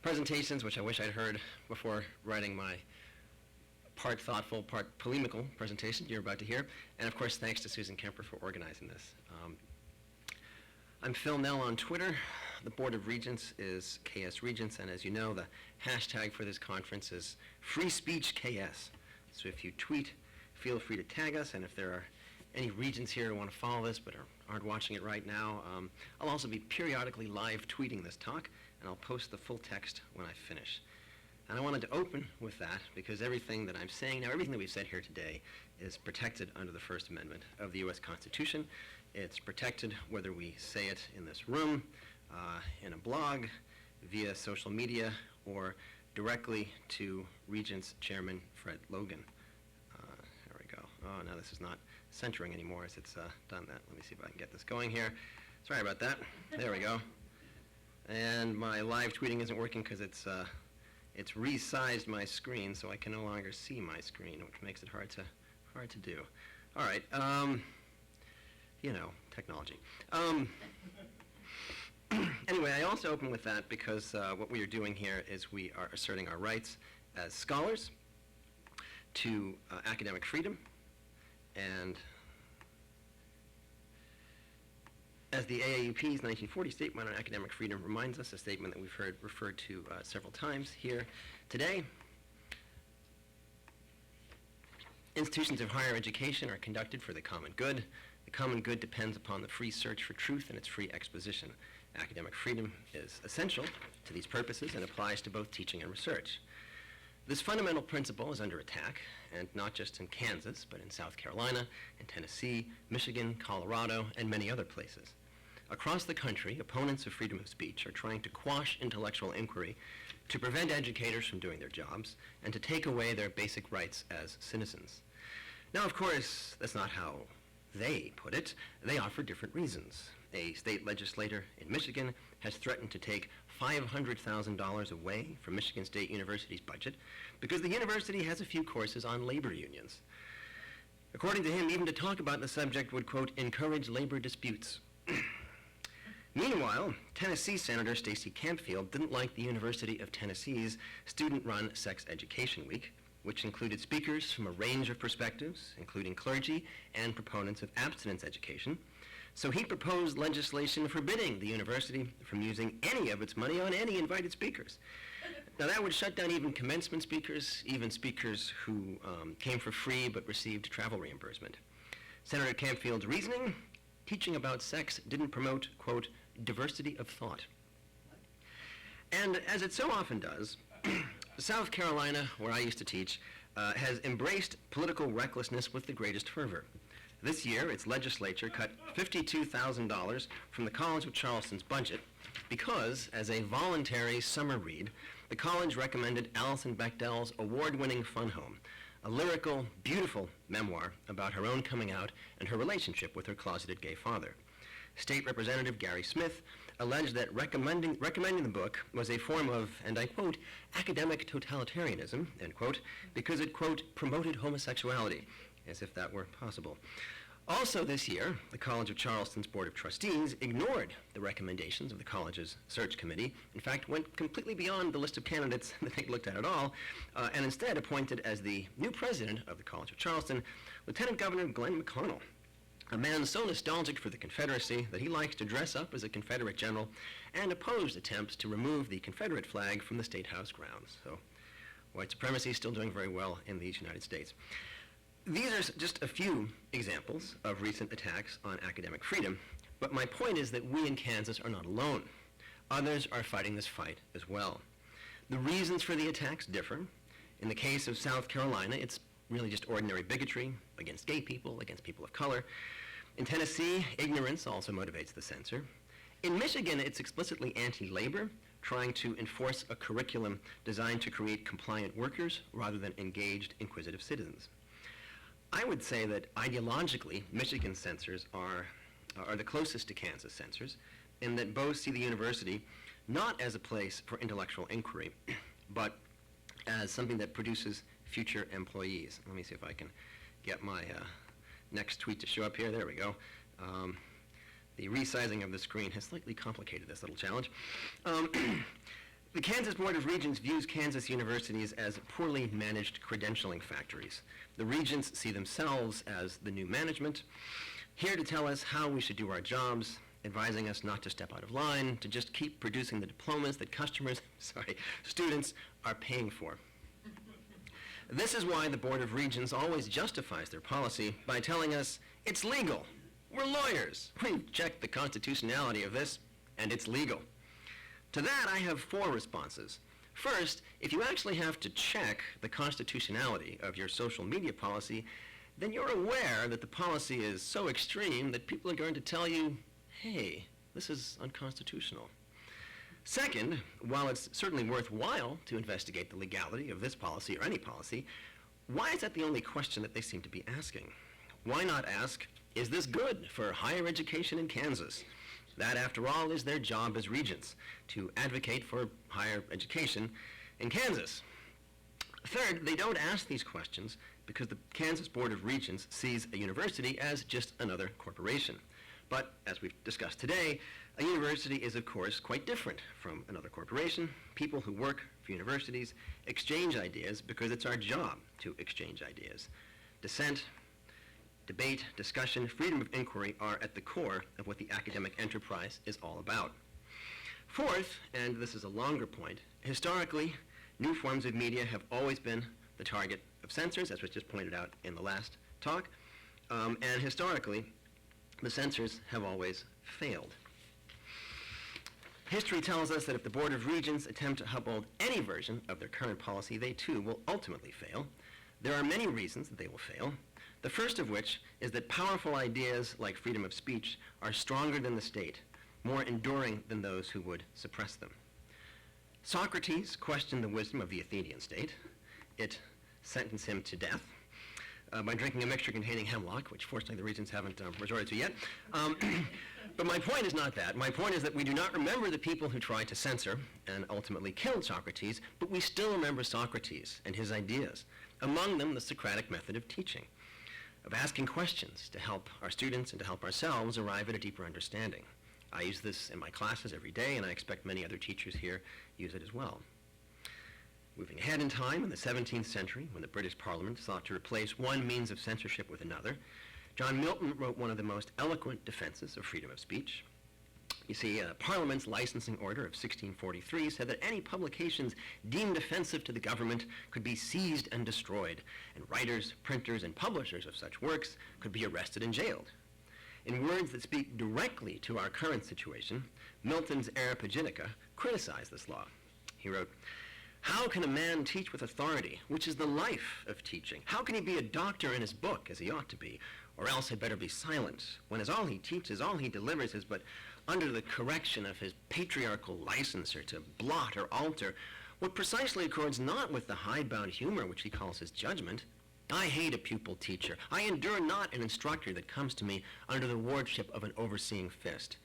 presentations, which I wish I'd heard before writing my part thoughtful, part polemical presentation you're about to hear. And of course, thanks to Susan Kemper for organizing this. I'm Phil Nell on Twitter. The Board of Regents is KS Regents, and as you know, the hashtag for this conference is Free Speech KS. So if you tweet, feel free to tag us, and if there are any regents here who want to follow this but aren't watching it right now, I'll also be periodically live tweeting this talk, and I'll post the full text when I finish. And I wanted to open with that because everything that I'm saying now, everything that we've said here today is protected under the First Amendment of the U.S. Constitution. It's protected whether we say it in this room, in a blog, via social media, or directly to Regents Chairman Fred Logan. There we go. Oh, now this is not centering anymore as it's done that. Let me see if I can get this going here. Sorry about that. There we go. And my live tweeting isn't working because it's resized my screen, so I can no longer see my screen, which makes it hard to do. All right. You know, technology. Anyway, I also open with that because what we are doing here is we are asserting our rights as scholars to academic freedom, and as the AAUP's 1940 Statement on Academic Freedom reminds us, a statement that we've heard referred to several times here today, institutions of higher education are conducted for the common good. The common good depends upon the free search for truth and its free exposition. Academic freedom is essential to these purposes and applies to both teaching and research. This fundamental principle is under attack, and not just in Kansas, but in South Carolina, in Tennessee, Michigan, Colorado, and many other places. Across the country, opponents of freedom of speech are trying to quash intellectual inquiry, to prevent educators from doing their jobs, and to take away their basic rights as citizens. Now, of course, that's not how they put it. They offer different reasons. A state legislator in Michigan has threatened to take $500,000 away from Michigan State University's budget because the university has a few courses on labor unions. According to him, even to talk about the subject would, quote, encourage labor disputes. Meanwhile, Tennessee Senator Stacey Campfield didn't like the University of Tennessee's student-run Sex Education Week, which included speakers from a range of perspectives, including clergy and proponents of abstinence education. So he proposed legislation forbidding the university from using any of its money on any invited speakers. Now that would shut down even commencement speakers, even speakers who came for free but received travel reimbursement. Senator Campfield's reasoning, teaching about sex didn't promote, quote, diversity of thought. And as it so often does, South Carolina, where I used to teach, has embraced political recklessness with the greatest fervor. This year, its legislature cut $52,000 from the College of Charleston's budget because, as a voluntary summer read, the college recommended Alison Bechdel's award-winning Fun Home, a lyrical, beautiful memoir about her own coming out and her relationship with her closeted gay father. State Representative Gary Smith alleged that recommending the book was a form of, and I quote, academic totalitarianism, end quote, because it, quote, promoted homosexuality, as if that were possible. Also this year, the College of Charleston's Board of Trustees ignored the recommendations of the college's search committee, in fact went completely beyond the list of candidates that they looked at all, and instead appointed as the new president of the College of Charleston, Lieutenant Governor Glenn McConnell, a man so nostalgic for the Confederacy that he likes to dress up as a Confederate general and opposed attempts to remove the Confederate flag from the State House grounds. So white supremacy is still doing very well in these United States. These are just a few examples of recent attacks on academic freedom, but my point is that we in Kansas are not alone. Others are fighting this fight as well. The reasons for the attacks differ. In the case of South Carolina, it's really just ordinary bigotry against gay people, against people of color. In Tennessee, ignorance also motivates the censor. In Michigan, it's explicitly anti-labor, trying to enforce a curriculum designed to create compliant workers rather than engaged, inquisitive citizens. I would say that ideologically, Michigan censors are the closest to Kansas censors, in that both see the university not as a place for intellectual inquiry, but as something that produces future employees. Let me see if I can get my next tweet to show up here. There we go. The resizing of the screen has slightly complicated this little challenge. The Kansas Board of Regents views Kansas universities as poorly managed credentialing factories. The regents see themselves as the new management, here to tell us how we should do our jobs, advising us not to step out of line, to just keep producing the diplomas that students are paying for. This is why the Board of Regents always justifies their policy by telling us it's legal. We're lawyers. We've checked the constitutionality of this, and it's legal. To that, I have 4 responses. First, if you actually have to check the constitutionality of your social media policy, then you're aware that the policy is so extreme that people are going to tell you, hey, this is unconstitutional. Second, while it's certainly worthwhile to investigate the legality of this policy or any policy, why is that the only question that they seem to be asking? Why not ask, is this good for higher education in Kansas? That, after all, is their job as regents, to advocate for higher education in Kansas. Third, they don't ask these questions because the Kansas Board of Regents sees a university as just another corporation. But, as we've discussed today, a university is, of course, quite different from another corporation. People who work for universities exchange ideas because it's our job to exchange ideas. Dissent, debate, discussion, freedom of inquiry are at the core of what the academic enterprise is all about. Fourth, and this is a longer point, historically, new forms of media have always been the target of censors, as was just pointed out in the last talk, and historically, the censors have always failed. History tells us that if the Board of Regents attempt to uphold any version of their current policy, they too will ultimately fail. There are many reasons that they will fail. The first of which is that powerful ideas like freedom of speech are stronger than the state, more enduring than those who would suppress them. Socrates questioned the wisdom of the Athenian state. It sentenced him to death by drinking a mixture containing hemlock, which fortunately the regents haven't resorted to yet. But my point is not that. My point is that we do not remember the people who tried to censor and ultimately killed Socrates, but we still remember Socrates and his ideas, among them the Socratic method of teaching, of asking questions to help our students and to help ourselves arrive at a deeper understanding. I use this in my classes every day, and I expect many other teachers here use it as well. Moving ahead in time, in the 17th century, when the British Parliament sought to replace one means of censorship with another, John Milton wrote one of the most eloquent defenses of freedom of speech. You see, Parliament's licensing order of 1643 said that any publications deemed offensive to the government could be seized and destroyed, and writers, printers, and publishers of such works could be arrested and jailed. In words that speak directly to our current situation, Milton's Areopagitica criticized this law. He wrote, "How can a man teach with authority, which is the life of teaching? How can he be a doctor in his book, as he ought to be, or else had better be silent, when as all he teaches, all he delivers is but under the correction of his patriarchal licenser to blot or alter what precisely accords not with the hidebound humor which he calls his judgment? I hate a pupil teacher. I endure not an instructor that comes to me under the wardship of an overseeing fist."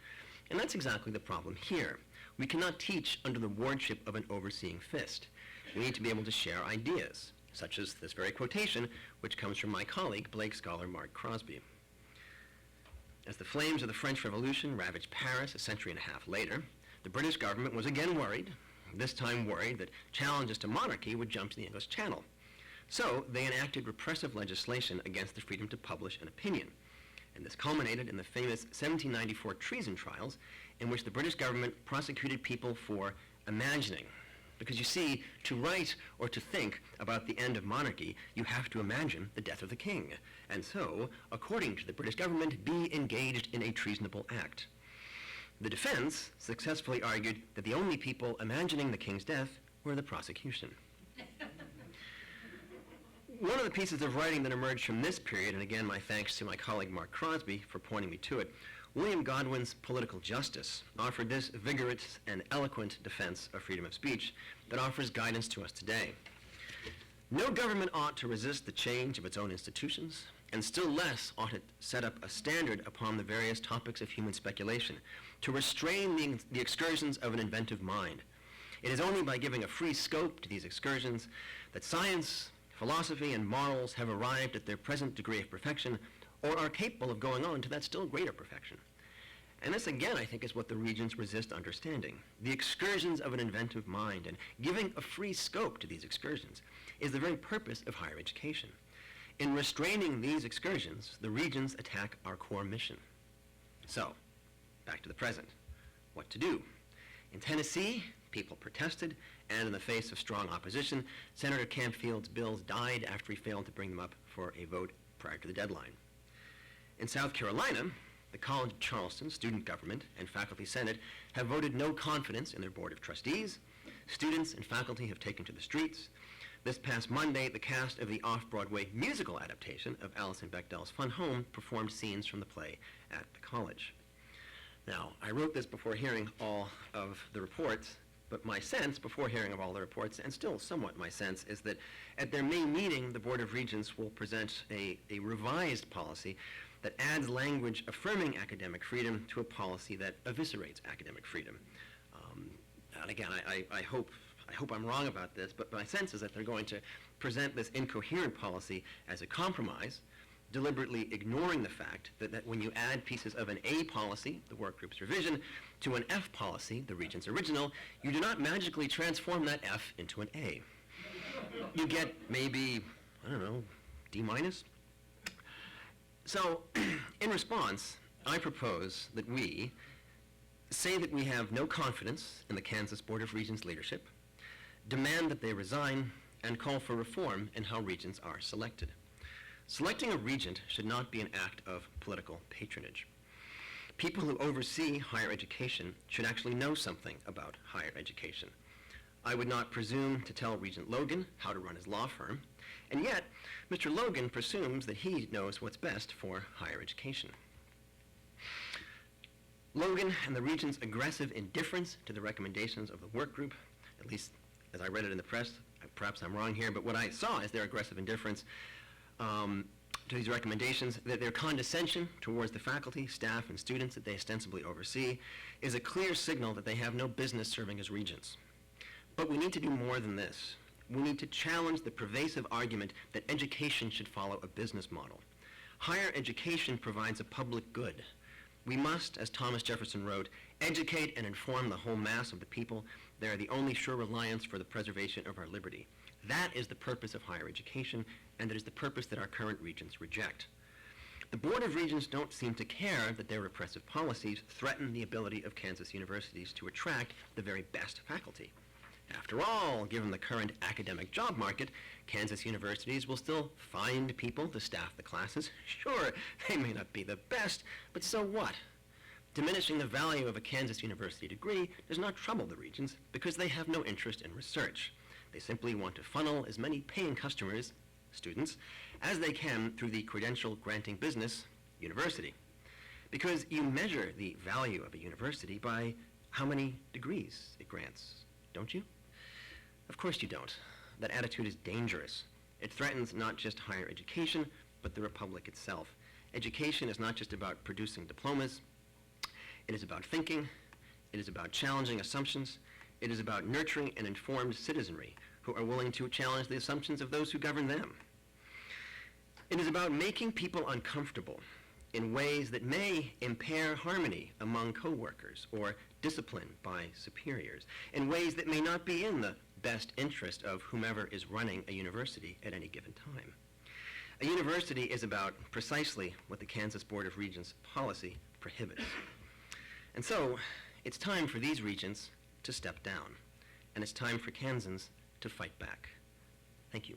And that's exactly the problem here. We cannot teach under the wardship of an overseeing fist. We need to be able to share ideas, such as this very quotation, which comes from my colleague, Blake scholar Mark Crosby. As the flames of the French Revolution ravaged Paris a century and a half later, the British government was again worried, this time worried that challenges to monarchy would jump to the English Channel. So they enacted repressive legislation against the freedom to publish an opinion. And this culminated in the famous 1794 treason trials, in which the British government prosecuted people for imagining. Because you see, to write or to think about the end of monarchy, you have to imagine the death of the king. And so, according to the British government, be engaged in a treasonable act. The defense successfully argued that the only people imagining the king's death were the prosecution. One of the pieces of writing that emerged from this period, and again my thanks to my colleague Mark Crosby for pointing me to it, William Godwin's Political Justice offered this vigorous and eloquent defense of freedom of speech that offers guidance to us today. No government ought to resist the change of its own institutions, and still less ought it set up a standard upon the various topics of human speculation to restrain the excursions of an inventive mind. It is only by giving a free scope to these excursions that science, philosophy, and morals have arrived at their present degree of perfection, or are capable of going on to that still greater perfection. And this, again, I think, is what the Regents resist understanding. The excursions of an inventive mind and giving a free scope to these excursions is the very purpose of higher education. In restraining these excursions, the Regents attack our core mission. So, back to the present. What to do? In Tennessee, people protested, and in the face of strong opposition, Senator Campfield's bills died after he failed to bring them up for a vote prior to the deadline. In South Carolina, the College of Charleston student government and faculty senate have voted no confidence in their board of trustees. Students and faculty have taken to the streets. This past Monday, the cast of the off-Broadway musical adaptation of Alison Bechdel's Fun Home performed scenes from the play at the college. Now, I wrote this before hearing all of the reports, but my sense, before hearing of all the reports, and still somewhat my sense, is that at their May meeting, the Board of Regents will present a revised policy that adds language affirming academic freedom to a policy that eviscerates academic freedom. And again, I hope I'm wrong about this, but my sense is that they're going to present this incoherent policy as a compromise, deliberately ignoring the fact that when you add pieces of an A policy, the work group's revision, to an F policy, the Regent's original, you do not magically transform that F into an A. You get maybe, I don't know, D minus? So, in response, I propose that we say that we have no confidence in the Kansas Board of Regents leadership, demand that they resign, and call for reform in how regents are selected. Selecting a regent should not be an act of political patronage. People who oversee higher education should actually know something about higher education. I would not presume to tell Regent Logan how to run his law firm, and yet Mr. Logan presumes that he knows what's best for higher education. Logan and the Regent's aggressive indifference to the recommendations of the work group, at least as I read it in the press, perhaps I'm wrong here, but what I saw is their aggressive indifference to these recommendations, that their condescension towards the faculty, staff, and students that they ostensibly oversee is a clear signal that they have no business serving as regents. But we need to do more than this. We need to challenge the pervasive argument that education should follow a business model. Higher education provides a public good. We must, as Thomas Jefferson wrote, educate and inform the whole mass of the people. They are the only sure reliance for the preservation of our liberty. That is the purpose of higher education, and it is the purpose that our current regents reject. The Board of Regents don't seem to care that their repressive policies threaten the ability of Kansas universities to attract the very best faculty. After all, given the current academic job market, Kansas universities will still find people to staff the classes. Sure, they may not be the best, but so what? Diminishing the value of a Kansas university degree does not trouble the Regents because they have no interest in research. They simply want to funnel as many paying customers, students, as they can through the credential-granting business, university. Because you measure the value of a university by how many degrees it grants, don't you? Of course you don't. That attitude is dangerous. It threatens not just higher education, but the republic itself. Education is not just about producing diplomas. It is about thinking. It is about challenging assumptions. It is about nurturing an informed citizenry who are willing to challenge the assumptions of those who govern them. It is about making people uncomfortable in ways that may impair harmony among coworkers or discipline by superiors, in ways that may not be in the best interest of whomever is running a university at any given time. A university is about precisely what the Kansas Board of Regents policy prohibits. And so, it's time for these regents to step down, and it's time for Kansans to fight back. Thank you.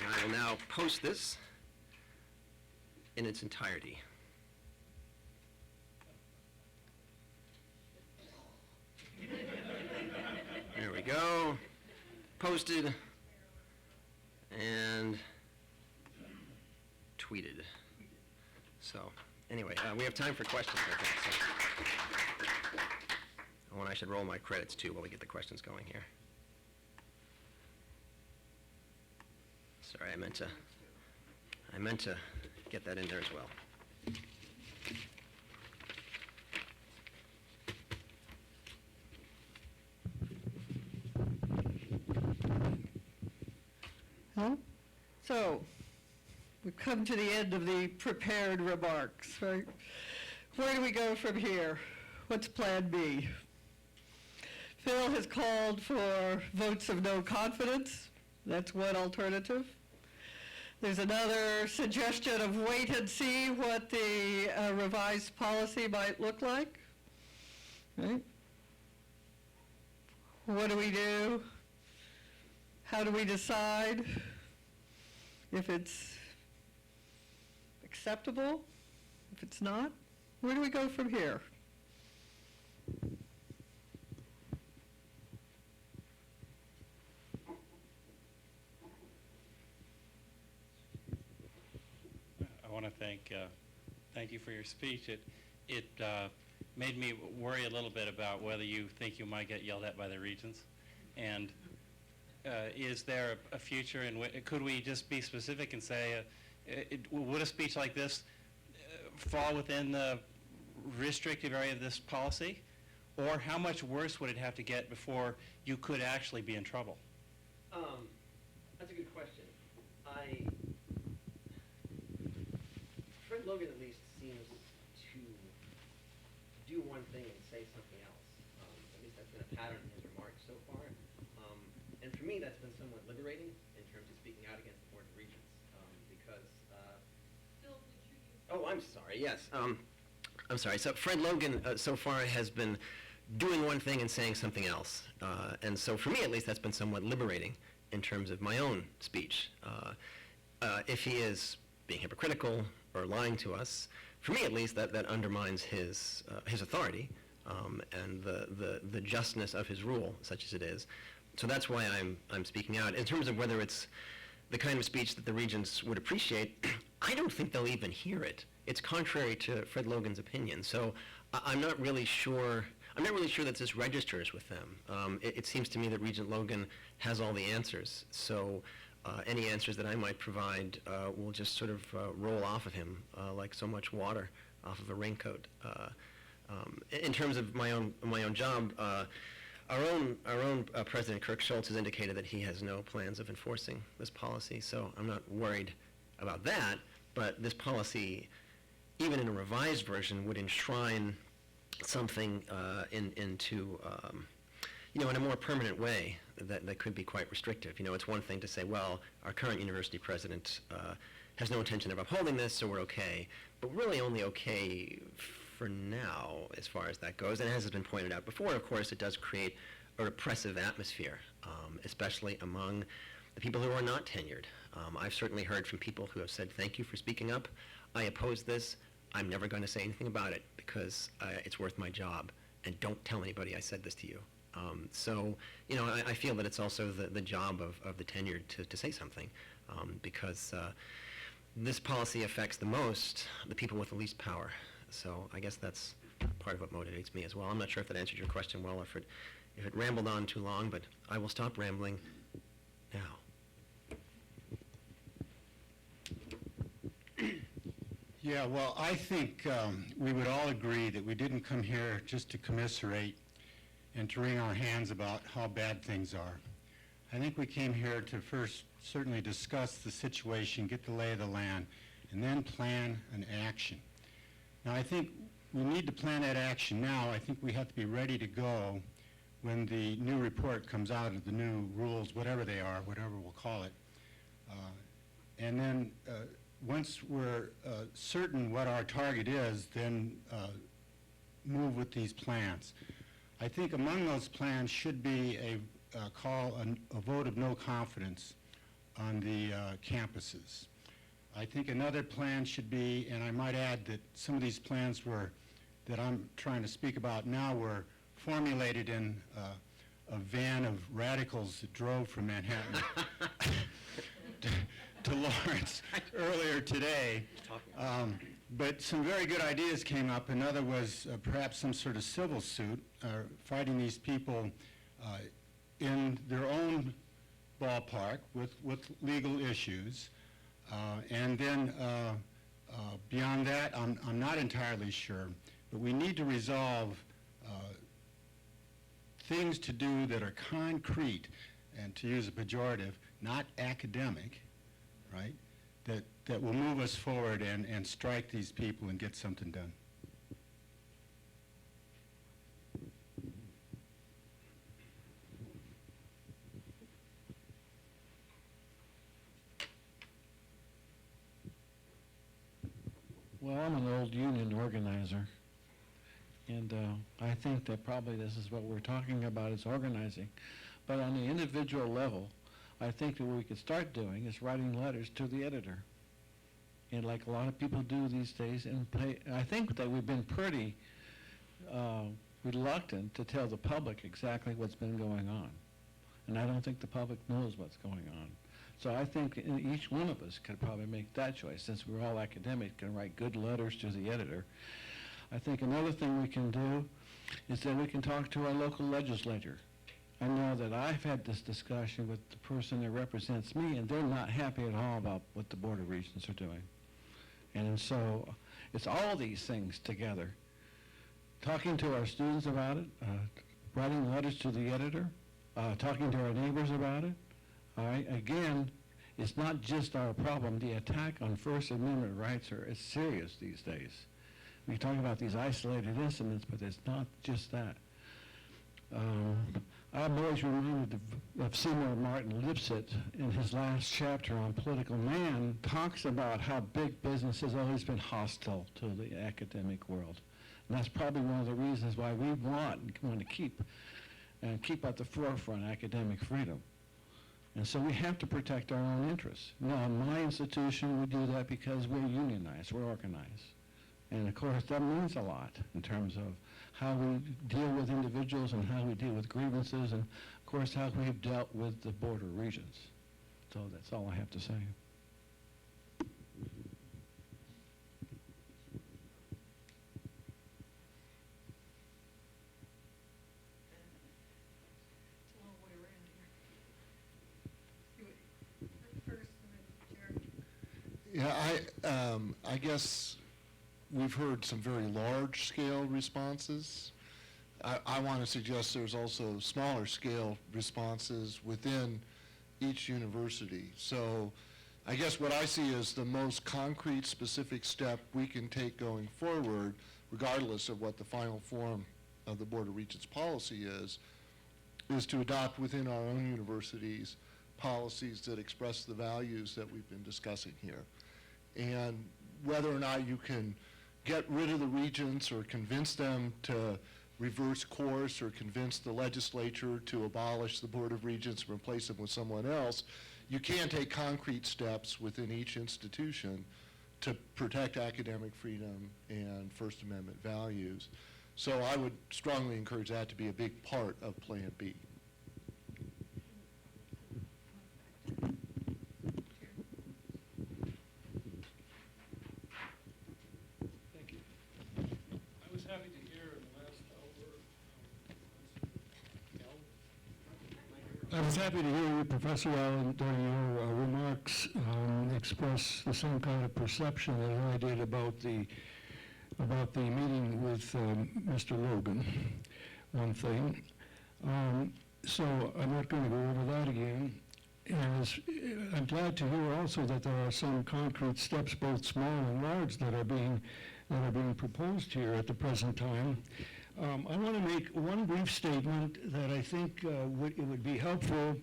And I will now post this in its entirety. posted and tweeted. So, anyway, we have time for questions, I think. So. Oh, and I should roll my credits, too, while we get the questions going here. Sorry, I meant to get that in there as well. So, we've come to the end of the prepared remarks, right? Where do we go from here? What's Plan B? Phil has called for votes of no confidence. That's one alternative. There's another suggestion of wait and see what the revised policy might look like. Right? What do we do? How do we decide if it's acceptable, if it's not? Where do we go from here? I want to thank you for your speech. It made me worry a little bit about whether you think you might get yelled at by the regents. And is there a future in which, could we just be specific and say, would a speech like this fall within the restrictive area of this policy? Or how much worse would it have to get before you could actually be in trouble? That's a good question. Fred Logan at least seems to do one thing and say something else. At least that's been a pattern in his remarks so far. And for me, that's been somewhat liberating in terms of speaking out against the Board of Regents, because... Oh, I'm sorry, yes. I'm sorry. So Fred Logan so far has been doing one thing and saying something else. And so for me, at least, that's been somewhat liberating in terms of my own speech. If he is being hypocritical or lying to us, for me, at least, that undermines his authority and the justness of his rule, such as it is. So that's why I'm speaking out. In terms of whether it's the kind of speech that the regents would appreciate, I don't think they'll even hear it. It's contrary to Fred Logan's opinion. So I'm not really sure that this registers with them. It seems to me that Regent Logan has all the answers. So any answers that I might provide will just sort of roll off of him like so much water off of a raincoat. In terms of my own job, our own President Kirk Schultz has indicated that he has no plans of enforcing this policy, so I'm not worried about that. But this policy, even in a revised version, would enshrine something into in a more permanent way that could be quite restrictive. It's one thing to say, well, our current university president has no intention of upholding this, so we're okay. But really only okay for now, as far as that goes. And as has been pointed out before, of course, it does create a repressive atmosphere, especially among the people who are not tenured. I've certainly heard from people who have said, thank you for speaking up. I oppose this. I'm never going to say anything about it because it's worth my job. And don't tell anybody I said this to you. So, I feel that it's also the job of the tenured to say something because this policy affects the most the people with the least power. So I guess that's part of what motivates me as well. I'm not sure if that answered your question well, or if it rambled on too long, but I will stop rambling now. Yeah, well, I think we would all agree that we didn't come here just to commiserate and to wring our hands about how bad things are. I think we came here to first certainly discuss the situation, get the lay of the land, and then plan an action. Now, I think we need to plan that action now. I think we have to be ready to go when the new report comes out of the new rules, whatever they are, whatever we'll call it. And then once we're certain what our target is, then move with these plans. I think among those plans should be a vote of no confidence on the campuses. I think another plan should be, and I might add that some of these plans that I'm trying to speak about now were formulated in a van of radicals that drove from Manhattan to Lawrence earlier today. But some very good ideas came up. Another was perhaps some sort of civil suit, fighting these people in their own ballpark with legal issues. And then beyond that, I'm not entirely sure, but we need to resolve things to do that are concrete, and to use a pejorative, not academic, right? That will move us forward and strike these people and get something done. Well, I'm an old union organizer, and I think that probably this is what we're talking about, is organizing. But on the individual level, I think that what we could start doing is writing letters to the editor. And like a lot of people do these days, and I think that we've been pretty reluctant to tell the public exactly what's been going on. And I don't think the public knows what's going on. So I think each one of us could probably make that choice, since we're all academics, can write good letters to the editor. I think another thing we can do is that we can talk to our local legislature. I know that I've had this discussion with the person that represents me, and they're not happy at all about what the Board of Regents are doing. And so it's all these things together. Talking to our students about it, writing letters to the editor, talking to our neighbors about it. All right, again, it's not just our problem. The attack on First Amendment rights is serious these days. We talk about these isolated incidents, but it's not just that. I'm always reminded of Seymour Martin Lipset in his last chapter on Political Man, talks about how big business has always been hostile to the academic world. And that's probably one of the reasons why we want to keep at the forefront academic freedom. And so we have to protect our own interests. Now, in my institution, we do that because we're unionized, we're organized. And of course, that means a lot in terms of how we deal with individuals and how we deal with grievances, and of course, how we've dealt with the Board of Regents. So that's all I have to say. Yeah, I guess we've heard some very large-scale responses. I want to suggest there's also smaller-scale responses within each university. So I guess what I see as the most concrete, specific step we can take going forward, regardless of what the final form of the Board of Regents policy is to adopt within our own universities policies that express the values that we've been discussing here. And whether or not you can get rid of the regents or convince them to reverse course or convince the legislature to abolish the Board of Regents and replace them with someone else, you can take concrete steps within each institution to protect academic freedom and First Amendment values. So I would strongly encourage that to be a big part of Plan B. Happy to hear in the last hour. I was happy to hear you, Professor Allen, during your remarks express the same kind of perception that I did about the meeting with Mr. Logan. One thing. So I'm not going to go over that again. And I'm glad to hear also that there are some concrete steps, both small and large, that are being proposed here at the present time. I want to make one brief statement that I think it would be helpful,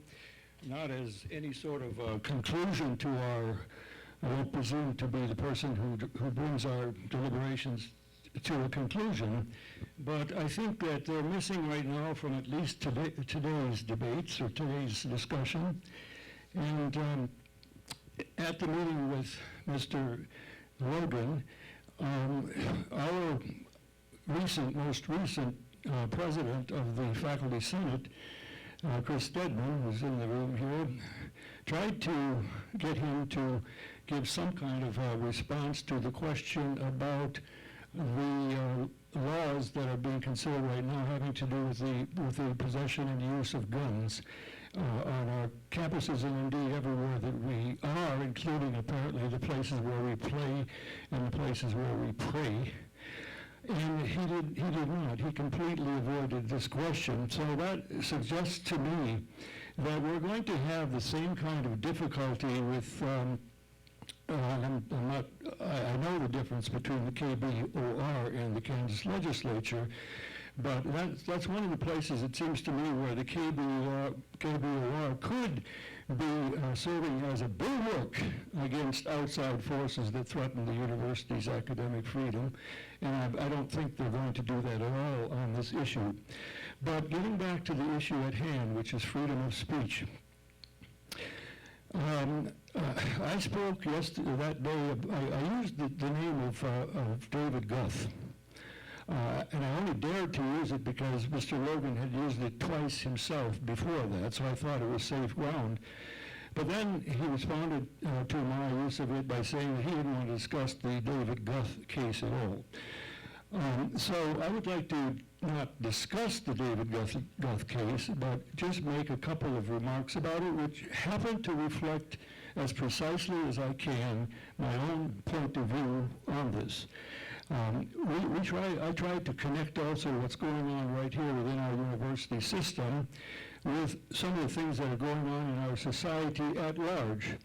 not as any sort of conclusion to I won't presume to be the person who brings our deliberations to a conclusion, but I think that they're missing right now from at least today's debates or today's discussion. And at the meeting with Mr. Logan, our most recent president of the Faculty Senate Chris Stedman, who's in the room here, tried to get him to give some kind of a response to the question about the laws that are being considered right now having to do with the possession and use of guns on our campuses and indeed everywhere that we are, including apparently the places where we play and the places where we pray. And he did not. He completely avoided this question. So that suggests to me that we're going to have the same kind of difficulty with I know the difference between the KBOR and the Kansas legislature, but that's one of the places, it seems to me, where the KBOR could be serving as a bulwark against outside forces that threaten the university's academic freedom, and I don't think they're going to do that at all on this issue. But getting back to the issue at hand, which is freedom of speech, I spoke yesterday, that day, I used the name of David Guth. And I only dared to use it because Mr. Logan had used it twice himself before that, so I thought it was safe ground. But then he responded to my use of it by saying that he didn't want to discuss the David Guth case at all. So I would like to not discuss the David Guth case, but just make a couple of remarks about it, which happen to reflect as precisely as I can my own point of view on this. I tried to connect also what's going on right here within our university system with some of the things that are going on in our society at large.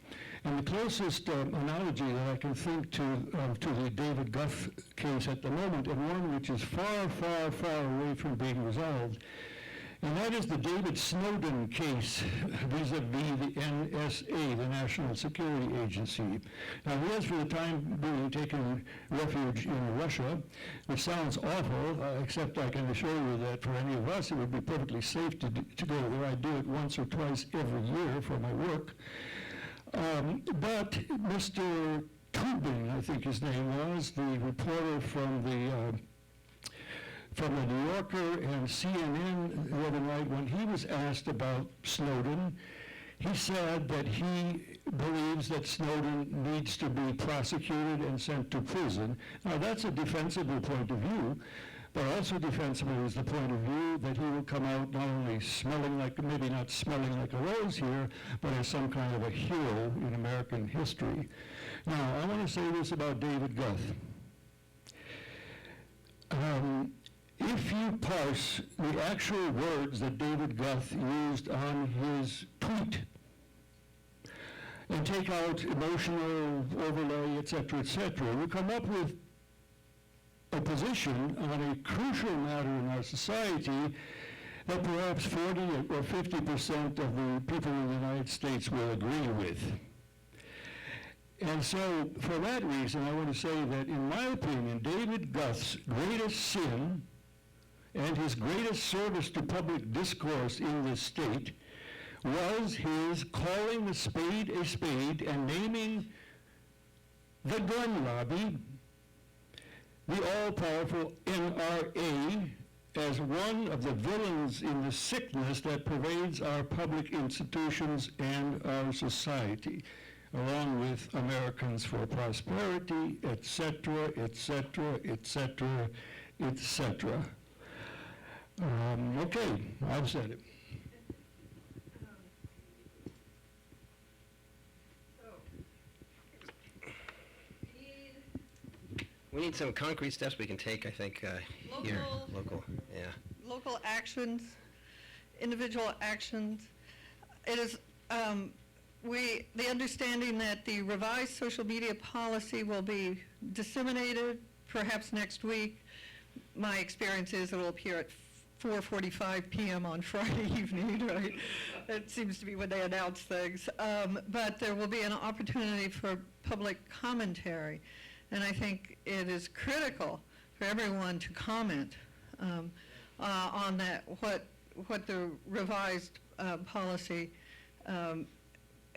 And the closest analogy that I can think to the David Guth case at the moment, and one which is far, far, far away from being resolved, and that is the David Snowden case vis-a-vis the NSA, the National Security Agency. Now, he has for the time being taken refuge in Russia, which sounds awful, except I can assure you that for any of us it would be perfectly safe to go there. I do it once or twice every year for my work. But Mr. Tubin, I think his name was, the reporter from the New Yorker and CNN the other night, when he was asked about Snowden, he said that he believes that Snowden needs to be prosecuted and sent to prison. Now, that's a defensible point of view, but also defensible is the point of view that he will come out not only smelling like, maybe not smelling like a rose here, but as some kind of a hero in American history. Now, I want to say this about David Guth. If you parse the actual words that David Guth used on his tweet and take out emotional overlay, etc., you come up with a position on a crucial matter in our society that perhaps 40 or 50% of the people in the United States will agree with. And so, for that reason, I want to say that, in my opinion, David Guth's greatest sin and his greatest service to public discourse in this state was his calling a spade and naming the gun lobby, the all-powerful NRA, as one of the villains in the sickness that pervades our public institutions and our society, along with Americans for Prosperity, etc., etc., etc., etc. Okay, I've said it. We need some concrete steps we can take, I think, here. Local, yeah. Local actions, individual actions. It is the understanding that the revised social media policy will be disseminated perhaps next week. My experience is it will appear at 4:45 p.m. on Friday evening, right? That seems to be when they announce things. But there will be an opportunity for public commentary. And I think it is critical for everyone to comment on that, what the revised policy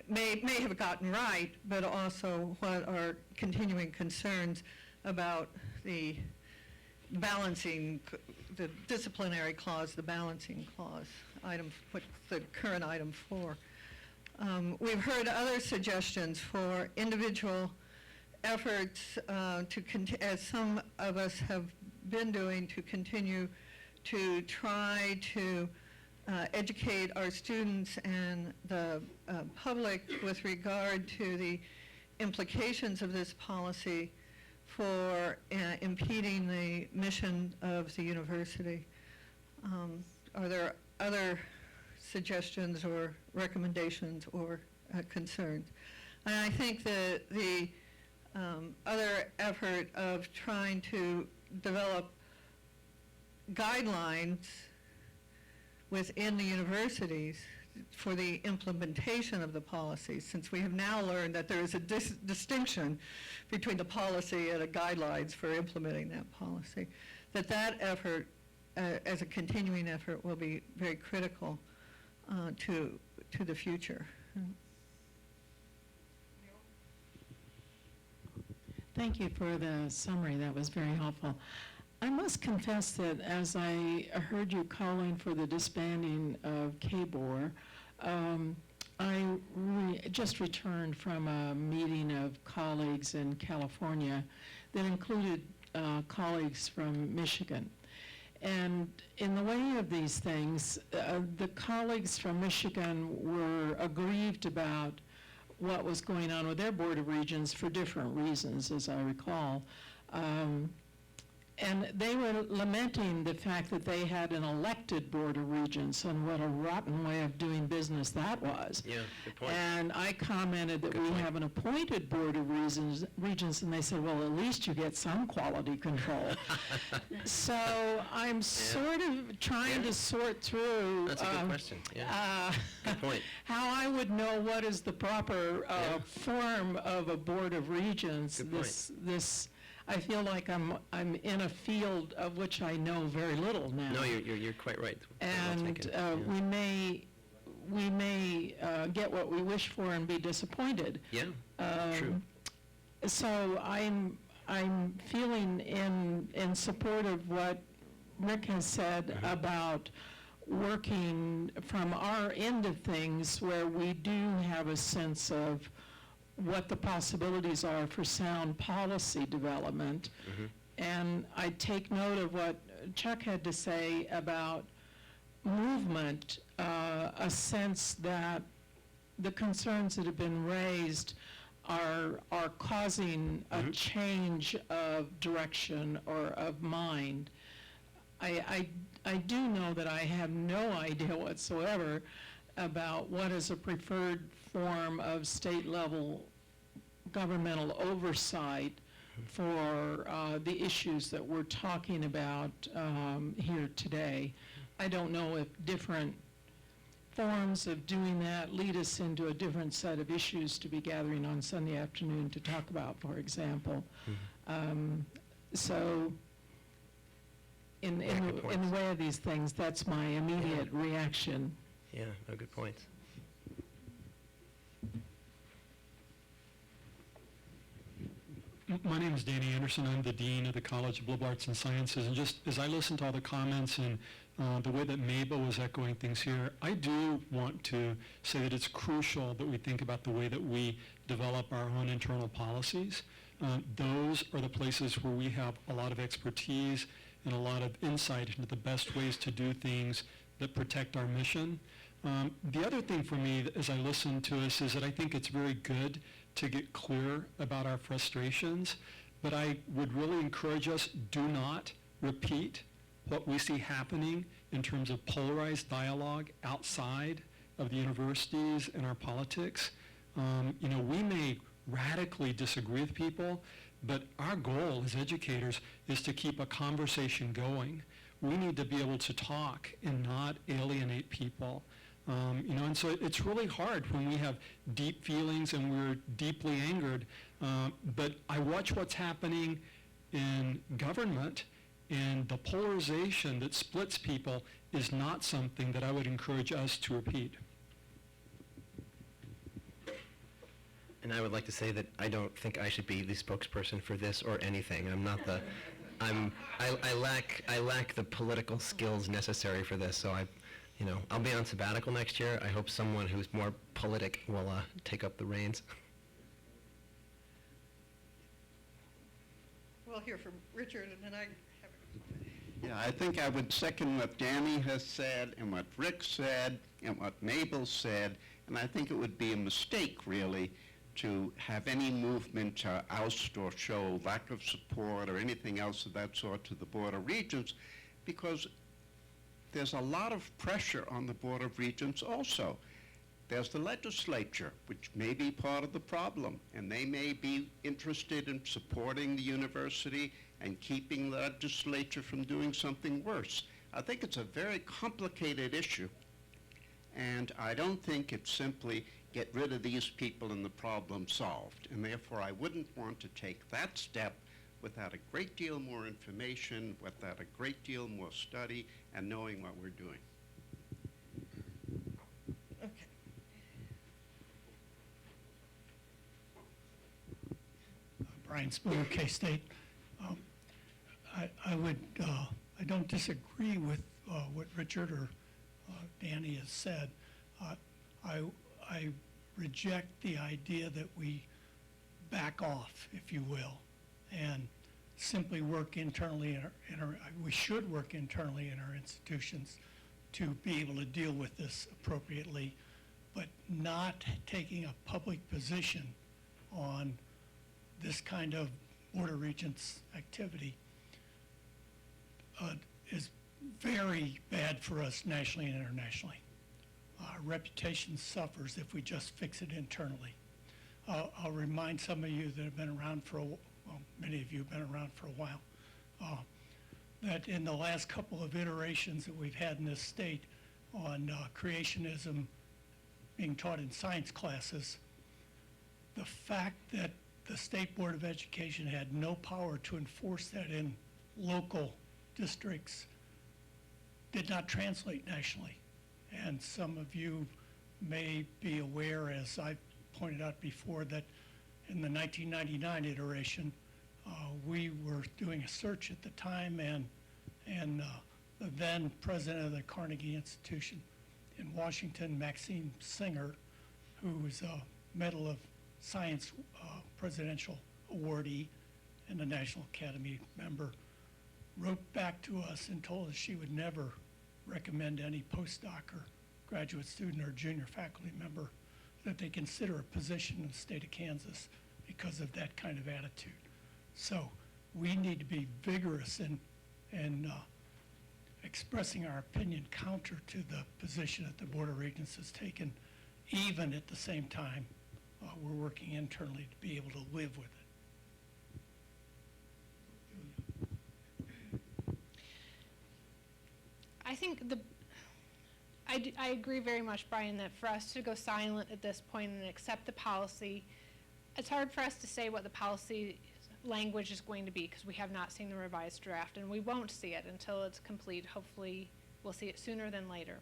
may have gotten right, but also what are continuing concerns about the balancing the disciplinary clause, the balancing clause, what's the current item 4. We've heard other suggestions for individual efforts as some of us have been doing, to continue to try to educate our students and the public with regard to the implications of this policy for impeding the mission of the university. Are there other suggestions or recommendations or concerns? And I think that the other effort of trying to develop guidelines within the universities for the implementation of the policy, since we have now learned that there is a distinction between the policy and the guidelines for implementing that policy, that effort, as a continuing effort, will be very critical to the future. Thank you for the summary. That was very helpful. I must confess that as I heard you calling for the disbanding of KBOR, I just returned from a meeting of colleagues in California that included colleagues from Michigan. And in the way of these things, the colleagues from Michigan were aggrieved about what was going on with their Board of Regents for different reasons, as I recall. And they were lamenting the fact that they had an elected Board of Regents and what a rotten way of doing business that was. Yeah, good point. And I commented that we have an appointed Board of Regents, and they said, well, at least you get some quality control. So I'm sort of trying to sort through. That's a good question. Yeah. Good point. How I would know what is the proper form of a Board of Regents. Good point. I feel like I'm in a field of which I know very little now. No, you're quite right. And we may get what we wish for and be disappointed. Yeah, true. So I'm feeling in support of what Rick has said about working from our end of things, where we do have a sense of what the possibilities are for sound policy development. And I take note of what Chuck had to say about movement, a sense that the concerns that have been raised are causing a change of direction or of mind. I do know that I have no idea whatsoever about what is a preferred form of state-level governmental oversight for the issues that we're talking about here today. I don't know if different forms of doing that lead us into a different set of issues to be gathering on Sunday afternoon to talk about, for example. So in the way of these things, that's my immediate reaction. Yeah, no, good points. My name is Danny Anderson. I'm the Dean of the College of Liberal Arts and Sciences. And just as I listened to all the comments and the way that Mabel was echoing things here, I do want to say that it's crucial that we think about the way that we develop our own internal policies. Those are the places where we have a lot of expertise and a lot of insight into the best ways to do things that protect our mission. The other thing for me as I listen to us is that I think it's very good to get clear about our frustrations, but I would really encourage us, do not repeat what we see happening in terms of polarized dialogue outside of the universities and our politics. We may radically disagree with people, but our goal as educators is to keep a conversation going. We need to be able to talk and not alienate people. And so it's really hard when we have deep feelings and we're deeply angered. But I watch what's happening in government, and the polarization that splits people is not something that I would encourage us to repeat. And I would like to say that I don't think I should be the spokesperson for this or anything. I'm not the I lack the political skills necessary for this, so I'll be on sabbatical next year. I hope someone who's more politic will take up the reins. We'll hear from Richard, and then I have a comment. Yeah, I think I would second what Danny has said and what Rick said and what Mabel said, and I think it would be a mistake, really, to have any movement to oust or show lack of support or anything else of that sort to the Board of Regents, because there's a lot of pressure on the Board of Regents also. There's the legislature, which may be part of the problem, and they may be interested in supporting the university and keeping the legislature from doing something worse. I think it's a very complicated issue, and I don't think it's simply get rid of these people and the problem solved. And therefore, I wouldn't want to take that step without a great deal more information, without a great deal more study, and knowing what we're doing. Okay. Brian Spooner, K-State. I don't disagree with what Richard or Danny has said. I reject the idea that we back off, if you will, and simply work internally we should work internally in our institutions to be able to deal with this appropriately, but not taking a public position on this kind of Board of Regents activity is very bad for us nationally and internationally. Our reputation suffers if we just fix it internally. I'll remind some of you that have been around many of you have been around for a while, that in the last couple of iterations that we've had in this state on creationism being taught in science classes, the fact that the State Board of Education had no power to enforce that in local districts did not translate nationally. And some of you may be aware, as I pointed out before, that in the 1999 iteration, we were doing a search at the time, and the then president of the Carnegie Institution in Washington, Maxine Singer, who was a Medal of Science presidential awardee and a National Academy member, wrote back to us and told us she would never recommend any postdoc or graduate student or junior faculty member that they consider a position in the state of Kansas because of that kind of attitude. So we need to be vigorous in expressing our opinion counter to the position that the Board of Regents has taken, even at the same time we're working internally to be able to live with it. I think I agree very much, Brian, that for us to go silent at this point and accept the policy, it's hard for us to say what the policy language is going to be because we have not seen the revised draft, and we won't see it until it's complete. Hopefully, we'll see it sooner than later.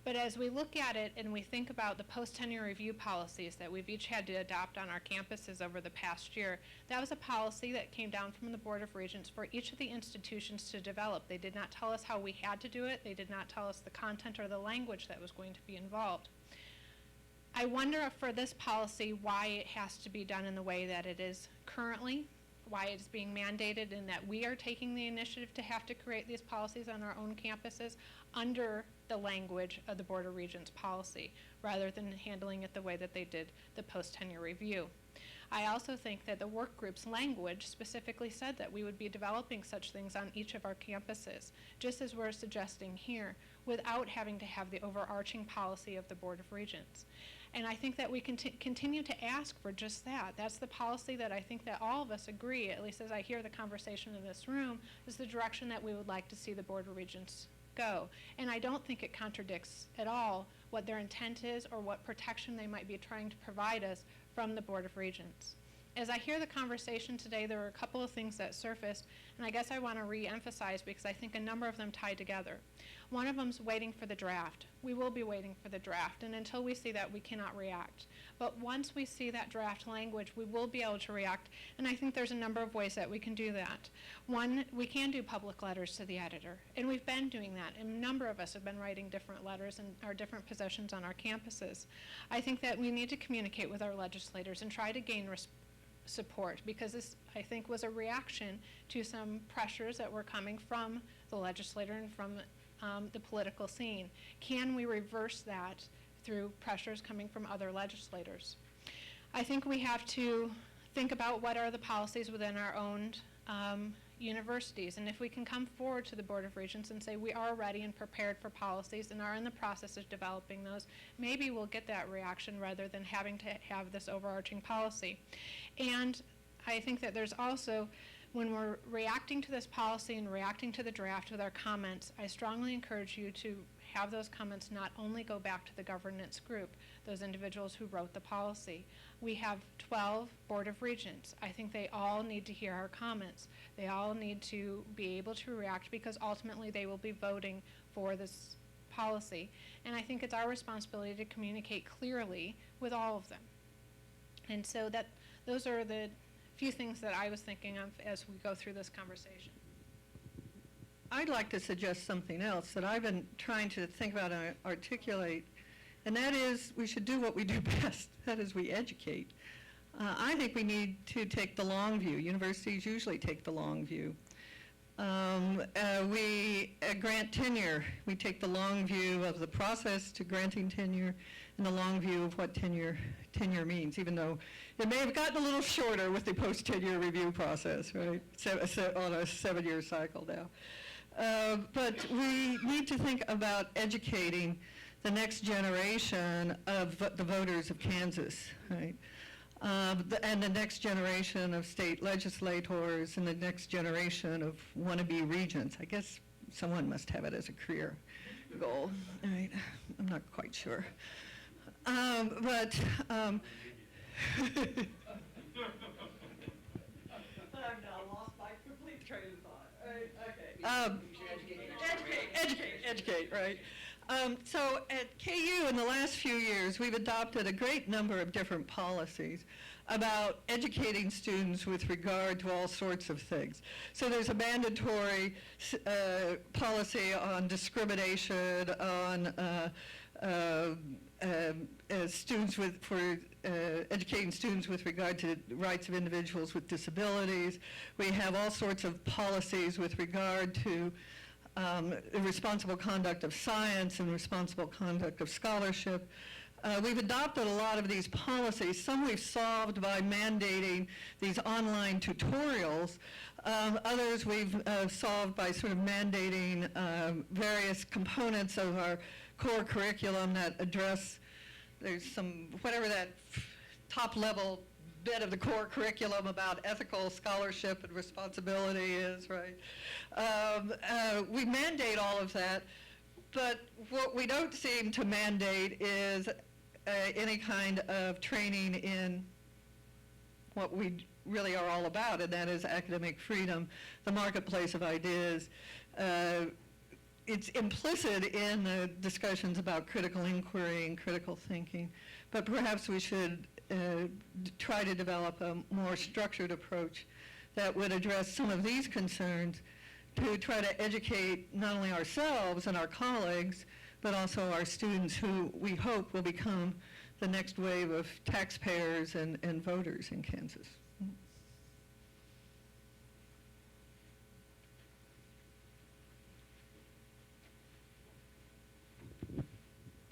But as we look at it and we think about the post-tenure review policies that we've each had to adopt on our campuses over the past year, that was a policy that came down from the Board of Regents for each of the institutions to develop. They did not tell us how we had to do it. They did not tell us the content or the language that was going to be involved. I wonder for this policy why it has to be done in the way that it is currently, why it's being mandated, and that we are taking the initiative to have to create these policies on our own campuses under the language of the Board of Regents policy, rather than handling it the way that they did the post-tenure review. I also think that the work group's language specifically said that we would be developing such things on each of our campuses, just as we're suggesting here, without having to have the overarching policy of the Board of Regents. And I think that we can continue to ask for just that. That's the policy that I think that all of us agree, at least as I hear the conversation in this room, is the direction that we would like to see the Board of Regents go. And I don't think it contradicts at all what their intent is or what protection they might be trying to provide us from the Board of Regents. as I hear the conversation today, there are a couple of things that surfaced, and I guess I want to re-emphasize because I think a number of them tie together. One of them is waiting for the draft. We will be waiting for the draft, and until we see that, we cannot react. But once we see that draft language, we will be able to react, and I think there's a number of ways that we can do that. One, we can do public letters to the editor, and we've been doing that, and a number of us have been writing different letters in our different positions on our campuses. I think that we need to communicate with our legislators and try to gain support, because this, I think, was a reaction to some pressures that were coming from the legislator and from the political scene. Can we reverse that through pressures coming from other legislators? I think we have to think about what are the policies within our own universities, and if we can come forward to the Board of Regents and say we are ready and prepared for policies and are in the process of developing those, maybe we'll get that reaction rather than having to have this overarching policy. And I think that there's also, when we're reacting to this policy and reacting to the draft with our comments, I strongly encourage you to have those comments not only go back to the governance group, those individuals who wrote the policy. We have 12 Board of Regents. I think they all need to hear our comments. They all need to be able to react, because ultimately they will be voting for this policy. And I think it's our responsibility to communicate clearly with all of them. And so those are the few things that I was thinking of as we go through this conversation. I'd like to suggest something else that I've been trying to think about and articulate, and that is we should do what we do best, that is we educate. I think we need to take the long view. Universities usually take the long view. We grant tenure. We take the long view of the process to granting tenure and the long view of what tenure means, even though it may have gotten a little shorter with the post-tenure review process, right? On a 7-year cycle now. But we need to think about educating the next generation of the voters of Kansas, right? And the next generation of state legislators and the next generation of wannabe regents. I guess someone must have it as a career goal, right? I'm not quite sure. I've now lost my complete train of thought. Right? Okay. Educate, right? So at KU in the last few years, we've adopted a great number of different policies about educating students with regard to all sorts of things. So there's a mandatory policy on discrimination, on educating students with regard to rights of individuals with disabilities. We have all sorts of policies with regard to responsible conduct of science and responsible conduct of scholarship. We've adopted a lot of these policies. Some we've solved by mandating these online tutorials. Others we've solved by sort of mandating various components of our core curriculum that address, there's some, whatever that top level bit of the core curriculum about ethical scholarship and responsibility is, right? We mandate all of that, but what we don't seem to mandate is any kind of training in what we really are all about, and that is academic freedom, the marketplace of ideas. It's implicit in the discussions about critical inquiry and critical thinking, but perhaps we should try to develop a more structured approach that would address some of these concerns to try to educate not only ourselves and our colleagues, but also our students who we hope will become the next wave of taxpayers and voters in Kansas.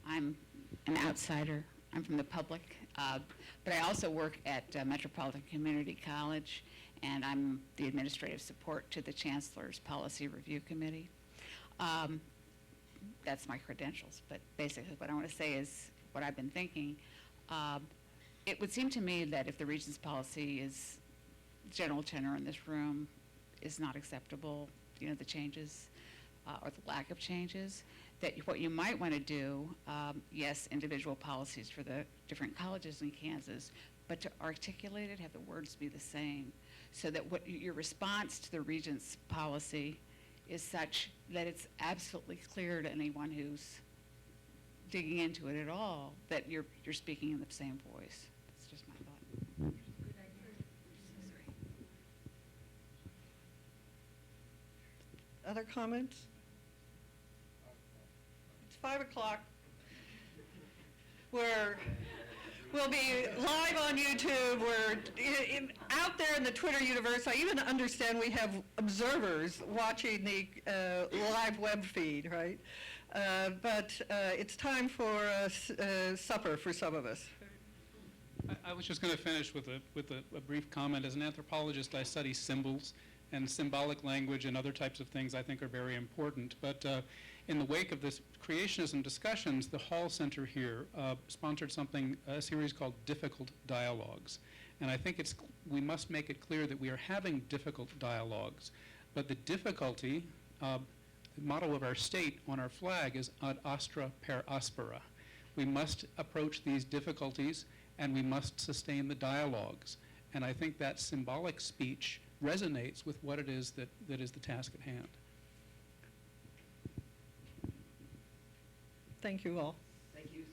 I'm an outsider. I'm from the public, but I also work at Metropolitan Community College, and I'm the administrative support to the Chancellor's Policy Review Committee. That's my credentials, but basically what I want to say is what I've been thinking. It would seem to me that if the Regent's policy is general tenor in this room is not acceptable, you know, the changes or the lack of changes, that what you might want to do, yes, individual policies for the different colleges in Kansas, but to articulate it, have the words be the same, so that what your response to the Regent's policy is such that it's absolutely clear to anyone who's digging into it at all that you're speaking in the same voice. That's just my thought. Other comments? It's 5 o'clock. We'll be live on YouTube. We're out there in the Twitter universe. I even understand we have observers watching the live web feed, right? But it's time for supper for some of us. I was just going to finish with a brief comment. As an anthropologist, I study symbols, and symbolic language and other types of things I think are very important. But in the wake of this creationism discussions, the Hall Center here sponsored a series called Difficult Dialogues. And I think we must make it clear that we are having difficult dialogues. But the difficulty, the motto of our state on our flag is ad astra per aspera. We must approach these difficulties and we must sustain the dialogues. And I think that symbolic speech resonates with what it is that is the task at hand. Thank you all. Thank you.